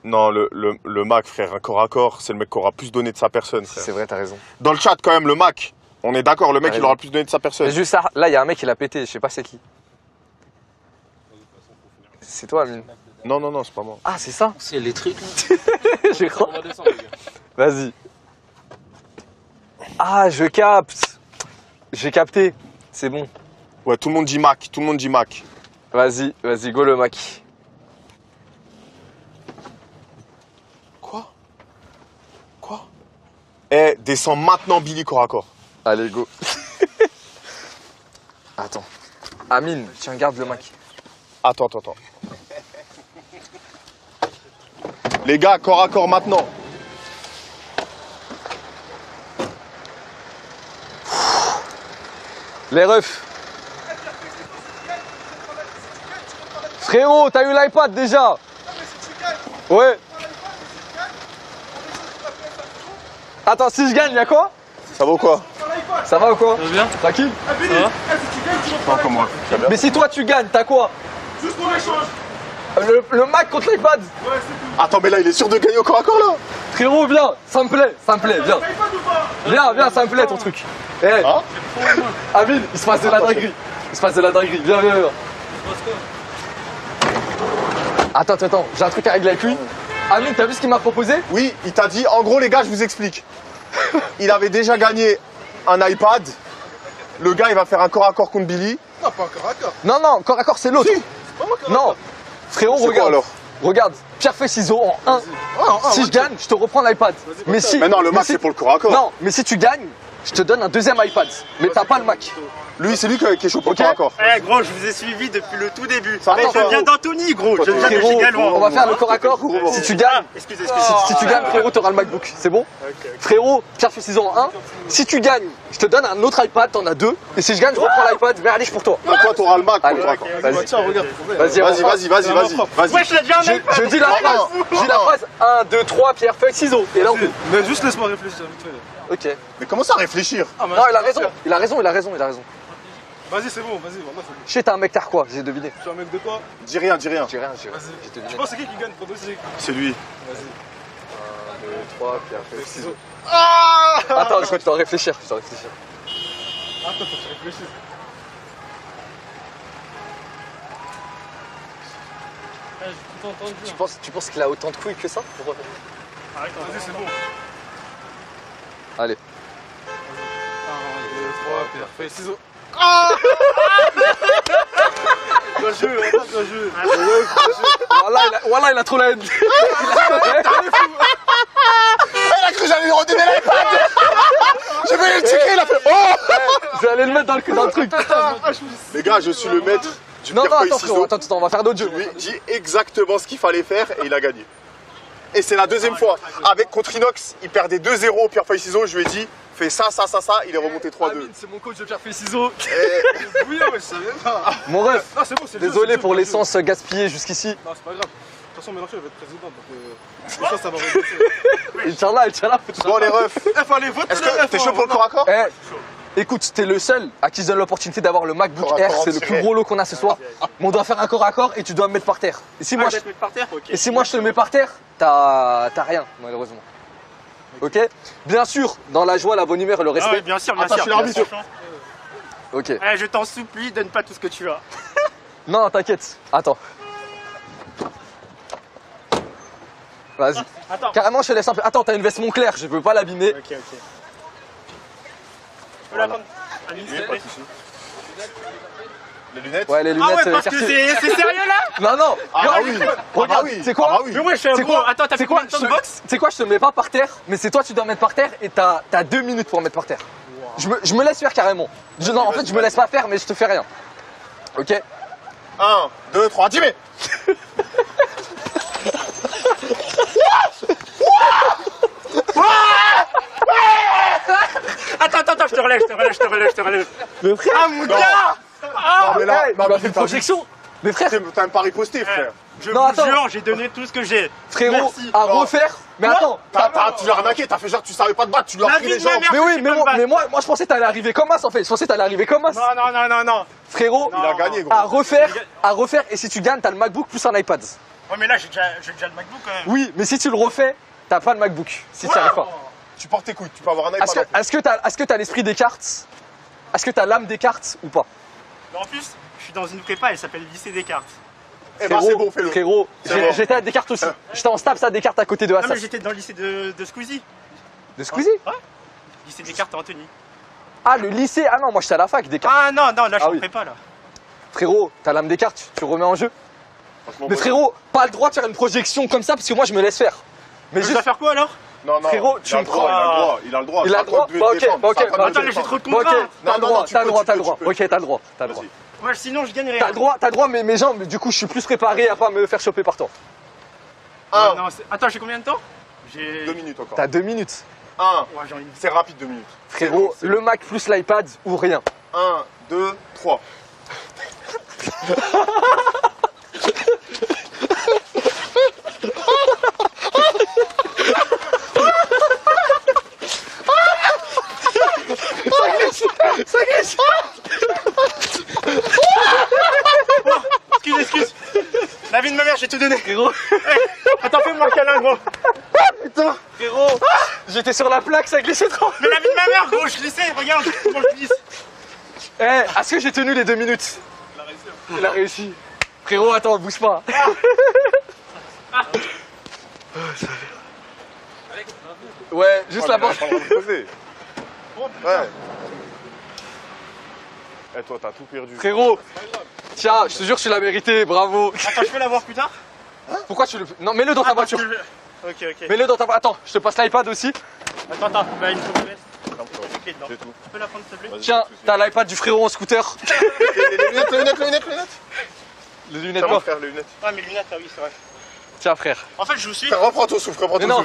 Non, le Mac, frère, un corps à corps, c'est le mec qui aura plus donné de sa personne, frère.
C'est vrai, t'as raison.
Dans le chat, quand même, le Mac, on est d'accord, le mec,
T'as
il aura
raison.
plus donné de sa personne.
Mais juste ça, là, il y a un mec qui l'a pété, je sais pas c'est qui. C'est toi, Amine.
Non, c'est pas moi.
Ah, c'est ça?
C'est électrique.
J'ai cru.
On va descendre, les gars.
Vas-y. Ah, je capte. J'ai capté. C'est bon.
Ouais, tout le monde dit Mac, tout le monde dit Mac.
Vas-y, go le Mac.
Quoi? Eh, descends maintenant Billy corps à corps.
Allez, go. Attends. Amine, tiens, garde le Mac.
Attends. Les gars, corps à corps maintenant.
Les refs. Frérot, t'as eu l'iPad déjà? Ouais. Attends, si je gagne, y'a quoi?
Ça va ou quoi?
Ça va ou quoi?
Ça va bien?
Tranquille?
Ça va?
Pas comme moi.
Mais si toi tu gagnes, t'as quoi?
Juste pour l'échange.
Le Mac contre l'iPad?
Attends, mais là, il est sûr de gagner au corps à corps, là?
Frérot, viens, ça me plaît, viens. Viens, ça me plaît ton truc. Eh,
Hein?
Amine, il se passe de la dinguerie. Viens. Attends, j'ai un truc à régler avec lui. Amine, t'as vu ce qu'il m'a proposé?
Oui, il t'a dit, en gros, les gars, je vous explique. Il avait déjà gagné un iPad. Le gars, il va faire un corps à corps contre Billy.
Non, pas encore accord.
Non, corps à corps, c'est l'autre.
Si.
Non, frérot,
C'est quoi,
regarde.
alors?
Regarde, pierre feuille ciseaux en 1. Si je gagne, je te reprends l'iPad. Mais si.
Mais non, le Mac,
si-
c'est pour le corps à corps.
Non, mais si tu gagnes, je te donne un deuxième iPad. Mais t'as pas le Mac.
Lui, c'est lui qui est chaud pour
Ok.
le corps à corps.
Eh gros, je vous ai suivi depuis le tout début.
Ça va,
Je
frérot.
viens d'Anthony, gros. Je viens de
Frérot,
Gigallois.
on va faire le corps à corps. Si tu gagnes,
Excuse.
si tu gagnes, frérot, t'auras le MacBook. C'est bon? Frérot, pierre feuille ciseaux en 1. Si tu gagnes, je te donne un autre iPad, t'en as 2. Et si je gagne, je reprends l'iPad. Mais allez, je pour toi.
Donc, toi, t'auras le Mac pour
Allez,
le corps à corps.
vas-y.
Tiens, regarde.
Vas-y.
Vas-y.
Wesh, il a déjà un iPad.
Je dis la phrase. Je dis la phrase 1, 2, 3, pierre feuille ciseaux. Et là, on fait.
Mais juste laisse-moi réfléchir vite fait.
Ok.
Mais comment ça réfléchir?
Ah,
Non, il a raison.
Vas-y, c'est bon, vas-y, voilà, c'est bon.
Je sais, t'es un mec quoi, j'ai deviné.
Je suis un mec de quoi?
Dis rien.
J'ai rien, j'ai
Tu
deviné.
penses c'est qui gagne pour dossier?
C'est lui.
1, 2, 3, pierre feuille ciseaux. Attends, je dois réfléchir.
Attends, faut que tu réfléchisses.
J'ai tout entendu.
Tu penses qu'il a autant de couilles que ça pour...
Vas-y, c'est bon.
Allez.
1, 2, 3, pierre, feuille, ciseaux. Bien joué, bien joué.
Voilà, il a trop la haine.
Il a cru que j'allais lui redonner l'iPad. J'ai vu le ticket, il a fait oh.
Je vais aller le mettre dans le truc.
Les gars, je suis le maître du
Non,
pierre feuille
attends,
ciseaux.
frérot, attends, on va faire d'autres
Je
jeux.
lui ai dit exactement ce qu'il fallait faire et il a gagné. Et c'est la deuxième fois. Avec contre Inox, il perdait 2-0 au pierre feuille ciseaux. Je lui ai dit fais ça, il est remonté 3-2.
Amine, c'est mon coach de pierre feuille ciseaux.
Oui, mais je savais pas.
Mon ref,
Non, c'est bon, c'est le jeu,
désolé
c'est le
pour
jeu,
l'essence gaspillée jusqu'ici.
Non, c'est pas grave. De toute façon, Mélenchon il va être président, donc ça va remonter.
Inch'Allah.
Bon les refs,
Fallait voter.
est-ce que t'es chaud pour le corps à corps?
Écoute, t'es le seul à qui je donne l'opportunité d'avoir le MacBook
Corps à
Air,
corps
c'est
en
le plus
direct.
gros lot qu'on a ce soir. Mais on doit faire un corps à corps et tu dois me mettre par terre. Et si moi je te le mets par terre, t'as rien, malheureusement. Ok? Bien sûr, dans la joie, la bonne humeur et le respect.
Bien sûr,
Attends, je suis l'arbitre.
Ok.
Je t'en supplie, donne pas tout ce que tu as.
Non, t'inquiète. Attends. Vas-y.
Attends.
Carrément, je te laisse un peu. Attends, t'as une veste Moncler, je veux pas l'abîmer.
Ok. Je peux la prendre
Les lunettes.
Ouais, les lunettes.
Ah ouais, parce que c'est sérieux là?
Non, non.
Ah bah oui.
Regarde, c'est quoi?
oui.
Mais moi je suis un
C'est
gros.
quoi?
Attends, t'as fait combien de temps de boxe?
Tu sais quoi, je te mets pas par terre, mais c'est toi tu dois mettre par terre et t'as 2 minutes pour mettre par terre. Je me laisse faire carrément. Non, en fait, je me laisse pas faire, mais je te fais rien. Ok?
1, 2, 3, 10 mais
Attends, je te relève.
Mais frère,
Ah mon gars!
Non mais là,
il m'a fait une projection. Mais frère,
t'as un pari posté, frère.
Je
Non,
vous
attends.
jure, j'ai donné tout ce que j'ai.
frérot,
Merci.
à
Non.
refaire. Mais
Quoi
attends,
Tu l'as arnaqué, t'as fait genre tu savais pas te battre, tu lui as
La
pris
vie
les
de ma
jambes.
mère.
mais
je
oui,
sais
mais
pas me battre.
moi je pensais que t'allais arriver comme as en fait. Je pensais que t'allais arriver comme as.
Non.
Frérot,
Il a gagné, gros.
à refaire, et si tu gagnes, t'as le MacBook plus un iPad.
Ouais, mais là j'ai déjà le MacBook quand même.
Oui, mais si tu le refais, t'as pas le MacBook. Si tu arrives pas.
Tu portes tes couilles, tu peux avoir un iPad.
Est-ce que t'as l'esprit des cartes? Est-ce que t'as l'âme des cartes ou pas?
Mais en plus, je suis dans une prépa, elle s'appelle Lycée Descartes.
Eh ben c'est bon, fais-le.
Frérot,
C'est bon.
j'étais à Descartes aussi. J'étais en Stabs à Descartes à côté de
Non, mais
Assas.
j'étais dans le lycée de Squeezie.
De Squeezie?
Ouais. Lycée Descartes à Antony.
Ah, le lycée? Ah non, moi j'étais à la fac Descartes.
Ah non, là je suis
Ah
en
oui.
prépa là.
Frérot, t'as l'âme des cartes, tu remets en jeu.
Franchement,
Mais
bon.
frérot, pas le droit de faire une projection comme ça parce que moi je me laisse faire. Mais
Je
juste.
dois faire quoi alors?
Non,
Frérot,
il
tu
a
me
le droit,
prends.
il a le droit.
Il a le droit? Bah ok, bah ok. bah ok.
Attends, mais j'ai trop de
Bah ok,
contraintes.
t'as le
Non,
droit,
tu
t'as le
peux,
droit,
tu
t'as le
peux,
droit.
tu peux.
Ok, t'as le droit, t'as le droit.
Vas-y.
Ouais, sinon je gagnerais.
T'as le droit, mais mes jambes, du coup je suis plus préparé à pas me faire choper par toi.
Un.
Non, attends, j'ai combien de temps? J'ai
2 minutes encore.
T'as 2 minutes.
1,
Ouais, j'ai envie de...
c'est rapide 2 minutes.
Frérot, le Mac plus l'iPad ou rien.
1, 2, 3.
Excuse. La vie de ma mère, j'ai tout donné.
Frérot,
Attends, fais-moi un câlin, gros.
putain, frérot, j'étais sur la plaque, ça glissait trop.
Mais la vie de ma mère, gros, je glissais, regarde comment je glisse.
Eh, est-ce que j'ai tenu les 2 minutes? Il a réussi. Frérot, attends, bouge pas. Ouais, juste la porte.
Ouais. Eh toi, t'as tout perdu.
Frérot, tiens, je te jure, tu l'as mérité, bravo.
Attends, je peux la voir plus tard?
Pourquoi tu le. Non, mets-le dans ta voiture.
Ok.
Mets-le dans ta voiture. Attends, je te passe l'iPad aussi.
Attends, bah, il me faut une veste. Ok, dedans.
C'est tout.
Tu peux la prendre, s'il te plaît?
Tiens, t'as l'iPad du frérot en scooter.
Les lunettes.
Les lunettes
Ça va
quoi?
faire les lunettes.
Ah, mes lunettes, ah oui, c'est vrai.
Tiens, frère.
En fait, je vous suis.
Frère, reprends ton souffle,
Mais non,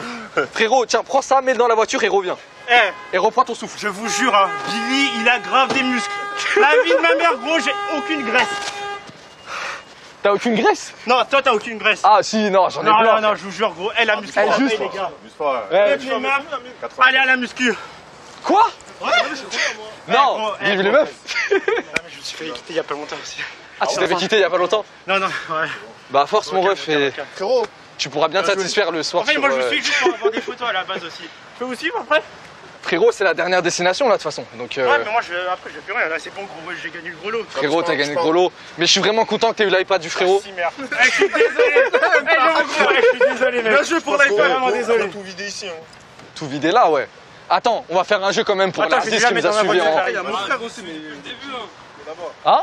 frérot, tiens, prends ça, mets-le dans la voiture et reviens.
Eh,
Et reprends ton souffle.
je vous jure, hein, Billy, il a grave des muscles. La vie de ma mère, gros, j'ai aucune graisse.
T'as aucune graisse?
Non, toi, t'as aucune graisse.
Ah, si, non, j'en ai plein.
Non, je vous jure, gros, elle a muscu.
Eh, juste.
les gars.
Abuse pas.
Ouais.
Les meufs, allez à la muscu.
Quoi?
Ouais,
Non,
gros,
vive
gros.
les meufs.
Je me suis fait quitter il y a pas longtemps aussi.
Ah, tu t'avais quitté il y a pas longtemps?
Non, ouais.
Bah, force mon ref, et
Frérot,
tu pourras bien te satisfaire le soir.
En fait,
sur,
moi, je vous suis juste pour avoir des photos à la base aussi. Je peux vous suivre après?
Frérot, c'est la dernière destination là, de toute façon. Donc,
Ouais, mais moi, après, je vais plus rien. Là, c'est bon, gros, j'ai gagné le gros lot.
frérot, t'as gagné le gros lot. Mais je suis vraiment content que t'aies eu l'iPad du frérot.
Si, merde. Je suis désolé. Je suis désolé, mec.
bien joué pour l'iPad.
Vraiment désolé.
Tout vidé ici.
Tout vidé là, ouais. Attends, on va faire un jeu quand même pour
Attends, je vais
l'artiste
déjà
qui nous a
mettre dans
suivis
ma
en.
voiture,
Il y a mon frère aussi, mais depuis le début.
Hein?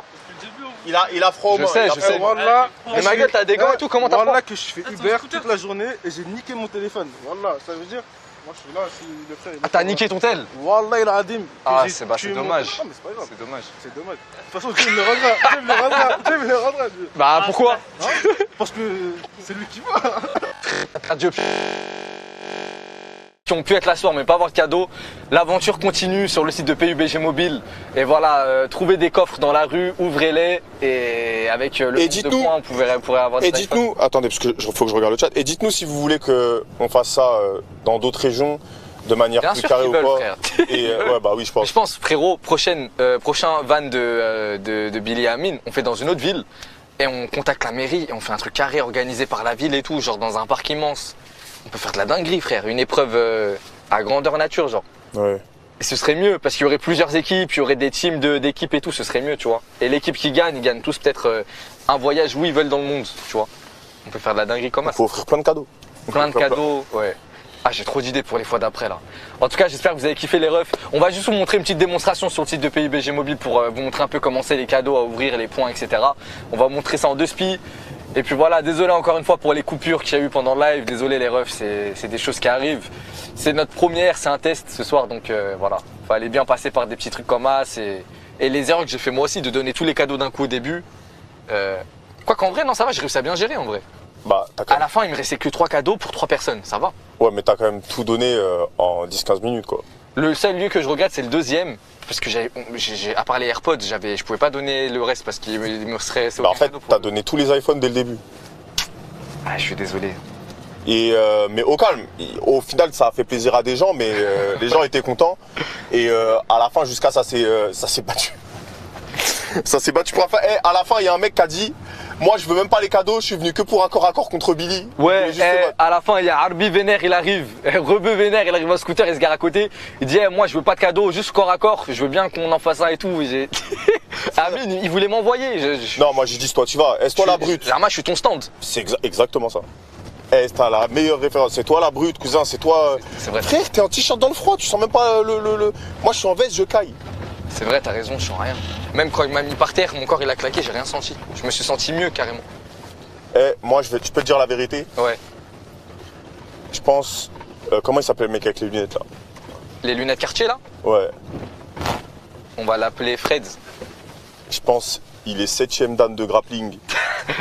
Il a froid au
Je
main.
sais,
il a
je
froid
sais.
au main.
Voilà.
Mais ma gueule, t'as des gants et tout, comment t'as
Voilà
froid?
que je fais Uber toute la journée et j'ai niqué mon téléphone. Voilà, ça veut dire. Moi, je suis là, je suis le frère.
Ah, t'as niqué ton tel?
Wallah, il a adim.
Ah, c'est dommage.
Non, mais c'est pas grave.
C'est dommage.
C'est dommage. De toute façon, Dieu me le rendra. Dieu me le rendra. Dieu.
Bah, pourquoi?
Parce que c'est lui qui voit.
Adieu. Qui ont pu être là ce soir mais pas avoir de cadeau. L'aventure continue sur le site de PUBG Mobile. Et voilà, trouvez des coffres dans la rue, ouvrez-les et avec le
Et
nombre de
dites-nous-
points, on pourrait avoir des
Et dites-nous, attendez, parce que faut que je regarde le chat. Et dites-nous si vous voulez qu'on fasse ça dans d'autres régions de manière
Bien
plus
sûr
carrée
qu'ils
ou
veulent,
pas.
frère.
Et ouais, bah oui, je pense.
Je pense, frérot, prochain van de Billy et Amine, on fait dans une autre ville et on contacte la mairie et on fait un truc carré organisé par la ville et tout, genre dans un parc immense. On peut faire de la dinguerie, frère, une épreuve à grandeur nature, genre.
Ouais.
Et ce serait mieux parce qu'il y aurait plusieurs équipes, il y aurait des teams d'équipes et tout, ce serait mieux, tu vois. Et l'équipe qui gagne, ils gagnent tous peut-être un voyage où ils veulent dans le monde, tu vois. On peut faire de la dinguerie comme ça.
Il faut offrir plein de cadeaux.
Plein de cadeaux, ouais. Ah, j'ai trop d'idées pour les fois d'après là. En tout cas, j'espère que vous avez kiffé les refs. On va juste vous montrer une petite démonstration sur le site de PUBG Mobile pour vous montrer un peu comment c'est les cadeaux à ouvrir, les points, etc. On va vous montrer ça en 2 spi. Et puis voilà, désolé encore une fois pour les coupures qu'il y a eu pendant le live. Désolé les refs, c'est des choses qui arrivent. C'est notre première, c'est un test ce soir, donc voilà. Fallait bien passer par des petits trucs comme ça. Et les erreurs que j'ai fait moi aussi, de donner tous les cadeaux d'un coup au début. Quoi qu'en vrai, non, ça va, j'ai réussi à bien gérer en vrai.
Bah,
à la fin, il me restait que 3 cadeaux pour 3 personnes, ça va.
Ouais, mais t'as quand même tout donné en 10-15 minutes, quoi.
Le seul lieu que je regrette, c'est le deuxième. Parce que à part les AirPods, je pouvais pas donner le reste parce qu'il me serait...
Bah en fait, t'as donné tous les iPhones dès le début.
Ah, je suis désolé.
Et mais au calme, au final, ça a fait plaisir à des gens, mais les gens étaient contents. Et à la fin, jusqu'à ça s'est battu. Ça s'est battu pour la fin. Et à la fin, il y a un mec qui a dit... Moi, je veux même pas les cadeaux, je suis venu que pour un corps à corps contre Billy.
Ouais, à la fin, il y a Arbi Vénère, il arrive. Rebeu Vénère, il arrive en scooter, il se gare à côté. Il dit, moi, je veux pas de cadeaux, juste corps à corps. Je veux bien qu'on en fasse un et tout. Amine, il voulait m'envoyer.
Non, moi, j'ai dit, toi, tu vas. Est-ce toi la brute?
Moi, je suis ton stand.
C'est exactement ça. T'as la meilleure référence. C'est toi la brute, cousin, c'est toi.
C'est vrai.
Frère, t'es en t-shirt dans le froid, tu sens même pas Moi, je suis en veste, je caille.
C'est vrai, t'as raison, je sens rien. Même quand il m'a mis par terre, mon corps il a claqué, j'ai rien senti. Je me suis senti mieux carrément.
Moi, tu peux te dire la vérité?
Ouais.
Je pense. Comment il s'appelle le mec avec les lunettes là?
Les lunettes Cartier là?
Ouais.
On va l'appeler Fred.
Je pense il est 7ème dan de grappling.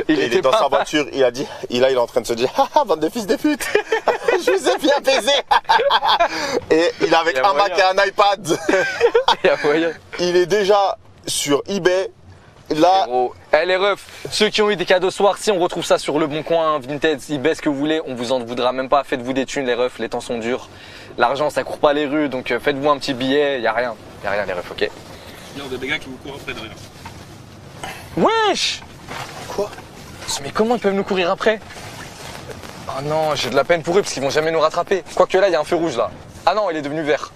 il
est dans sa voiture, il a dit. Il est en train de se dire, haha, bande de fils de pute. Je vous ai bien baisé. Et il est avec un Mac et un iPad. Il est déjà sur eBay. Là.
Les refs, ceux qui ont eu des cadeaux ce soir, si on retrouve ça sur le Bon Coin, Vinted, eBay, ce que vous voulez, on vous en voudra même pas. Faites-vous des thunes les refs, les temps sont durs. L'argent ça court pas les rues, donc faites-vous un petit billet, y a rien les refs, ok.
Il y a des gars qui vous courent après derrière.
Wesh! Quoi? Mais comment ils peuvent nous courir après? Oh non, j'ai de la peine pour eux parce qu'ils vont jamais nous rattraper. Quoique là, il y a un feu rouge là. Ah non, il est devenu vert.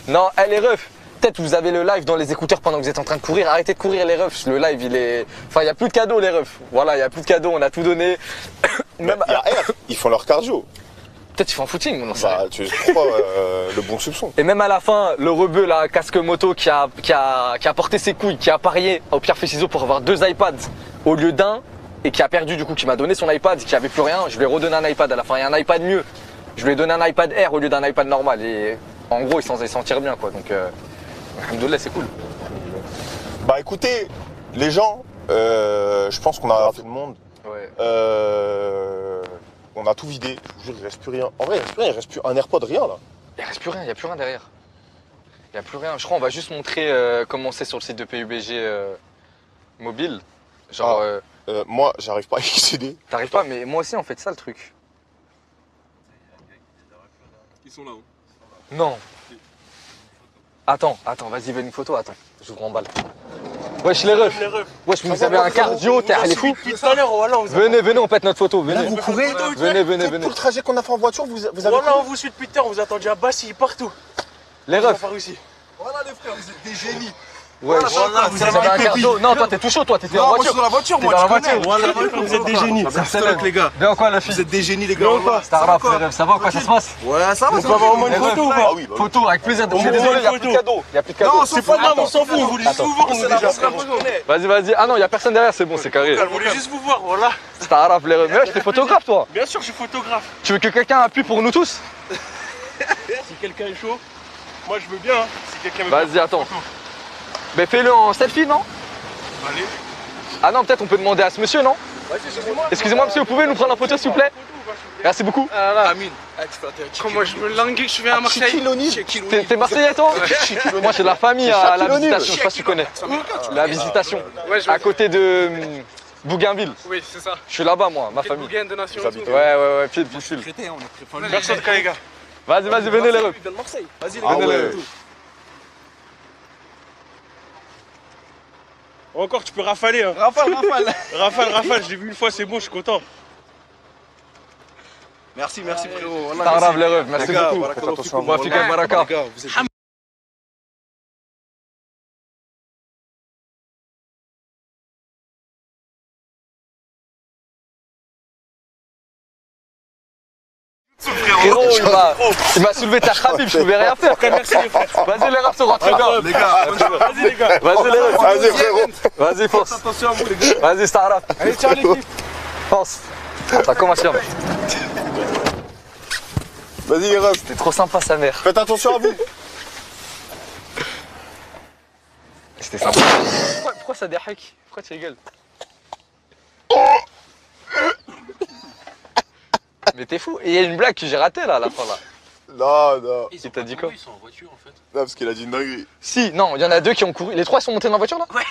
Non, les refs, peut-être vous avez le live dans les écouteurs pendant que vous êtes en train de courir. Arrêtez de courir les refs, le live il est... Enfin, il n'y a plus de cadeaux les refs. Voilà, il n'y a plus de cadeaux, on a tout donné.
Même ils font leur cardio.
Peut-être ils font un footing, on en sait
bah,
rien.
Tu crois le bon soupçon.
Et même à la fin, le rebeu là, casque moto qui a porté ses couilles, qui a parié au pierre feuille ciseaux pour avoir 2 iPads au lieu d'un et qui a perdu du coup, qui m'a donné son iPad, qui avait plus rien, je lui ai redonné un iPad à la fin, et un iPad mieux. Je lui ai donné un iPad Air au lieu d'un iPad normal et en gros il s'en tire bien quoi, donc alhamdoulilah, c'est cool.
Bah écoutez, les gens, je pense qu'on a fait le monde.
Ouais.
On a tout vidé, je vous jure, il reste plus rien. En vrai, il reste plus rien, il reste plus un AirPod, rien là.
Il reste plus rien, il n'y a plus rien derrière. Il n'y a plus rien. Je crois qu'on va juste montrer comment c'est sur le site de PUBG mobile. Genre.
Moi, j'arrive pas à y accéder.
T'arrives pas, mais moi aussi, en fait, ça le truc.
Ils sont là. Hein.
Non. Attends, vas-y, fais une photo, attends. J'ouvre en balle. Wesh les refs. Wesh, vous avez un cardio, t'es allé fou. Venez, on pète notre photo. Venez.
Là, vous courez.
Venez.
Pour le trajet qu'on a fait en voiture, vous avez.
Voilà, on vous suit depuis tard, on vous attendu à Bassi, partout.
Les refs.
Voilà les frères, vous êtes des génies.
Ouais, vous avez un cardio. Non, toi t'es tout chaud, toi t'étais en voiture.
Moi je suis dans la voiture, moi
dans la
voiture.
Voilà, vous êtes des génies.
Salut les gars.
Bien quoi la fille?
Vous êtes des génies les gars.
Ça va les refs, ça va quoi, ça se passe?
Ouais, ça va.
On peut avoir au moins une photo ou pas?
Photo avec plaisir. Je suis désolé, il n'y a plus de cadeaux.
Non, c'est pas grave, on s'en fout, on voulait juste vous voir, nous déjà.
Vas-y. Ah non, il n'y a personne derrière, c'est bon, c'est carré.
On voulait juste vous voir, voilà.
C'est un raf les refs. Mais ouais, t'es photographe toi?
Bien sûr, je suis photographe.
Tu veux que quelqu'un appuie pour nous tous?
Si quelqu'un est chaud, moi je veux bien. Si quelqu'un veut.
Vas-y, attends. Mais fais-le en selfie, non?
Allez.
Ah non, peut-être on peut demander à ce monsieur, non? Excusez-moi, monsieur, vous pouvez nous prendre en photo, s'il vous plaît? Merci beaucoup.
Amine, comment je me langue, je viens à Marseille.
T'es Marseillais, toi? Moi, j'ai de la famille à la Visitation, je sais pas si tu connais. La Visitation, à côté de Bougainville.
Oui, c'est ça.
Je suis là-bas, moi, ma famille.
Bougain de Nation.
Ouais, pied de fil.
Merci en tout cas, les gars.
Vas-y, venez les refs.
Vas-y,
Venez les refs.
Encore, tu peux rafaler. Hein. Rafale, j'ai vu une fois, c'est bon, je suis content.
Merci frérot.
Tarab les refs, merci beaucoup.
attention à vous.
Wafika baraka. Frérot, il m'a soulevé ta khabib, je pouvais rien faire.
Merci les frères.
Vas-y les refs, on rentre bien.
Les gars, vas-y les gars.
Vas-y les refs.
Vas-y frérot.
Vas-y force.
Attention à vous les gars.
Vas-y Starap.
Allez, ciao l'équipe.
Force. Ça commence bien.
Vas-y les refs.
T'es trop sympa sa mère.
Faites attention à vous.
C'était sympa. Pourquoi ça déhack? Pourquoi tu rigoles? Mais t'es fou. Et il y a une blague que j'ai ratée là à la fin là.
Non.
Ils
t'a dit quoi?
Ils sont en voiture en fait.
Non, parce qu'il a dit une dinguerie.
Si, non, il y en a deux qui ont couru. Les trois sont montés dans la voiture là?
Ouais.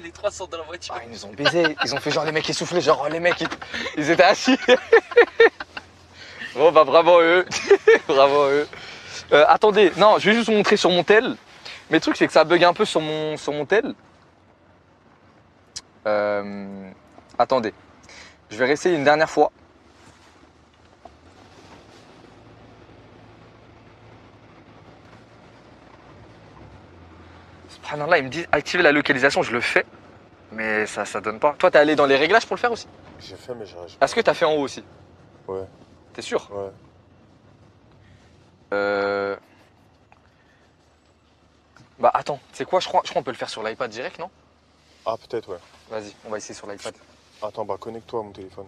Les trois sont dans la voiture.
Ah, ils nous ont baisé. Ils ont fait genre les mecs essoufflés, genre les mecs ils étaient assis. Bon bah bravo à eux. Bravo à eux. Attendez, non, je vais juste vous montrer sur mon tel. Mais le truc c'est que ça bug un peu sur mon tel. Attendez. Je vais réessayer une dernière fois. Subhanallah, ils me disent activer la localisation, je le fais. Mais ça donne pas. Toi t'es allé dans les réglages pour le faire aussi?
J'ai fait mais j'ai.
Est-ce que t'as fait en haut aussi?
Ouais.
T'es sûr?
Ouais.
Bah attends, c'est quoi, je crois qu'on peut le faire sur l'iPad direct, non?
Ah peut-être ouais.
Vas-y, on va essayer sur l'iPad.
Attends, bah connecte-toi à mon téléphone.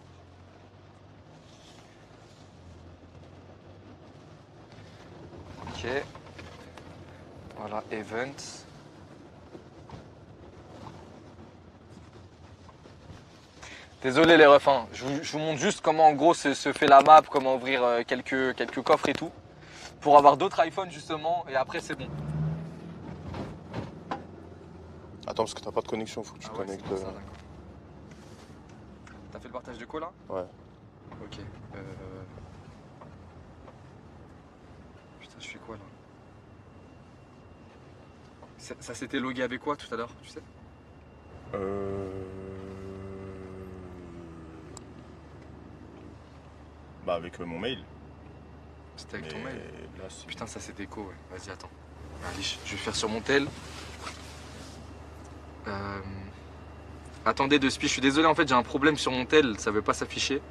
Ok. Voilà, event. Désolé les refs, hein. Je vous montre juste comment en gros se fait la map, comment ouvrir quelques coffres et tout. Pour avoir d'autres iPhones justement, et après c'est bon.
Attends, parce que t'as pas de connexion, faut que tu te connectes.
T'as fait le partage de co là?
Ouais.
Ok. Putain, je fais quoi là? Ça s'était logué avec quoi tout à l'heure, tu sais?
Bah avec mon mail.
C'était avec ton mail?
Là,
putain, ça c'est déco, ouais. Vas-y, attends. Allez, je vais faire sur mon tel. Attendez de spi, je suis désolé, en fait j'ai un problème sur mon tel, ça veut pas s'afficher.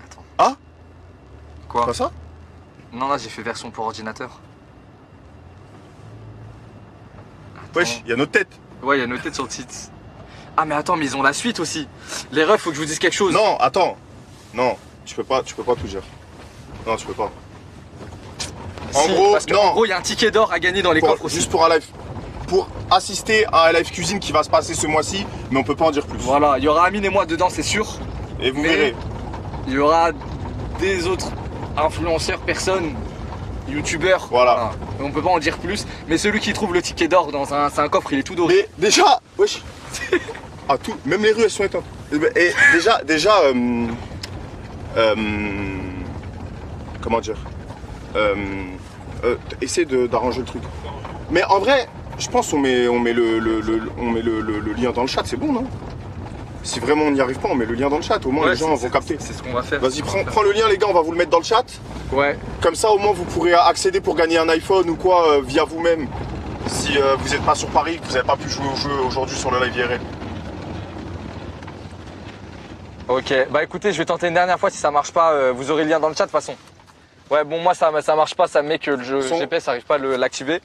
Attends.
Ah?
Quoi?
Pas ça?
Non, là j'ai fait version pour ordinateur. Attends.
Wesh, y'a notre tête.
Ouais, y'a notre tête sur le site. Ah mais attends, mais ils ont la suite aussi. Les refs, faut que je vous dise quelque chose.
Non, attends. Non, tu peux pas tout dire. Non, tu peux pas. En
Si,
gros,
parce que,
non.
en gros, il y a un ticket d'or à gagner dans les coffres aussi.
Juste pour un live. Pour assister à un live cuisine qui va se passer ce mois-ci, mais on peut pas en dire plus.
Voilà, il y aura Amine et moi dedans, c'est sûr.
Et vous
mais
verrez.
Il y aura des autres influenceurs, personnes, youtubeurs.
Voilà.
On peut pas en dire plus. Mais celui qui trouve le ticket d'or dans c'est un coffre, il est tout doré.
Mais déjà, wesh. Ah, tout, même les rues elles sont éteintes. Et déjà, comment dire, essaie d'arranger le truc. Mais en vrai, je pense on met le lien dans le chat, c'est bon, non? Si vraiment on n'y arrive pas, on met le lien dans le chat, au moins
Ouais,
les gens vont capter.
C'est ce qu'on va faire.
Vas-y, prends le lien les gars, on va vous le mettre dans le chat.
Ouais.
Comme ça au moins vous pourrez accéder pour gagner un iPhone ou quoi via vous-même. Si vous n'êtes pas sur Paris, que vous n'avez pas pu jouer au jeu aujourd'hui sur le live IRL.
Ok, bah écoutez, je vais tenter une dernière fois, si ça marche pas, vous aurez le lien dans le chat de toute façon. Ouais, bon moi ça marche pas, ça met que le jeu GPS n'arrive pas à l'activer.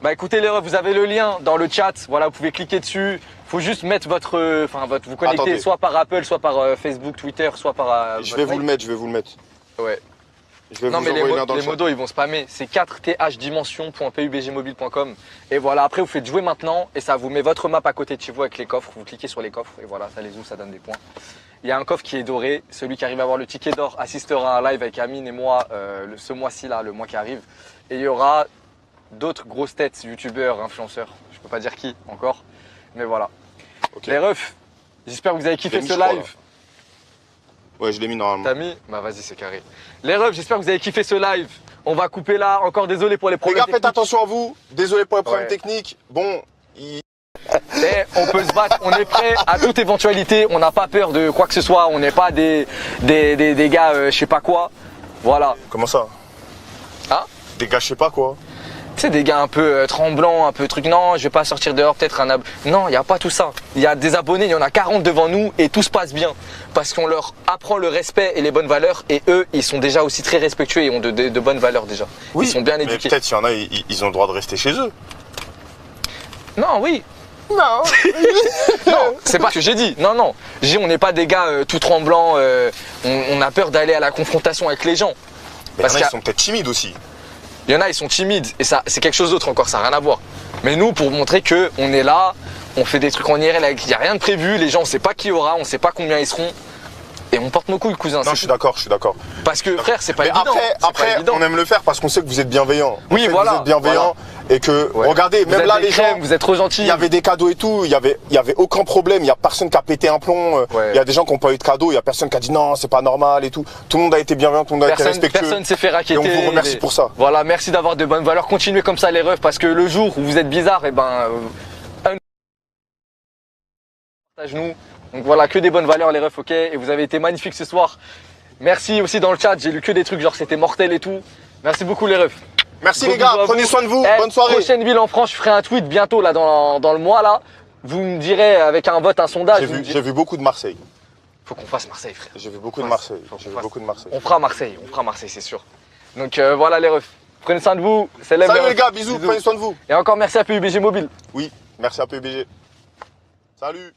Bah écoutez les refs, vous avez le lien dans le chat, voilà, vous pouvez cliquer dessus. Faut juste mettre vous connecter.
Attendez.
Soit par Apple, soit par Facebook, Twitter, soit par...
Je vais vous le mettre,
Ouais.
Je vais
non
vous
mais
envoyer le lien dans le
les
chat.
modos ils vont spammer, c'est 4thdimension.pubgmobile.com et voilà, après vous faites jouer maintenant et ça vous met votre map à côté de chez vous avec les coffres, vous cliquez sur les coffres et voilà, ça les ouvre, ça donne des points. Il y a un coffre qui est doré, celui qui arrive à avoir le ticket d'or assistera à un live avec Amine et moi ce mois-ci là, le mois qui arrive. Et il y aura d'autres grosses têtes, youtubeurs, influenceurs, je peux pas dire qui encore, mais voilà. Okay. Les refs, j'espère que vous avez kiffé ce live.
Ouais, je l'ai mis normalement.
T'as mis? Bah vas-y, c'est carré. Les refs, j'espère que vous avez kiffé ce live. On va couper là. Encore désolé pour les problèmes
techniques. Les gars, faites attention à vous. Désolé pour les problèmes techniques. Bon,
Et on peut se battre, on est prêt à toute éventualité, on n'a pas peur de quoi que ce soit, on n'est pas des gars je sais pas quoi. Voilà.
Comment ça?
Hein?
Des gars je sais pas quoi.
Tu sais, des gars un peu tremblants, un peu truc, non, je vais pas sortir dehors, peut-être un Non, il n'y a pas tout ça. Il y a des abonnés, il y en a 40 devant nous et tout se passe bien. Parce qu'on leur apprend le respect et les bonnes valeurs et eux, ils sont déjà aussi très respectueux et ont de bonnes valeurs déjà.
Oui,
ils sont bien
mais
éduqués.
peut-être il y en a, ils ont le droit de rester chez eux.
Non, oui.
Non.
Non, c'est pas ce que j'ai dit. Non, non. J'ai dit, on n'est pas des gars tout tremblants, on a peur d'aller à la confrontation avec les gens.
Mais il y en a, ils sont peut-être timides aussi.
Il y en a, ils sont timides et ça, c'est quelque chose d'autre encore, ça n'a rien à voir. Mais nous, pour montrer que on est là, on fait des trucs en IRL, il n'y a rien de prévu, les gens, on sait pas qui y aura, on sait pas combien ils seront. Et on porte nos couilles, cousin.
Non, je suis d'accord,
Parce que frère, c'est pas évident.
Après, on aime le faire parce qu'on sait que vous êtes bienveillants.
Oui, voilà.
Vous êtes bienveillants et que, regardez, même là, les gens,
vous êtes trop gentils.
Il y avait des cadeaux et tout, il y avait aucun problème, il y a personne qui a pété un plomb, il y a des gens qui n'ont pas eu de cadeaux, il y a personne qui a dit non, c'est pas normal et tout. Tout le monde a été bienveillant, tout le monde a été respectueux.
Personne s'est fait raqueter.
Et on vous remercie pour ça.
Voilà, merci d'avoir de bonnes valeurs. Continuez comme ça, les refs, parce que le jour où vous êtes bizarre, et ben, partage-nous. Donc voilà, que des bonnes valeurs les refs, ok. Et vous avez été magnifiques ce soir. Merci aussi dans le chat, j'ai lu que des trucs genre c'était mortel et tout. Merci beaucoup les refs.
Merci les gars, prenez soin de vous, bonne soirée.
Prochaine ville en France, je ferai un tweet bientôt là dans le mois là. Vous me direz avec un vote, un sondage.
J'ai vu beaucoup de Marseille.
Faut qu'on fasse Marseille frère.
J'ai vu beaucoup de Marseille.
On fera Marseille, c'est sûr. Donc voilà les refs. Prenez soin de vous.
Salut les gars, bisous, prenez soin de vous.
Et encore merci à PUBG Mobile.
Oui, merci à PUBG. Salut.